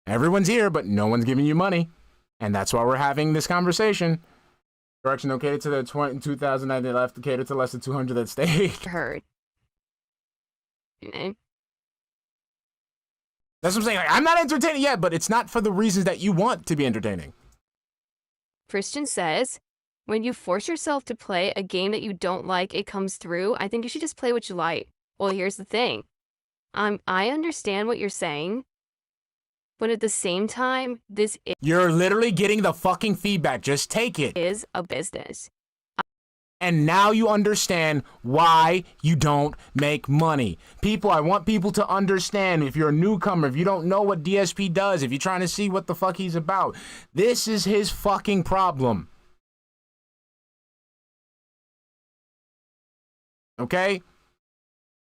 Everyone's here, but no one's giving you money. And that's why we're having this conversation. Correction, no cater to the 2,000 they left, cater to less than 200 that stayed. Heard. That's what I'm saying. Like, I'm not entertaining yet, but it's not for the reasons that you want to be entertaining. Christian says, when you force yourself to play a game that you don't like, it comes through. I think you should just play what you like. Well, here's the thing. I understand what you're saying, but at the same time, You're literally getting the fucking feedback. Just take it. Is a business. And now you understand why you don't make money. People, I want people to understand, if you're a newcomer, if you don't know what DSP does, if you're trying to see what the fuck he's about, this is his fucking problem. Okay?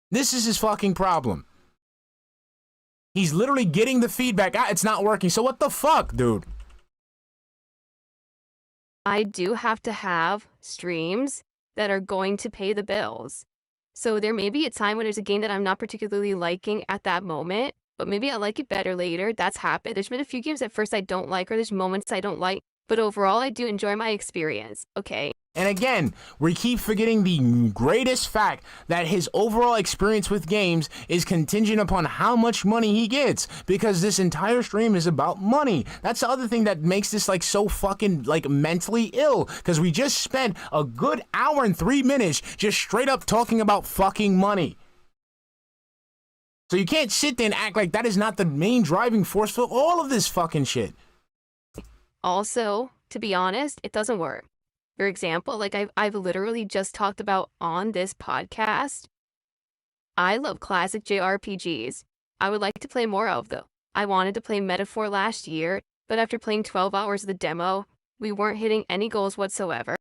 This is his fucking problem. He's literally getting the feedback. It's not working. So what the fuck, dude? I do have to have streams that are going to pay the bills. So there may be a time when there's a game that I'm not particularly liking at that moment, but maybe I'll like it better later. That's happened. There's been a few games at first I don't like, or there's moments I don't like, but overall I do enjoy my experience. Okay. And again, we keep forgetting the greatest fact that his overall experience with games is contingent upon how much money he gets, because this entire stream is about money. That's the other thing that makes this like so fucking like mentally ill, because we just spent a good hour and 3 minutes just straight up talking about fucking money. So you can't sit there and act like that is not the main driving force for all of this fucking shit. Also, to be honest, it doesn't work. For example, like I've literally just talked about on this podcast, I love classic JRPGs. I would like to play more of them. I wanted to play Metaphor last year, but after playing 12 hours of the demo, we weren't hitting any goals whatsoever.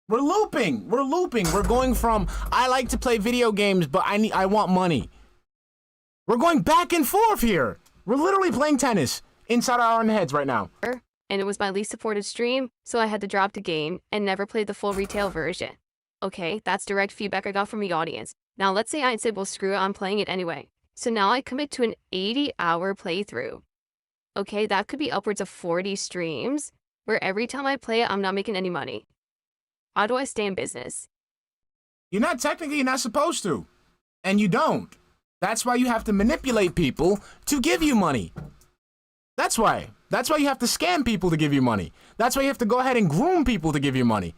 We're looping. We're going from, I like to play video games, but I want money. We're going back and forth here. We're literally playing tennis inside our own heads right now. And it was my least supported stream, so I had to drop the game and never played the full retail version. Okay, that's direct feedback I got from the audience. Now let's say I said, well, screw it, I'm playing it anyway. So now I commit to an 80-hour playthrough. Okay, that could be upwards of 40 streams, where every time I play it, I'm not making any money. How do I stay in business? You're not supposed to. And you don't. That's why you have to manipulate people to give you money. That's why. That's why you have to scam people to give you money. That's why you have to go ahead and groom people to give you money.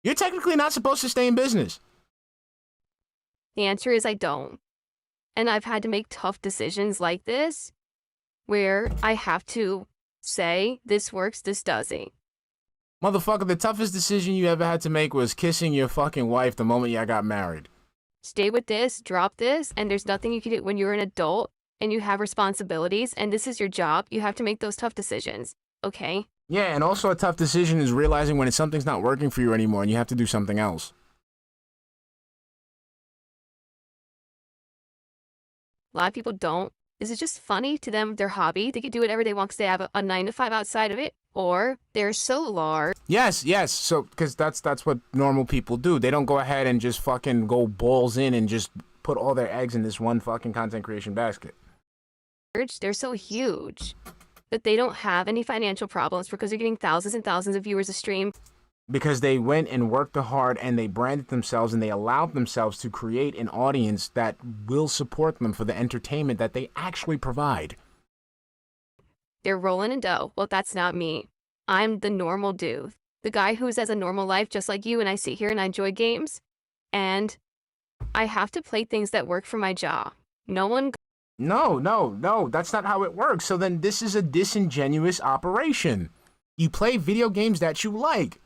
You're technically not supposed to stay in business. The answer is I don't. And I've had to make tough decisions like this, where I have to say, this works, this doesn't. Motherfucker, the toughest decision you ever had to make was kissing your fucking wife the moment y'all got married. Stay with this, drop this, and there's nothing you can do when you're an adult and you have responsibilities and this is your job. You have to make those tough decisions, okay? Yeah, and also a tough decision is realizing when something's not working for you anymore and you have to do something else. A lot of people don't. Is it just funny to them, their hobby? They can do whatever they want because they have a 9-to-5 outside of it, or they're so large. Yes. So, because that's what normal people do. They don't go ahead and just fucking go balls in and just put all their eggs in this one fucking content creation basket. They're so huge that they don't have any financial problems because they're getting thousands and thousands of viewers a stream. Because they went and worked hard and they branded themselves and they allowed themselves to create an audience that will support them for the entertainment that they actually provide. They're rolling in dough. Well, that's not me. I'm the normal dude. The guy who's has a normal life just like you, and I sit here and I enjoy games. And I have to play things that work for my job. No, that's not how it works. So then this is a disingenuous operation. You play video games that you like.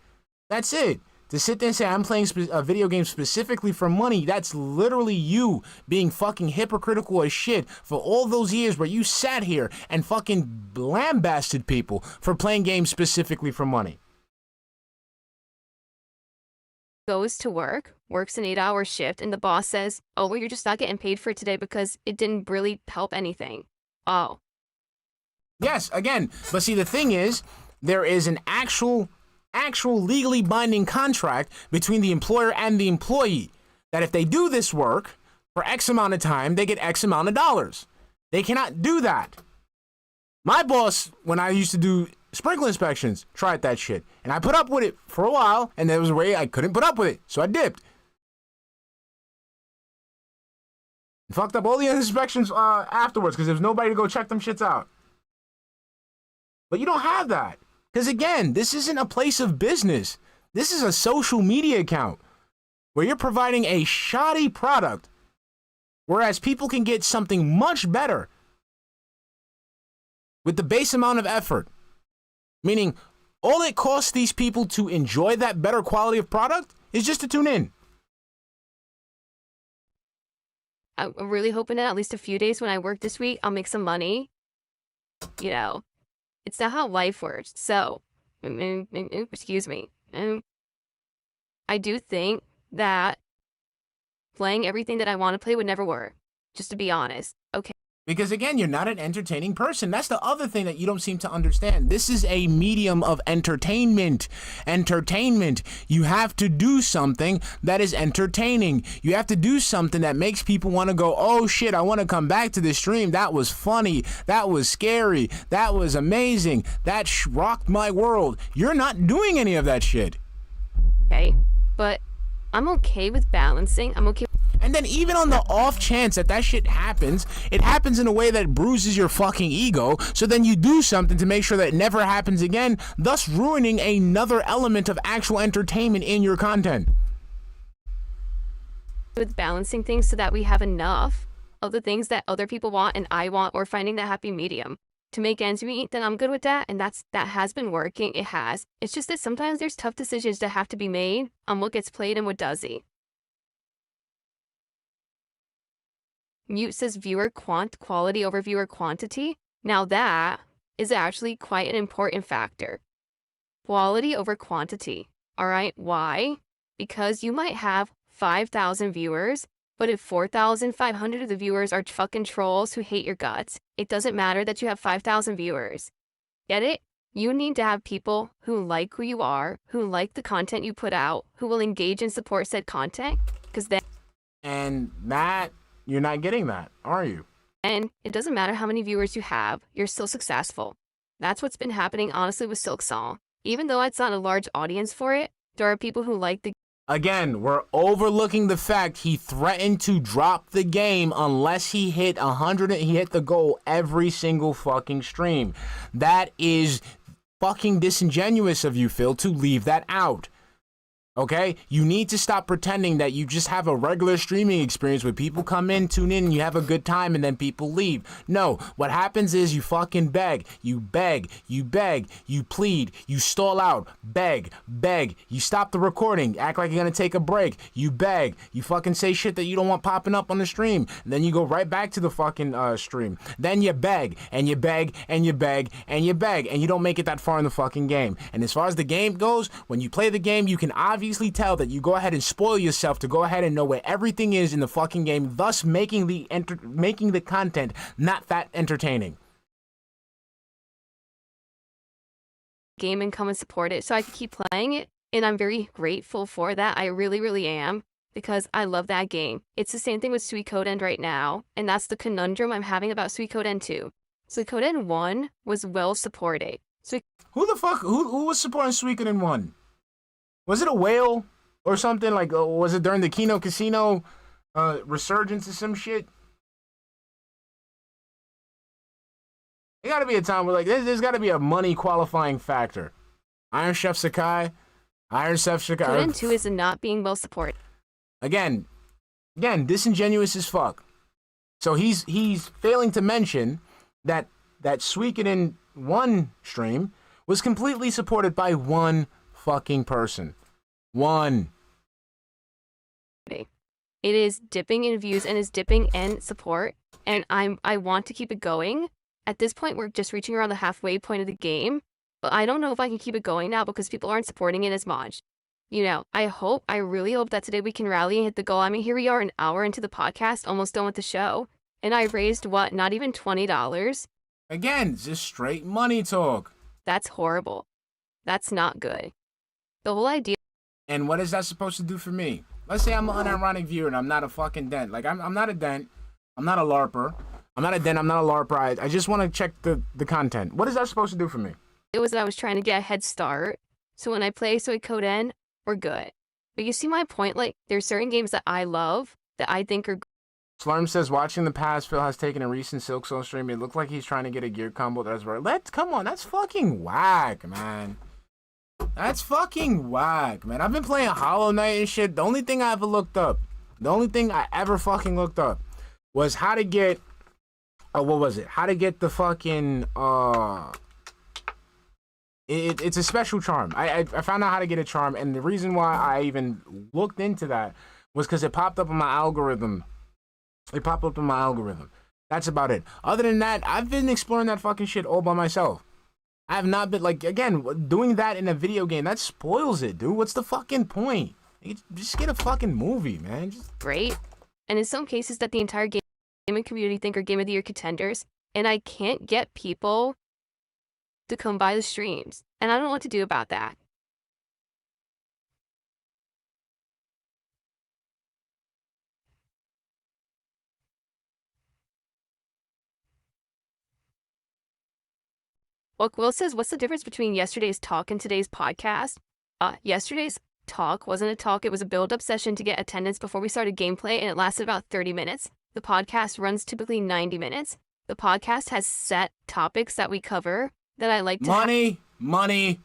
That's it. to sit there and say I'm playing a video game specifically for money, that's literally you being fucking hypocritical as shit for all those years where you sat here and fucking lambasted people for playing games specifically for money. Goes to work, works an 8-hour shift, and the boss says, oh, well, you're just not getting paid for it today because it didn't really help anything. Oh. Yes, again, but see, the thing is, there is an actual legally binding contract between the employer and the employee that if they do this work for X amount of time, they get X amount of dollars. They cannot do that. My boss, when I used to do sprinkler inspections, tried that shit. And I put up with it for a while, and there was a way I couldn't put up with it, so I dipped. Fucked up all the inspections afterwards because there was nobody to go check them shits out. But you don't have that. Because again, this isn't a place of business. This is a social media account where you're providing a shoddy product, whereas people can get something much better with the base amount of effort. Meaning, all it costs these people to enjoy that better quality of product is just to tune in. I'm really hoping that at least a few days when I work this week, I'll make some money. You know, it's not how life works. So, excuse me. I do think that playing everything that I want to play would never work. Just to be honest. Okay. Because again, you're not an entertaining person. That's the other thing that you don't seem to understand. This is a medium of entertainment. Entertainment. You have to do something that is entertaining. You have to do something that makes people want to go, oh shit, I want to come back to this stream. That was funny. That was scary. That was amazing. That rocked my world. You're not doing any of that shit. Okay. But I'm okay with balancing. I'm okay. And then even on the off chance that that shit happens, it happens in a way that bruises your fucking ego, so then you do something to make sure that it never happens again, thus ruining another element of actual entertainment in your content. With balancing things so that we have enough of the things that other people want and I want, or finding that happy medium to make ends meet, then I'm good with that. And that has been working. It has. It's just that sometimes there's tough decisions that have to be made on what gets played and what doesn't. Mute says viewer quality over viewer quantity. Now that is actually quite an important factor. Quality over quantity. All right, why? Because you might have 5,000 viewers, but if 4,500 of the viewers are fucking trolls who hate your guts, it doesn't matter that you have 5,000 viewers. Get it? You need to have people who like who you are, who like the content you put out, who will engage and support said content, because then... And that... You're not getting that, are you? And it doesn't matter how many viewers you have, you're still successful. That's what's been happening, honestly, with Silk Song. Even though it's not a large audience for it, there are people who like the... Again, we're overlooking the fact he threatened to drop the game unless he hit 100. He hit the goal every single fucking stream. That is fucking disingenuous of you, Phil, to leave that out. Okay, you need to stop pretending that you just have a regular streaming experience where people come in, tune in, and you have a good time, and then people leave. No, what happens is you fucking beg, you plead, you stall out, beg, you stop the recording, act like you're gonna take a break, you beg, you fucking say shit that you don't want popping up on the stream, and then you go right back to the fucking stream. Then you beg, and you beg, and you beg, and you beg, and you don't make it that far in the fucking game. And as far as the game goes, when you play the game, you can obviously tell that you go ahead and spoil yourself to go ahead and know where everything is in the fucking game, thus making the content not that entertaining. Game and come and support it so I can keep playing it, and I'm very grateful for that. I really, really am, because I love that game. It's the same thing with Suikoden right now, and that's the conundrum I'm having about Suikoden 2. Suikoden 1 was well supported. Who was supporting Suikoden 1? Was it a whale or something? Like, was it during the Kino Casino resurgence or some shit? There gotta be a time where, like, there's gotta be a money qualifying factor. Iron Chef Sakai. Suikoden 2 is not being well supported. Again, disingenuous as fuck. So he's failing to mention that Suikoden 1 stream was completely supported by one fucking person. One. It is dipping in views and is dipping in support, and I want to keep it going. At this point, we're just reaching around the halfway point of the game, but I don't know if I can keep it going now because people aren't supporting it as much. You know, I really hope that today we can rally and hit the goal. I mean, here we are an hour into the podcast, almost done with the show, and I raised, what, not even $20? Again, just straight money talk. That's horrible. That's not good. The whole idea. And what is that supposed to do for me? Let's say I'm an unironic viewer and I'm not a fucking dent. Like, I'm not a dent. I'm not a LARPer. I'm not a dent. I'm not a LARPer. I just want to check the content. What is that supposed to do for me? It was that I was trying to get a head start. So when I play Suikoden, we're good. But you see my point? Like, there's certain games that I love that I think are. Slurm says, watching the past, Phil has taken a recent Silk Soul stream. It looked like he's trying to get a gear combo. That's right. Come on. That's fucking whack, man. That's fucking whack, man. I've been playing Hollow Knight and shit. The only thing I ever looked up, fucking looked up was how to get, what was it? How to get the fucking, it's a special charm. I found out how to get a charm, and the reason why I even looked into that was because it popped up on my algorithm. That's about it. Other than that, I've been exploring that fucking shit all by myself. I have not been, like, again, doing that in a video game, that spoils it, dude. What's the fucking point? Just get a fucking movie, man. Great. And in some cases that the entire gaming community think are Game of the Year contenders, and I can't get people to come by the streams. And I don't know what to do about that. Well, Will says, what's the difference between yesterday's talk and today's podcast? Yesterday's talk wasn't a talk. It was a build-up session to get attendance before we started gameplay, and it lasted about 30 minutes. The podcast runs typically 90 minutes. The podcast has set topics that we cover that I like to money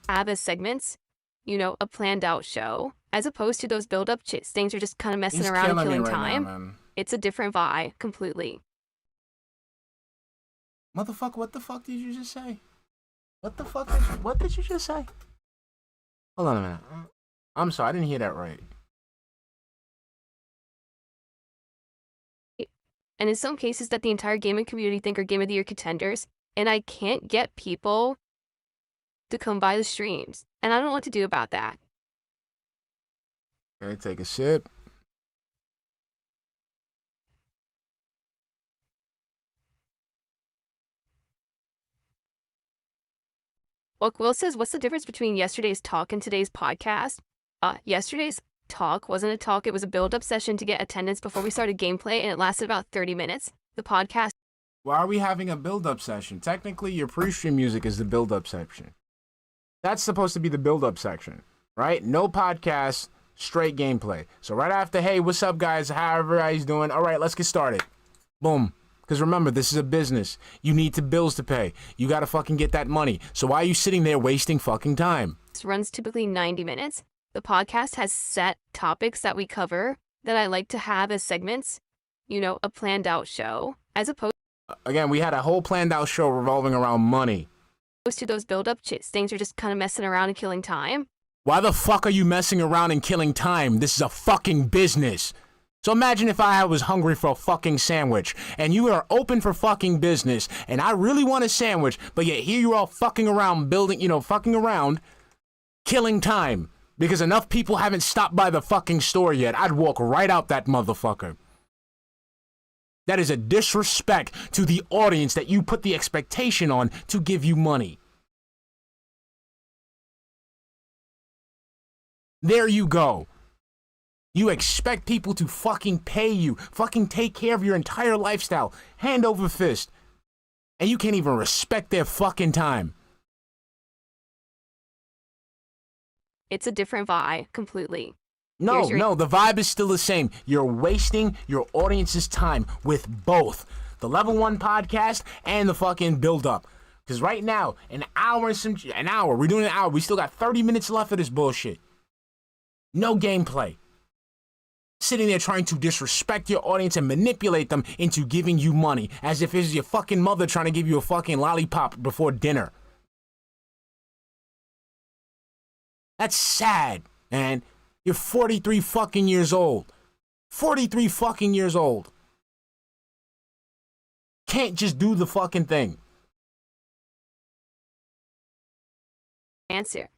have as segments, you know, a planned out show, as opposed to those build-up things are just kind of messing around and killing time. Now, it's a different vibe completely. Motherfucker, what the fuck did you just say? What did you just say? Hold on a minute. I'm sorry, I didn't hear that right. And in some cases that the entire gaming community think are Game of the Year contenders, and I can't get people to come by the streams. And I don't know what to do about that. Okay, take a sip. Well, Will says, what's the difference between yesterday's talk and today's podcast? Yesterday's talk wasn't a talk. It was a build-up session to get attendance before we started gameplay, and it lasted about 30 minutes. The podcast. Why are we having a build-up session? Technically, your pre-stream music is the build-up section. That's supposed to be the build-up section, right? No podcast, straight gameplay. So right after, hey, what's up, guys? How everybody's doing? All right, let's get started. Boom. Because remember, this is a business. You need bills to pay. You got to fucking get that money. So why are you sitting there wasting fucking time? This runs typically 90 minutes. The podcast has set topics that we cover that I like to have as segments, you know, a planned out show, as opposed Again, we had a whole planned out show revolving around money. to those build-up things are just kind of messing around and killing time. Why the fuck are you messing around and killing time? This is a fucking business. So imagine if I was hungry for a fucking sandwich, and you are open for fucking business, and I really want a sandwich, but yet here you're all fucking around fucking around, killing time, because enough people haven't stopped by the fucking store yet. I'd walk right out that motherfucker. That is a disrespect to the audience that you put the expectation on to give you money. There you go. You expect people to fucking pay you, fucking take care of your entire lifestyle, hand over fist, and you can't even respect their fucking time. It's a different vibe completely. No, the vibe is still the same. You're wasting your audience's time with both the Level 1 podcast and the fucking build-up. Because right now, an hour, we're doing an hour. We still got 30 minutes left of this bullshit. No gameplay. Sitting there trying to disrespect your audience and manipulate them into giving you money, as if it's your fucking mother trying to give you a fucking lollipop before dinner. That's sad, man. You're 43 fucking years old. 43 fucking years old. Can't just do the fucking thing. Answer.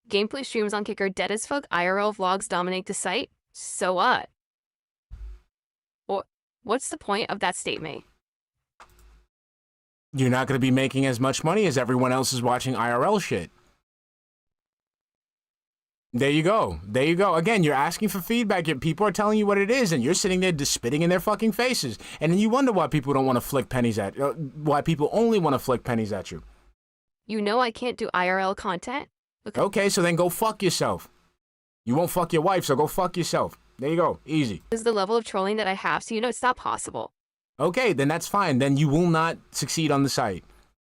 Gameplay streams on Kick are dead as fuck. IRL vlogs dominate the site. So what? What's the point of that statement? You're not going to be making as much money as everyone else is watching IRL shit. There you go. There you go. Again, you're asking for feedback. People are telling you what it is, and you're sitting there just spitting in their fucking faces. And then you wonder why people don't want to flick pennies at why people only want to flick pennies at you. You know I can't do IRL content. Okay, so then go fuck yourself. You won't fuck your wife, so go fuck yourself. There you go. Easy. This is the level of trolling that I have, so you know it's not possible. Okay, then that's fine. Then you will not succeed on the site.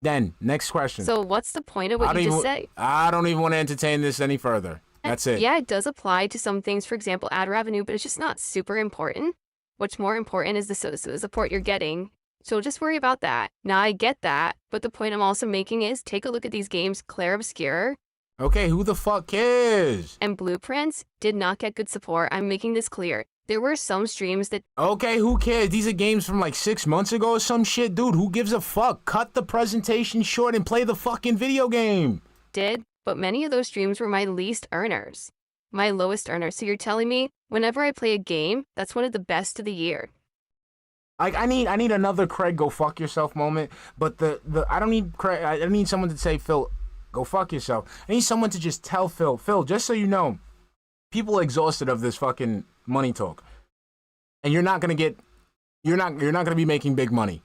Then, next question. So what's the point of what you just said? I don't even want to entertain this any further. That's it. Yeah, it does apply to some things, for example, ad revenue, but it's just not super important. What's more important is the support you're getting. So just worry about that. Now, I get that, but the point I'm also making is take a look at these games, Claire Obscure. Okay, who the fuck cares? And Blueprints did not get good support. I'm making this clear. There were some streams that... Okay, who cares? These are games from like 6 months ago or some shit. Dude, who gives a fuck? Cut the presentation short and play the fucking video game. Did, but many of those streams were my least earners. My lowest earners. So you're telling me whenever I play a game, that's one of the best of the year. Like I need another Craig go fuck yourself moment, but I don't need Craig. I need someone to say, Phil, go fuck yourself. I need someone to just tell Phil, just so you know, people are exhausted of this fucking money talk. And you're not gonna be making big money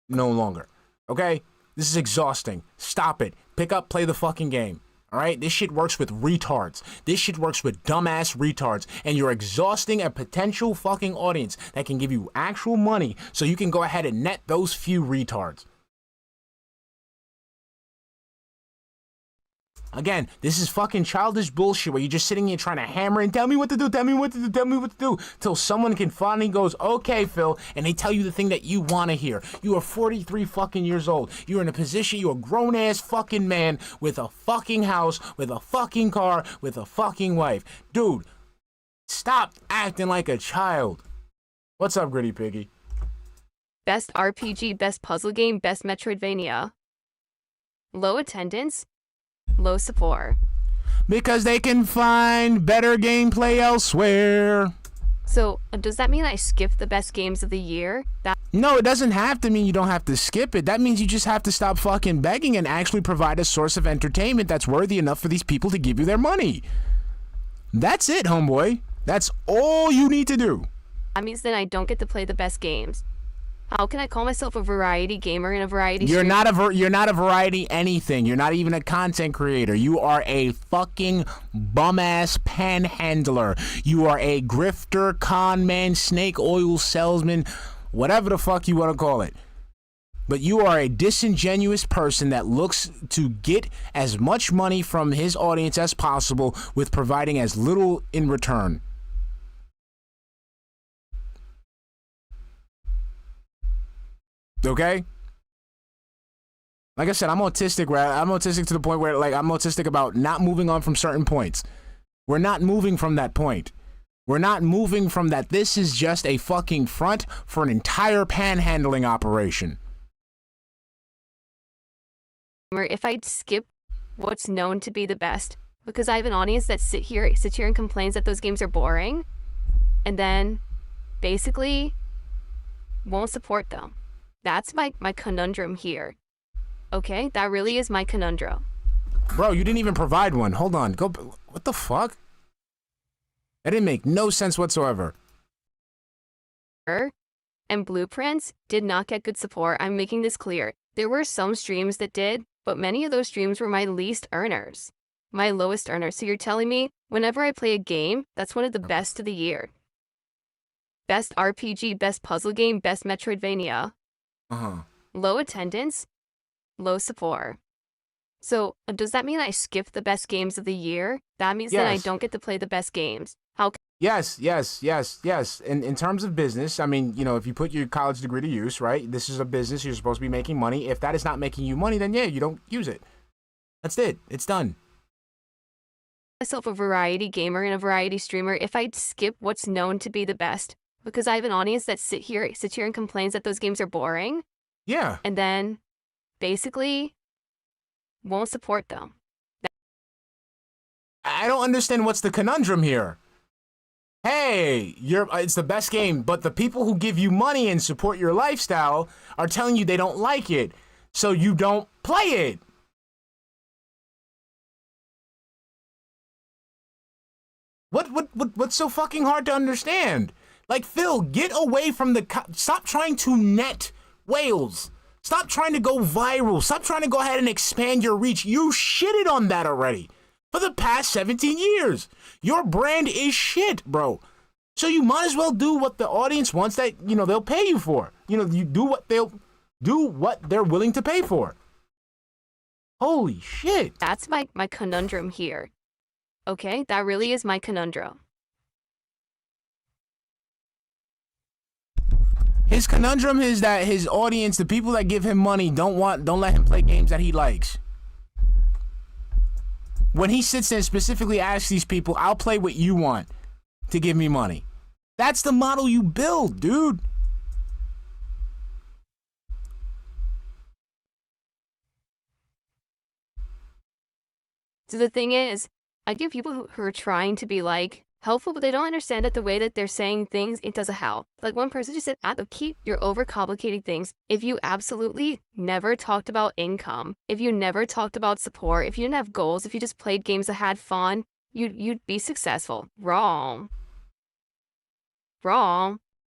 no longer. Okay? This is exhausting. Stop it. Pick up, play the fucking game. All right? This shit works with retards. This shit works with dumbass retards. And you're exhausting a potential fucking audience that can give you actual money so you can go ahead and net those few retards. Again, this is fucking childish bullshit where you're just sitting here trying to hammer and tell me what to do, tell me what to do, tell me what to do, till someone can finally goes, okay, Phil, and they tell you the thing that you want to hear. You are 43 fucking years old. You're in a position, you're a grown-ass fucking man with a fucking house, with a fucking car, with a fucking wife. Dude, stop acting like a child. What's up, Gritty Piggy? Best RPG, best puzzle game, best Metroidvania. Low attendance. Low support. Because they can find better gameplay elsewhere. So, does that mean I skipped the best games of the year? No, it doesn't have to mean you don't have to skip it. That means you just have to stop fucking begging and actually provide a source of entertainment that's worthy enough for these people to give you their money. That's it, homeboy. That's all you need to do. That means then I don't get to play the best games. How can I call myself a variety gamer in a variety You're stream? you're not a variety anything. You're not even a content creator. You are a fucking bum-ass panhandler. You are a grifter, con man, snake oil salesman, whatever the fuck you want to call it. But you are a disingenuous person that looks to get as much money from his audience as possible with providing as little in return. Okay? Like I said, I'm autistic, right? I'm autistic to the point where, like, I'm autistic about not moving on from certain points. We're not moving from that point. We're not moving from that. This is just a fucking front for an entire panhandling operation. If I'd skip what's known to be the best, because I have an audience that sits here and complains that those games are boring, and then basically won't support them. That's my conundrum here. Okay? That really is my conundrum. Bro, you didn't even provide one. Hold on. What the fuck? That didn't make no sense whatsoever. And Blueprints did not get good support. I'm making this clear. There were some streams that did, but many of those streams were my least earners. My lowest earners. So you're telling me whenever I play a game, that's one of the best of the year. best RPG, best puzzle game, best Metroidvania. Low attendance, low support. So does that mean I skip the best games of the year? That means that I Yes. don't get to play the best games. How Yes. In terms of business, I mean, you know, if you put your college degree to use, right? This is a business. You're supposed to be making money. If that is not making you money, then yeah, you don't use it. That's it. It's done. myself a variety gamer and a variety streamer if I'd skip what's known to be the best? Because I have an audience that sits here and complains that those games are boring Yeah. and then basically won't support them. I don't understand what's the conundrum here. Hey, it's the best game, but the people who give you money and support your lifestyle are telling you they don't like it, so you don't play it. What's so fucking hard to understand? Like, Phil, get away from stop trying to net whales. Stop trying to go viral. Stop trying to go ahead and expand your reach. You shitted on that already for the past 17 years. Your brand is shit, bro. So you might as well do what the audience wants that, you know, they'll pay you for. You know, you do what they're willing to pay for. Holy shit. That's my conundrum here. Okay, that really is my conundrum. His conundrum is that his audience, the people that give him money, don't let him play games that he likes. When he sits there and specifically asks these people, I'll play what you want to give me money. That's the model you build, dude. So the thing is, I give people who are trying to be like helpful, but they don't understand that the way that they're saying things, it doesn't help. Like one person just said, keep you're overcomplicating things. If you absolutely never talked about income, if you never talked about support, if you didn't have goals, if you just played games that had fun, you'd be successful. Wrong.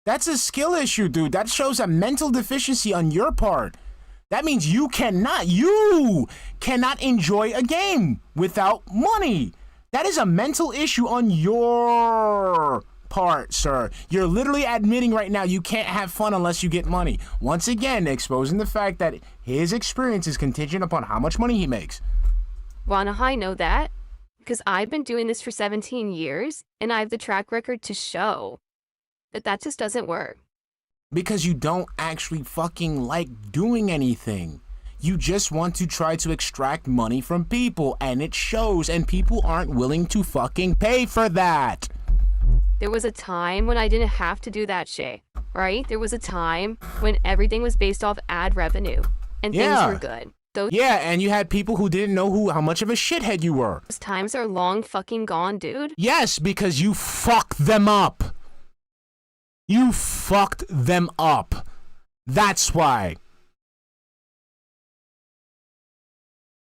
That's a skill issue, dude. That shows a mental deficiency on your part. That means you cannot enjoy a game without money. That is a mental issue on your part, sir. You're literally admitting right now you can't have fun unless you get money. Once again, exposing the fact that his experience is contingent upon how much money he makes. Wanna I know that? Because I've been doing this for 17 years, and I have the track record to show that just doesn't work. Because you don't actually fucking like doing anything. You just want to try to extract money from people, and it shows, and people aren't willing to fucking pay for that. There was a time when I didn't have to do that shit, right? There was a time when everything was based off ad revenue, and things were good. Yeah, and you had people who didn't know how much of a shithead you were. Those times are long fucking gone, dude. Yes, because you fucked them up. You fucked them up. That's why.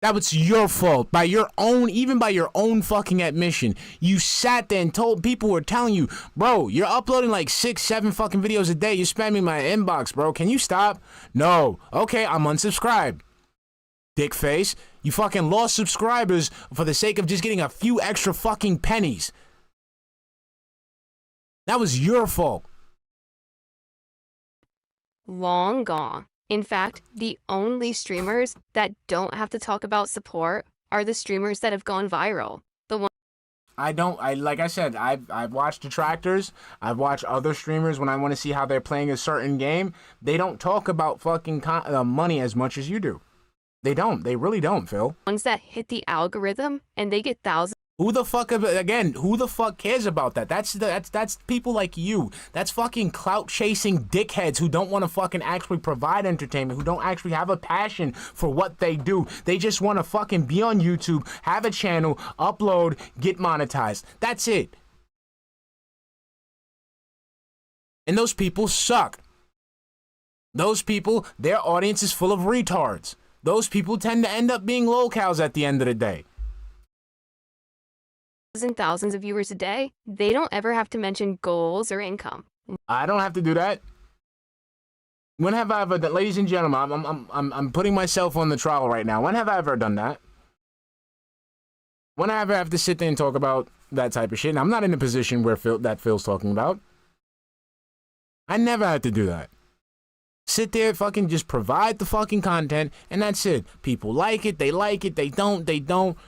That was your fault. Even by your own fucking admission. You sat there and told people who were telling you, bro, you're uploading like 6, 7 fucking videos a day. You're spamming my inbox, bro. Can you stop? No. Okay, I'm unsubscribed. Dickface. You fucking lost subscribers for the sake of just getting a few extra fucking pennies. That was your fault. Long gone. In fact, the only streamers that don't have to talk about support are the streamers that have gone viral. Like I said, I've watched detractors. I've watched other streamers when I want to see how they're playing a certain game. They don't talk about fucking money as much as you do. They don't. They really don't, Phil. Ones that hit the algorithm and they get thousands. Who the fuck cares about that? That's people like you. That's fucking clout chasing dickheads who don't want to fucking actually provide entertainment, who don't actually have a passion for what they do. They just want to fucking be on YouTube, have a channel, upload, get monetized. That's it. And those people suck. Those people, their audience is full of retards. Those people tend to end up being lolcows at the end of the day. And thousands of viewers a day, they don't ever have to mention goals or income. I don't have to do that. When have I ever done, ladies and gentlemen, I'm putting myself on the trial right now. When have I ever done that? When have I have to sit there and talk about that type of shit? And I'm not in a position where Phil's talking about. I never had to do that. Sit there, fucking just provide the fucking content, and that's it. People like it, they don't, they don't.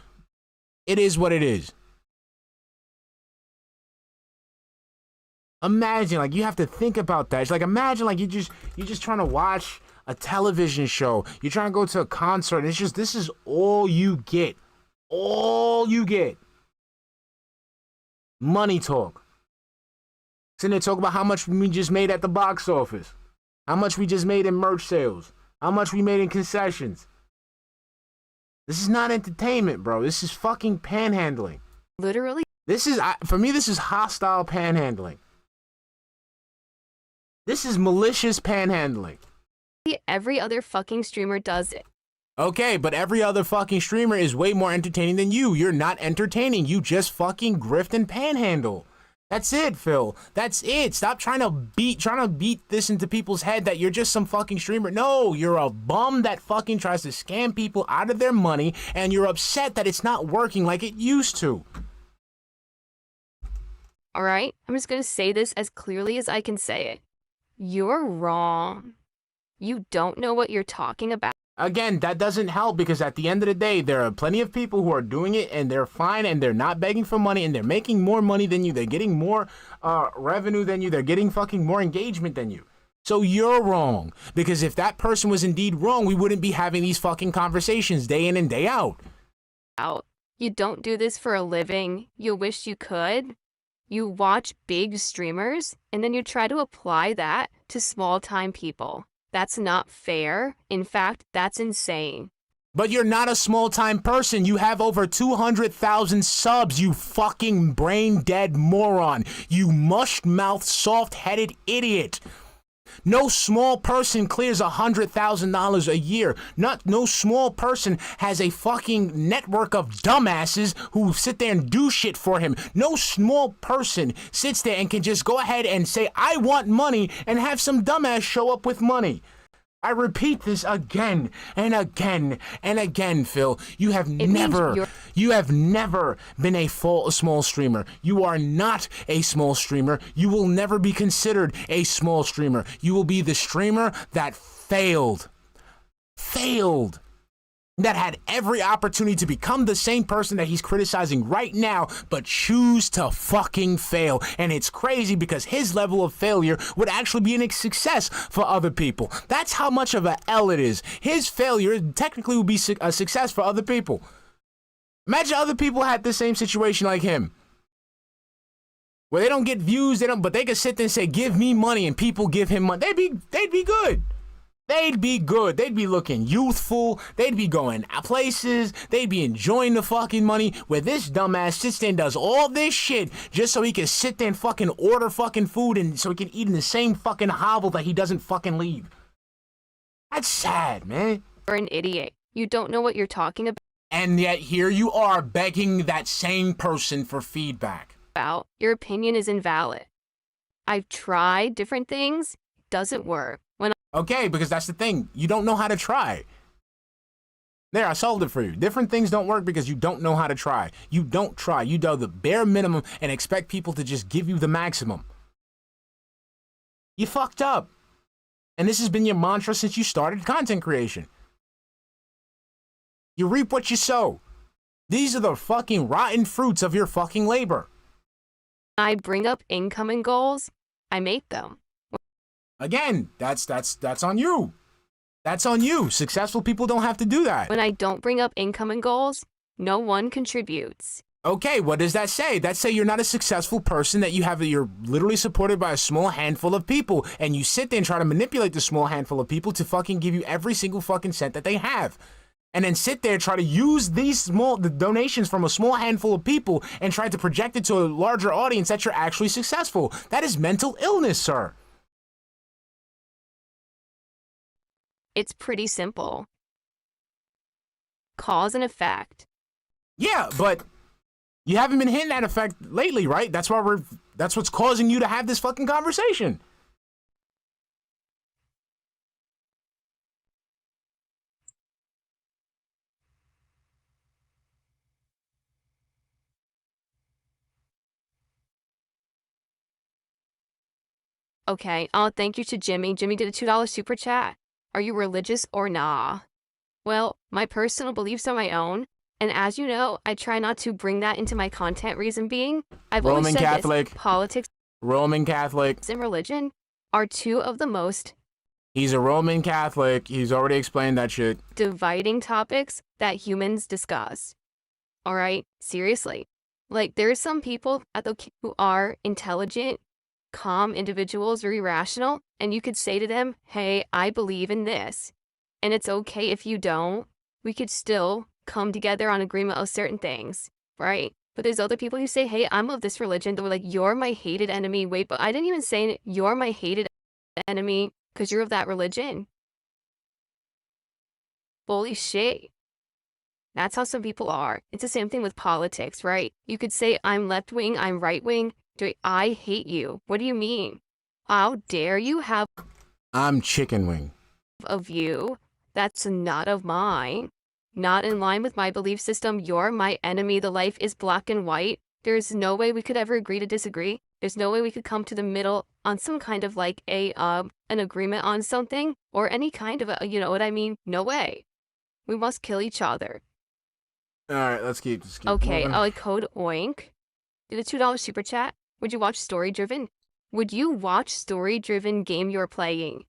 It is what it is. Imagine, like, you have to think about that. It's like, imagine, like, you're just trying to watch a television show. You're trying to go to a concert, and it's just, this is all you get. All you get. Money talk. Sitting there talk about how much we just made at the box office. How much we just made in merch sales. How much we made in concessions. This is not entertainment, bro. This is fucking panhandling. Literally. This is, for me, this is hostile panhandling. This is malicious panhandling. Every other fucking streamer does it. Okay, but every other fucking streamer is way more entertaining than you. You're not entertaining. You just fucking grift and panhandle. That's it, Phil. That's it. Stop trying to beat this into people's head that you're just some fucking streamer. No, you're a bum that fucking tries to scam people out of their money, and you're upset that it's not working like it used to. All right? I'm just going to say this as clearly as I can say it. You're wrong. You don't know what you're talking about. Again, that doesn't help because at the end of the day, there are plenty of people who are doing it and they're fine and they're not begging for money and they're making more money than you. They're getting more revenue than you. They're getting fucking more engagement than you. So you're wrong, because if that person was indeed wrong, we wouldn't be having these fucking conversations day in and day out. You don't do this for a living. You wish you could. You watch big streamers and then you try to apply that to small-time people. That's not fair. In fact, that's insane. But you're not a small-time person. You have over 200,000 subs, you fucking brain-dead moron. You mush-mouthed, soft-headed idiot. No small person clears $100,000 a year. No small person has a fucking network of dumbasses who sit there and do shit for him. No small person sits there and can just go ahead and say, I want money, and have some dumbass show up with money. I repeat this again and again and again, Phil. You have never been a small streamer. You are not a small streamer. You will never be considered a small streamer. You will be the streamer that failed. That had every opportunity to become the same person that he's criticizing right now, but choose to fucking fail. And it's crazy because his level of failure would actually be a success for other people. That's how much of a L it is. His failure technically would be a success for other people. Imagine other people had the same situation like him, where they don't get views, but they can sit there and say, give me money, and people give him money. They'd be good. They'd be good. They'd be looking youthful. They'd be going places. They'd be enjoying the fucking money. Where this dumbass sits there and does all this shit just so he can sit there and fucking order fucking food and so he can eat in the same fucking hovel that he doesn't fucking leave. That's sad, man. You're an idiot. You don't know what you're talking about. And yet here you are begging that same person for feedback. Your opinion is invalid. I've tried different things. It doesn't work. Okay, because that's the thing. You don't know how to try. There, I solved it for you. Different things don't work because you don't know how to try. You don't try. You do the bare minimum and expect people to just give you the maximum. You fucked up. And this has been your mantra since you started content creation. You reap what you sow. These are the fucking rotten fruits of your fucking labor. I bring up incoming goals. I make them. Again, that's on you. That's on you. Successful people don't have to do that. When I don't bring up incoming goals, no one contributes. Okay, what does that say? That say you're not a successful person, that you're literally supported by a small handful of people, and you sit there and try to manipulate the small handful of people to fucking give you every single fucking cent that they have. And then sit there and try to use the donations from a small handful of people and try to project it to a larger audience that you're actually successful. That is mental illness, sir. It's pretty simple. Cause and effect. Yeah, but you haven't been hitting that effect lately, right? That's what's causing you to have this fucking conversation. Okay. Oh, thank you to Jimmy. Jimmy did a $2 super chat. Are you religious or nah? Well, my personal beliefs are my own. And as you know, I try not to bring that into my content. Reason being, I've always Roman said Catholic. this, politics Roman Catholic. and religion are two of the most He's a Roman Catholic. He's already explained that shit. dividing topics that humans discuss. All right? Seriously. Like, there are some people who are intelligent, calm individuals, very rational, and you could say to them, hey, I believe in this. And it's okay if you don't. We could still come together on agreement of certain things, right? But there's other people who say, hey, I'm of this religion. They're like, you're my hated enemy. Wait, but I didn't even say you're my hated enemy because you're of that religion. Holy shit. That's how some people are. It's the same thing with politics, right? You could say, I'm left wing, I'm right wing. I hate you. What do you mean? How dare you have I'm chicken wing. a view that's not of mine? Not in line with my belief system. You're my enemy. The life is black and white. There's no way we could ever agree to disagree. There's no way we could come to the middle on some kind of like an agreement on something or any kind of you know what I mean? No way. We must kill each other. All right, let's keep Okay, moving. code OINK. Did a $2 super chat. Would you watch story driven? Would you watch story driven game you're playing?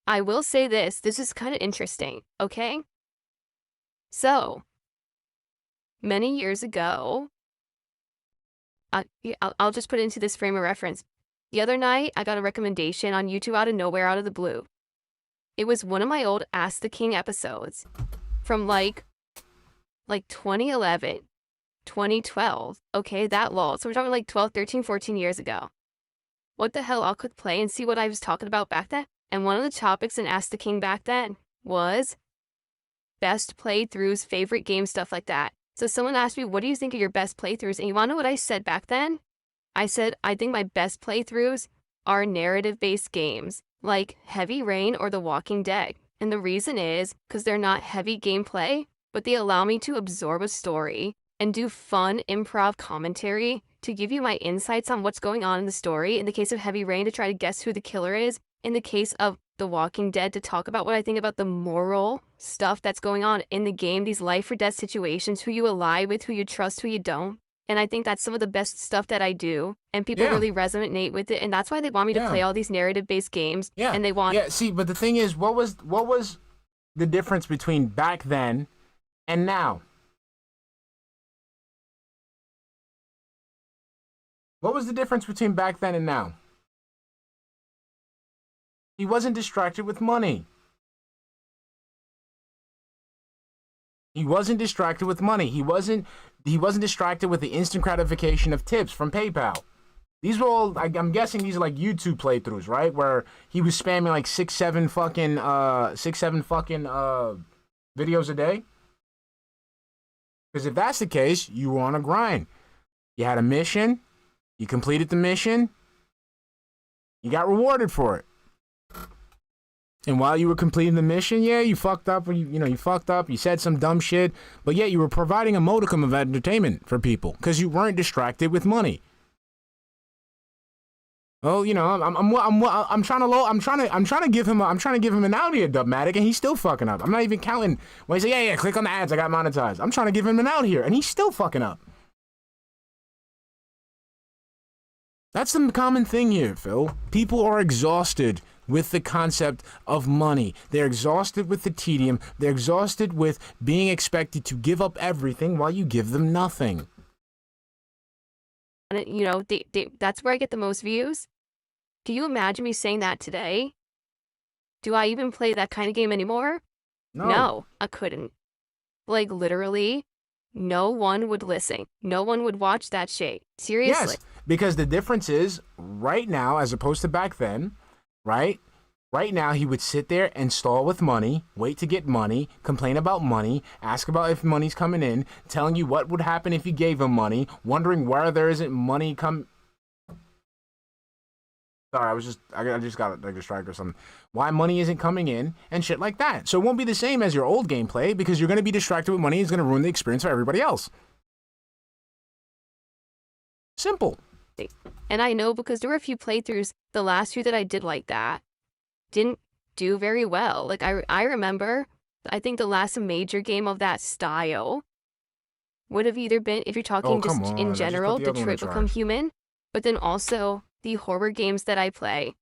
I will say this. This is kind of interesting, okay? So, many years ago, I'll just put it into this frame of reference. The other night, I got a recommendation on YouTube out of nowhere, out of the blue. It was one of my old Ask the King episodes from like 2011, 2012. Okay, that lol. So we're talking like 12, 13, 14 years ago. What the hell, I'll click play and see what I was talking about back then. And one of the topics in Ask the King back then was best playthroughs, favorite game, stuff like that. So someone asked me, what do you think are your best playthroughs? And you want to know what I said back then? I said, I think my best playthroughs are narrative-based games, like Heavy Rain or The Walking Dead. And the reason is because they're not heavy gameplay, but they allow me to absorb a story and do fun improv commentary to give you my insights on what's going on in the story. In the case of Heavy Rain, to try to guess who the killer is. In the case of The Walking Dead, to talk about what I think about the moral stuff that's going on in the game, these life or death situations, who you ally with, who you trust, who you don't. And I think that's some of the best stuff that I do. And people really resonate with it. And that's why they want me to play all these narrative-based games. Yeah. And they want... Yeah, see, but the thing is, what was the difference between back then and now? What was the difference between back then and now? He wasn't distracted with money. He wasn't distracted with money. He wasn't distracted with the instant gratification of tips from PayPal. These were all, I'm guessing these are like YouTube playthroughs, right? Where he was spamming like six, seven fucking videos a day. Because if that's the case, you were on a grind. You had a mission. You completed the mission. You got rewarded for it. And while you were completing the mission, yeah, you fucked up. You fucked up. You said some dumb shit. But yet you were providing a modicum of entertainment for people because you weren't distracted with money. Oh, I'm trying to give him an out here, Dubmatic, and he's still fucking up. I'm not even counting when he say, yeah, click on the ads. I got monetized. I'm trying to give him an out here, and he's still fucking up. That's the common thing here, Phil. People are exhausted with the concept of money. They're exhausted with the tedium. They're exhausted with being expected to give up everything while you give them nothing. That's where I get the most views. Do you imagine me saying that today? Do I even play that kind of game anymore? No, I couldn't. Like, literally, no one would listen. No one would watch that shit. Seriously. Yes, because the difference is, right now, as opposed to back then, right? Right now, he would sit there and stall with money, wait to get money, complain about money, ask about if money's coming in, telling you what would happen if you gave him money, wondering where there isn't money come. Sorry, I just got like distracted or something. Why money isn't coming in and shit like that. So it won't be the same as your old gameplay because you're going to be distracted with money. It's going to ruin the experience for everybody else. Simple. And I know because there were a few playthroughs the last few that I did like that didn't do very well. Like I remember, I think the last major game of that style would have either been, if you're talking just in general, Detroit Become Human, but then also the horror games that I play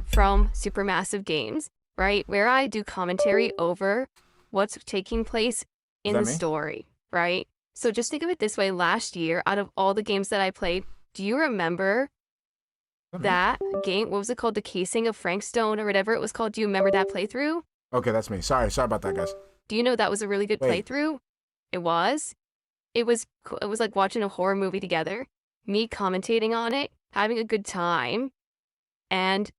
from Supermassive Games, right? Where I do commentary over what's taking place in the story, right? So just think of it this way. Last year, out of all the games that I played, do you remember that game? What was it called? The Casing of Frankstone or whatever it was called. Do you remember that playthrough? Okay, that's me. Sorry about that, guys. Do you know that was a really good playthrough? It was. It was like watching a horror movie together, me commentating on it, having a good time, and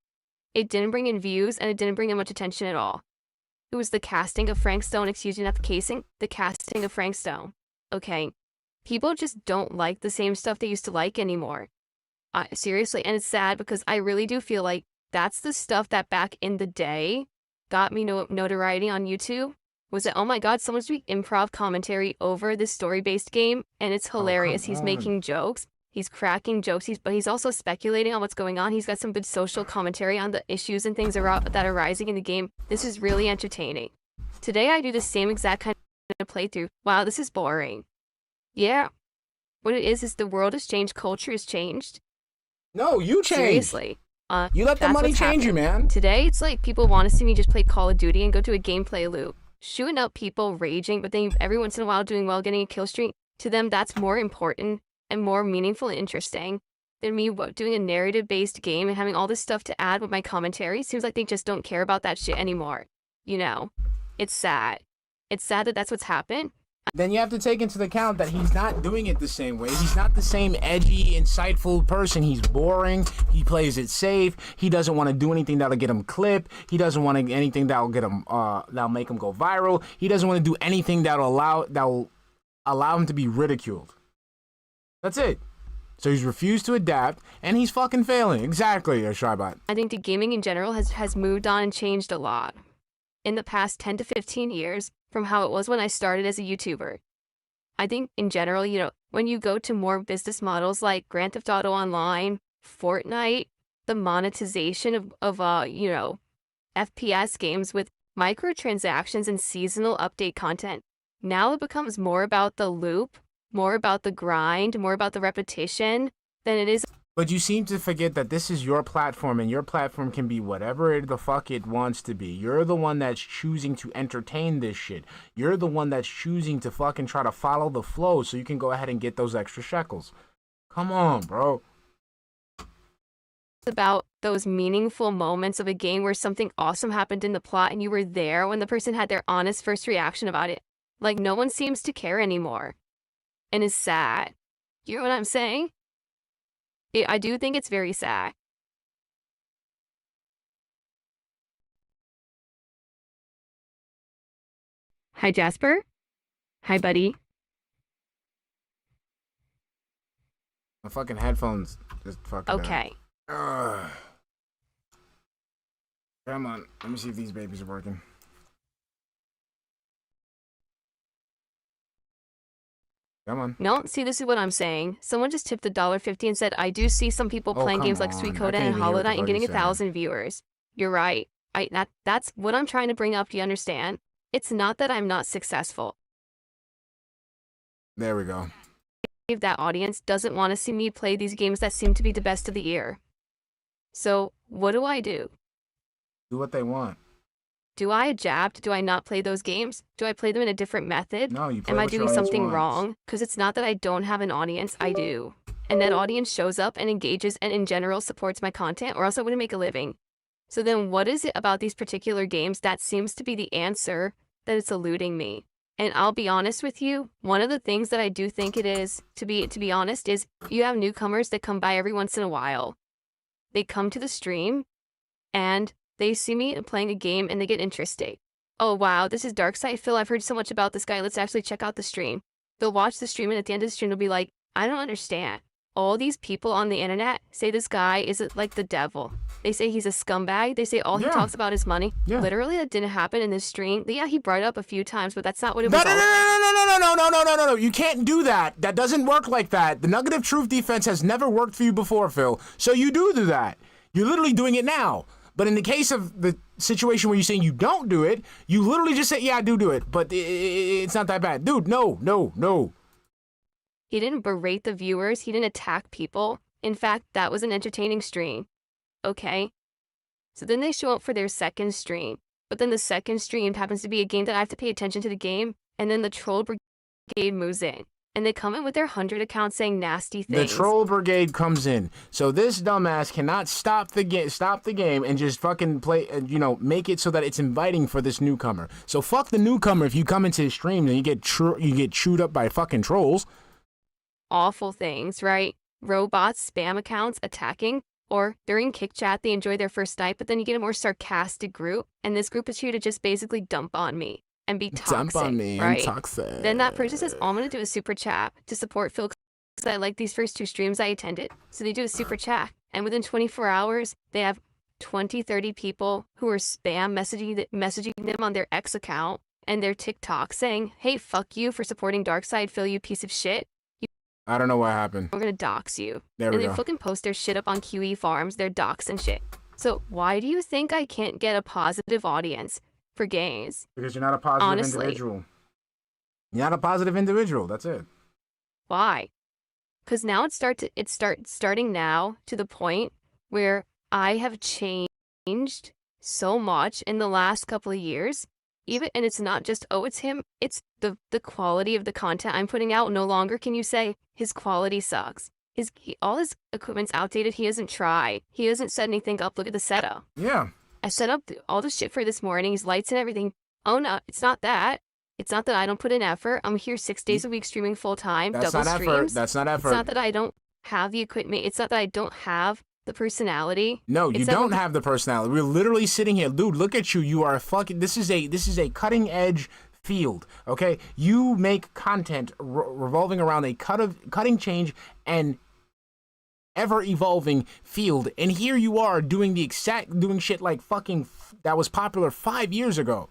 it didn't bring in views and it didn't bring in much attention at all. It was the casting of Frankstone, excuse me, not the casing, the casting of Frankstone. Okay, people just don't like the same stuff they used to like anymore. Seriously, and it's sad because I really do feel like that's the stuff that back in the day got me notoriety on YouTube. Was that, oh my god, someone's doing improv commentary over this story-based game, and it's hilarious. He's making jokes, he's cracking jokes, but he's also speculating on what's going on. He's got some good social commentary on the issues and things that are rising in the game. This is really entertaining. Today I do the same exact kind of playthrough. Wow, this is boring. Yeah. What it is the world has changed, culture has changed. No, you changed. Seriously. You let the money change you, man. Today, it's like people want to see me just play Call of Duty and go to a gameplay loop, shooting up people, raging, but then every once in a while doing well, getting a kill streak. To them, that's more important and more meaningful and interesting than me doing a narrative-based game and having all this stuff to add with my commentary. Seems like they just don't care about that shit anymore. You know, it's sad. It's sad that that's what's happened. Then you have to take into account that he's not doing it the same way. He's not the same edgy, insightful person. He's boring. He plays it safe. He doesn't want to do anything that'll get him clipped. He doesn't want to anything that'll get him that'll make him go viral. He doesn't want to do anything that'll allow him to be ridiculed. That's it. So he's refused to adapt, and he's fucking failing. Exactly, Shybot. I think the gaming in general has moved on and changed a lot in the past 10 to 15 years from how it was when I started as a YouTuber. I think in general, you know, when you go to more business models like Grand Theft Auto Online, Fortnite, the monetization of FPS games with microtransactions and seasonal update content, now it becomes more about the loop, more about the grind, more about the repetition than it is. But you seem to forget that this is your platform, and your platform can be whatever the fuck it wants to be. You're the one that's choosing to entertain this shit. You're the one that's choosing to fucking try to follow the flow so you can go ahead and get those extra shekels. Come on, bro. It's about those meaningful moments of a game where something awesome happened in the plot and you were there when the person had their honest first reaction about it. Like, no one seems to care anymore. And it's sad. You know what I'm saying? I do think it's very sad. Hi, Jasper. Hi, buddy. My fucking headphones just fucking Okay. Come on. Let me see if these babies are working. Come on. No, see, this is what I'm saying. Someone just tipped $1.50 and said, I do see some people playing games like Suikoden and Hollow Knight and getting 1,000 viewers. You're right. That's what I'm trying to bring up. Do you understand? It's not that I'm not successful. There we go. If that audience doesn't want to see me play these games that seem to be the best of the year. So, what do I do? Do what they want. Do I adapt? Do I not play those games? Do I play them in a different method? No, you play Am I what your doing audience something wants. wrong? Because it's not that I don't have an audience, I do. And that audience shows up and engages and in general supports my content, or else I wouldn't make a living. So then what is it about these particular games that seems to be the answer that it's eluding me? And I'll be honest with you, one of the things that I do think it is, to be honest, is you have newcomers that come by every once in a while. They come to the stream and they see me playing a game and they get interested. Oh wow, this is darksydephil. I've heard so much about this guy. Let's actually check out the stream. They'll watch the stream and at the end of the stream they'll be like, I don't understand. all these people on the internet say this guy is like the devil. They say he's a scumbag. They say all he talks about is money. Yeah. Literally, that didn't happen in this stream. Yeah, he brought it up a few times, but that's not what it was. No. You can't do that. That doesn't work like that. The nugget of truth defense has never worked for you before, Phil. So you do that. You're literally doing it now. But in the case of the situation where you're saying you don't do it, you literally just say, yeah, I do it. But it's not that bad. Dude, no. He didn't berate the viewers. He didn't attack people. In fact, that was an entertaining stream. Okay? So then they show up for their second stream. But then the second stream happens to be a game that I have to pay attention to the game. And then the troll brigade moves in. And they come in with their 100 accounts saying nasty things. The troll brigade comes in. So this dumbass cannot stop the game and just fucking play, make it so that it's inviting for this newcomer. So fuck the newcomer if you come into his stream and you get chewed up by fucking trolls. Awful things, right? Robots, spam accounts, attacking. Or during Kick Chat, they enjoy their first night, but then you get a more sarcastic group. And this group is here to just basically dump on me. And be toxic, dump on me, right? I'm toxic. Then that person says, oh, I'm going to do a super chat to support Phil because I like these first two streams I attended. So they do a super chat. And within 24 hours, they have 20, 30 people who are spam messaging them on their X account and their TikTok saying, hey, fuck you for supporting darksydephil, you piece of shit. I don't know what happened. We're going to dox you. There we go. go. They fucking post their shit up on QE farms, their docs and shit. So why do you think I can't get a positive audience for gays? Because you're not a positive individual. You're not a positive individual. That's it. Why? Because now it's starting now to the point where I have changed so much in the last couple of years. And it's not just, oh, it's him. It's the quality of the content I'm putting out. No longer can you say his quality sucks. All his equipment's outdated. He doesn't try. He hasn't set anything up. Look at the setup. Yeah. I set up all the shit for this morning, his lights and everything. Oh, no, it's not that. It's not that I don't put in effort. I'm here 6 days a week streaming full time, double streams. That's not effort. It's not that I don't have the equipment. It's not that I don't have the personality. No, you don't have the personality. We're literally sitting here, dude. Look at you. You are a fucking. This is a cutting edge field. Okay, you make content revolving around a cutting change and ever evolving field, and here you are doing shit like fucking that was popular 5 years ago.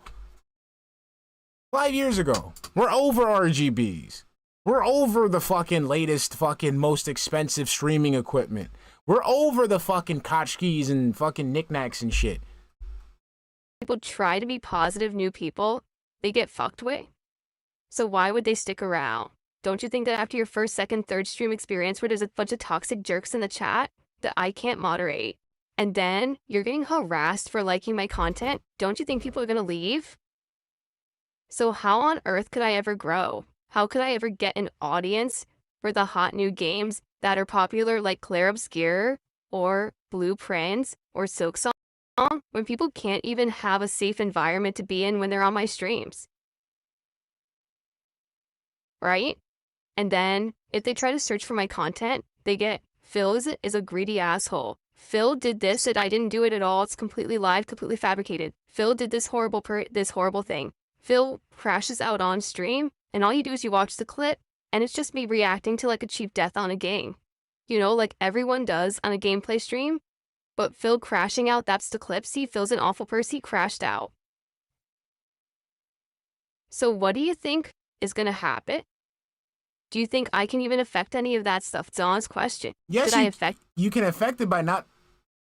5 years ago, we're over RGBs. We're over the fucking latest fucking most expensive streaming equipment. We're over the fucking tchotchkes and fucking knickknacks and shit. People try to be positive new people, they get fucked with. So why would they stick around? Don't you think that after your first, second, third stream experience where there's a bunch of toxic jerks in the chat that I can't moderate, and then you're getting harassed for liking my content, don't you think people are going to leave? So how on earth could I ever grow? How could I ever get an audience for the hot new games that are popular like Claire Obscure or Blueprints or Silksong when people can't even have a safe environment to be in when they're on my streams? Right? And then if they try to search for my content, they get Phil is a greedy asshole. Phil did this and I didn't do it at all. It's completely live, completely fabricated. Phil did this horrible thing. Phil crashes out on stream and all you do is you watch the clip and it's just me reacting to like a cheap death on a game. You know, like everyone does on a gameplay stream. But Phil crashing out, that's the clip. See, Phil's an awful person. He crashed out. So what do you think is going to happen? Do you think I can even affect any of that stuff? It's an honest question. Yes, you can affect it by not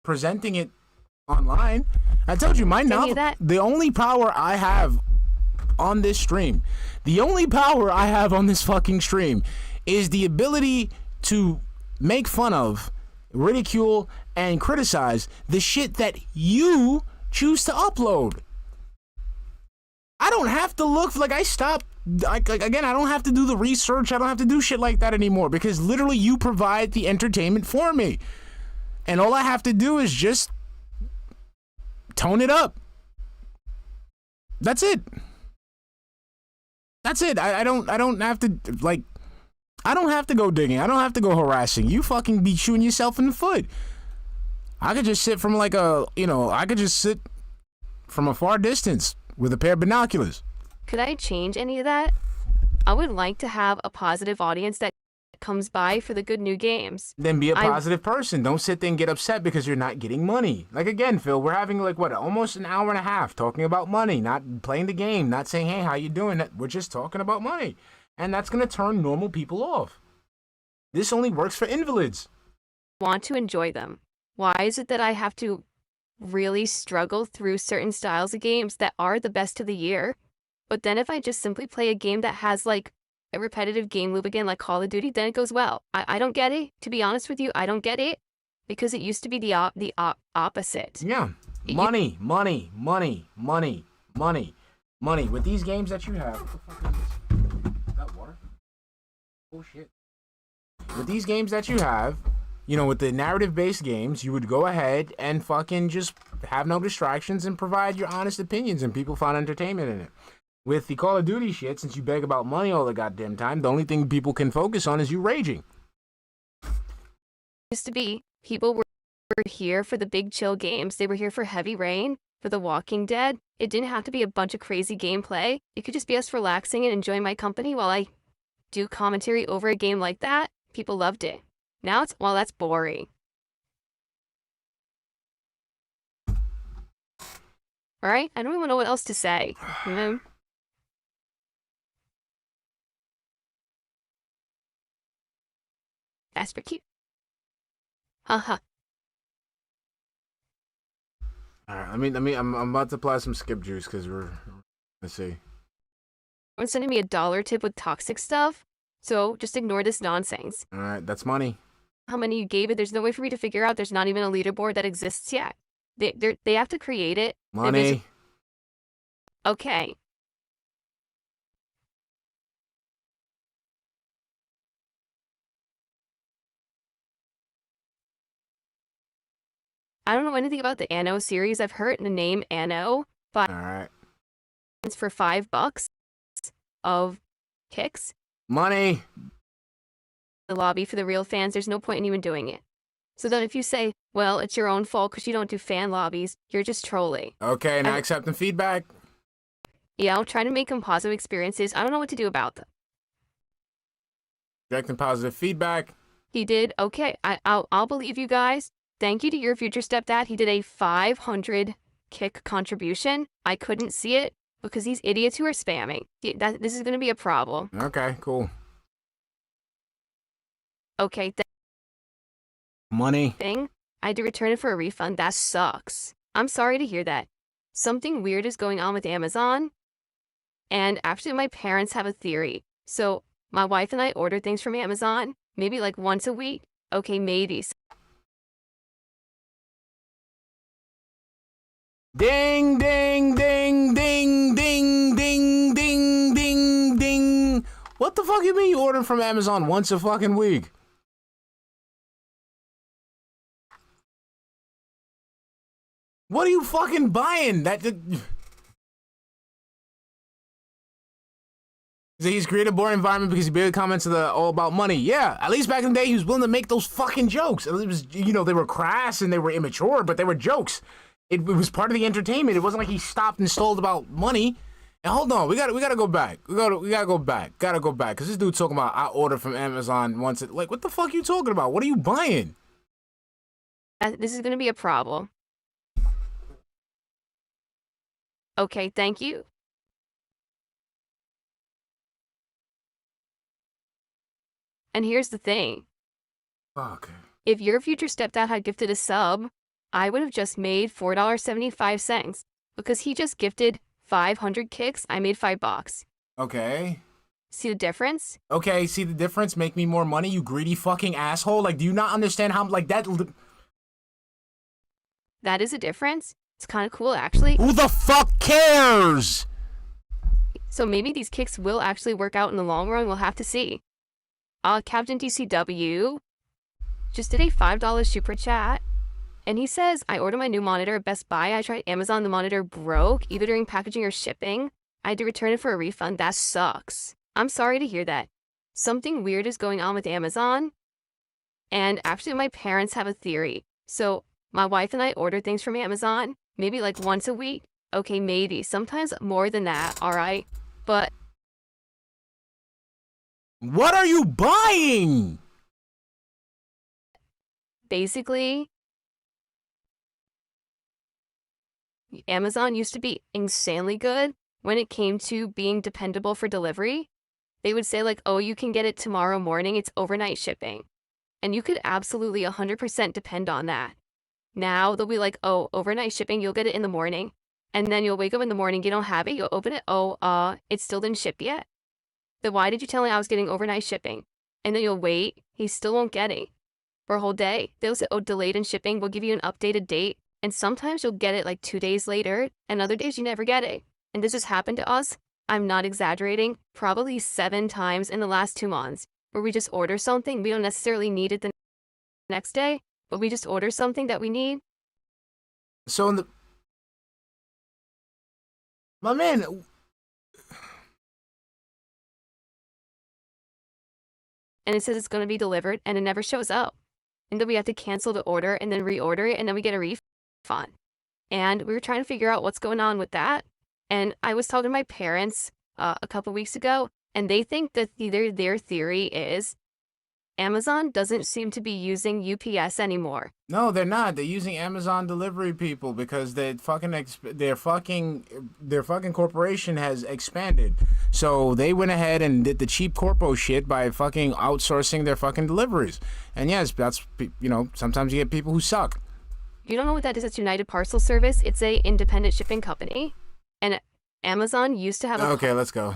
presenting it online. I told you, the only power I have on this stream, the only power I have on this fucking stream is the ability to make fun of, ridicule, and criticize the shit that you choose to upload. I don't have to look like again, I don't have to do the research. I don't have to do shit like that anymore because literally you provide the entertainment for me. And all I have to do is just tone it up. That's it. That's it. I don't have to I don't have to go digging. I don't have to go harassing. You fucking be shooting yourself in the foot. I could just sit from I could just sit from a far distance with a pair of binoculars. Could I change any of that? I would like to have a positive audience that comes by for the good new games. Then be a positive person. Don't sit there and get upset because you're not getting money. Like, again, Phil, we're having, like, what, almost an hour and a half talking about money, not playing the game, not saying, hey, how you doing? We're just talking about money. And that's going to turn normal people off. This only works for invalids. Want to enjoy them. Why is it that I have to really struggle through certain styles of games that are the best of the year? But then if I just simply play a game that has, like, a repetitive game loop again, like Call of Duty, then it goes well. I don't get it. To be honest with you, I don't get it. Because it used to be the opposite. Yeah. Money. With these games that you have. What the fuck is this? Is that water? Oh, shit. With these games that you have, you know, with the narrative-based games, you would go ahead and fucking just have no distractions and provide your honest opinions, and people find entertainment in it. With the Call of Duty shit, since you beg about money all the goddamn time, the only thing people can focus on is you raging. Used to be, people were here for the big chill games. They were here for Heavy Rain, for The Walking Dead. It didn't have to be a bunch of crazy gameplay. It could just be us relaxing and enjoying my company while I do commentary over a game like that. People loved it. Now it's, well, that's boring. Alright? I don't even know what else to say. You know? That's for cute. Haha. Alright, I'm about to apply some skip juice because let's see. Someone's sending me $1 tip with toxic stuff, so just ignore this nonsense. Alright, that's money. How many you gave it, there's no way for me to figure out. There's not even a leaderboard that exists yet. They have to create it. Money. Okay. I don't know anything about the Anno series. I've heard the name Anno, but Alright. it's for $5 of kicks. Money. The lobby for the real fans, there's no point in even doing it. So then if you say, well, it's your own fault because you don't do fan lobbies, you're just trolling. Okay, now accepting feedback. Yeah, I'll try to make them positive experiences. I don't know what to do about them. Rejecting positive feedback. He did, okay, I'll believe you guys. Thank you to your future stepdad. He did a 500 kick contribution. I couldn't see it because these idiots who are spamming. This is going to be a problem. Okay, cool. Okay, Money. I had to return it for a refund. That sucks. I'm sorry to hear that. Something weird is going on with Amazon. And actually, my parents have a theory. So my wife and I order things from Amazon, maybe like once a week. Okay, maybe. Ding, ding, ding, ding, ding, ding, ding, ding, ding. What the fuck you mean you order from Amazon once a fucking week? What are you fucking buying? He's created a boring environment because he barely comments all about money. Yeah, at least back in the day he was willing to make those fucking jokes. It was, you know, they were crass and they were immature, but they were jokes. It was part of the entertainment. It wasn't like he stopped and stalled about money. And hold on, we gotta go back. We gotta go back. Gotta go back. Cause this dude talking about I ordered from Amazon once. Like, what the fuck you talking about? What are you buying? This is gonna be a problem. Okay, thank you. And here's the thing. Fuck. If your future stepdad had gifted a sub, I would have just made $4.75 because he just gifted 500 kicks. I made $5. Okay. See the difference? Okay, see the difference? Make me more money, you greedy fucking asshole. Like, do you not understand how, like, that... That is a difference. It's kind of cool, actually. Who the fuck cares? So maybe these kicks will actually work out in the long run. We'll have to see. Captain DCW just did a $5 super chat. And he says, I ordered my new monitor at Best Buy. I tried Amazon. The monitor broke, either during packaging or shipping. I had to return it for a refund. That sucks. I'm sorry to hear that. Something weird is going on with Amazon. And actually, my parents have a theory. So my wife and I order things from Amazon, maybe like once a week. Okay, maybe. Sometimes more than that, all right? But What are you buying? Basically, Amazon used to be insanely good when it came to being dependable for delivery. They would say like, oh, you can get it tomorrow morning. It's overnight shipping. And you could absolutely 100% depend on that. Now they'll be like, oh, overnight shipping, you'll get it in the morning. And then you'll wake up in the morning, you don't have it, you'll open it, oh, it still didn't ship yet. Then why did you tell me I was getting overnight shipping? And then you'll wait, he still won't get it for a whole day. They'll say, oh, delayed in shipping, we'll give you an updated date. And sometimes you'll get it like 2 days later, and other days you never get it. And this has happened to us, I'm not exaggerating, probably 7 times in the last 2 months, where we just order something, we don't necessarily need it the next day, but we just order something that we need. So in the my man, And it says it's going to be delivered, and it never shows up. And then we have to cancel the order and then reorder it, and then we get a refund. And we were trying to figure out what's going on with that. And I was talking to my parents a couple weeks ago, and they think that their theory is Amazon doesn't seem to be using UPS anymore. no, they're not. They're using Amazon delivery people because their fucking corporation has expanded. So they went ahead and did the cheap corpo shit by fucking outsourcing their fucking deliveries. And yes, that's, you know, sometimes you get people who suck. You don't know what that is? It's United Parcel Service. It's a independent shipping company. And Amazon used to have a Okay, let's go.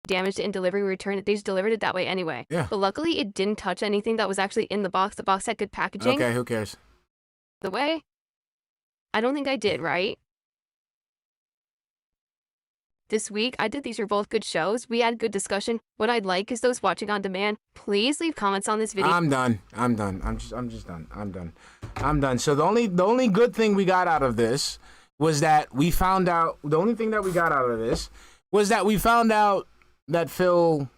damaged it in delivery return. They just delivered it that way anyway. Yeah. But luckily it didn't touch anything that was actually in the box. The box had good packaging. Okay, who cares? The way? I don't think I did, right? This week, I did these were both good shows. We had good discussion. What I'd like is those watching on demand, please leave comments on this video. I'm done. I'm just done. I'm done. So the only good thing we got out of this was that we found out that Phil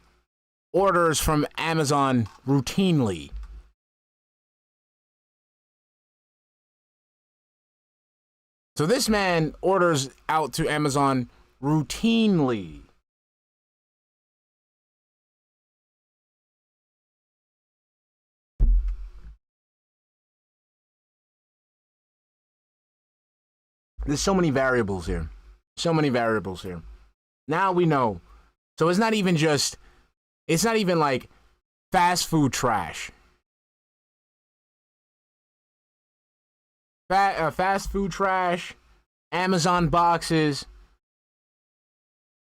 orders from Amazon routinely. So this man orders out to Amazon routinely. There's so many variables here. Now we know. So it's not even like fast food trash. Fast food trash, Amazon boxes,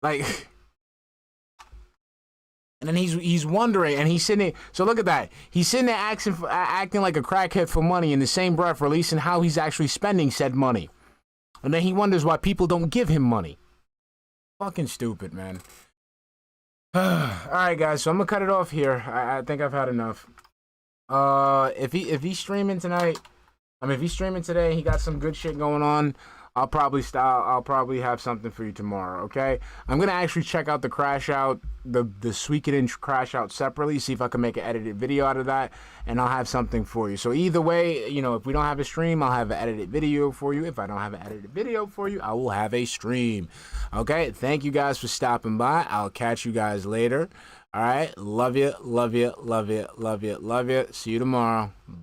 like, and then he's wondering, and he's sitting there. So look at that. He's sitting there acting like a crackhead for money, in the same breath releasing how he's actually spending said money, and then he wonders why people don't give him money. Fucking stupid, man. All right, guys. So I'm gonna cut it off here. I think I've had enough. If he's streaming tonight. If he's streaming today, he got some good shit going on. I'll probably have something for you tomorrow, okay? I'm gonna actually check out the crash out, the Suikoden crash out separately, see if I can make an edited video out of that, and I'll have something for you. So either way, you know, if we don't have a stream, I'll have an edited video for you. If I don't have an edited video for you, I will have a stream. Okay? Thank you guys for stopping by. I'll catch you guys later. All right? Love you. See you tomorrow. Bye.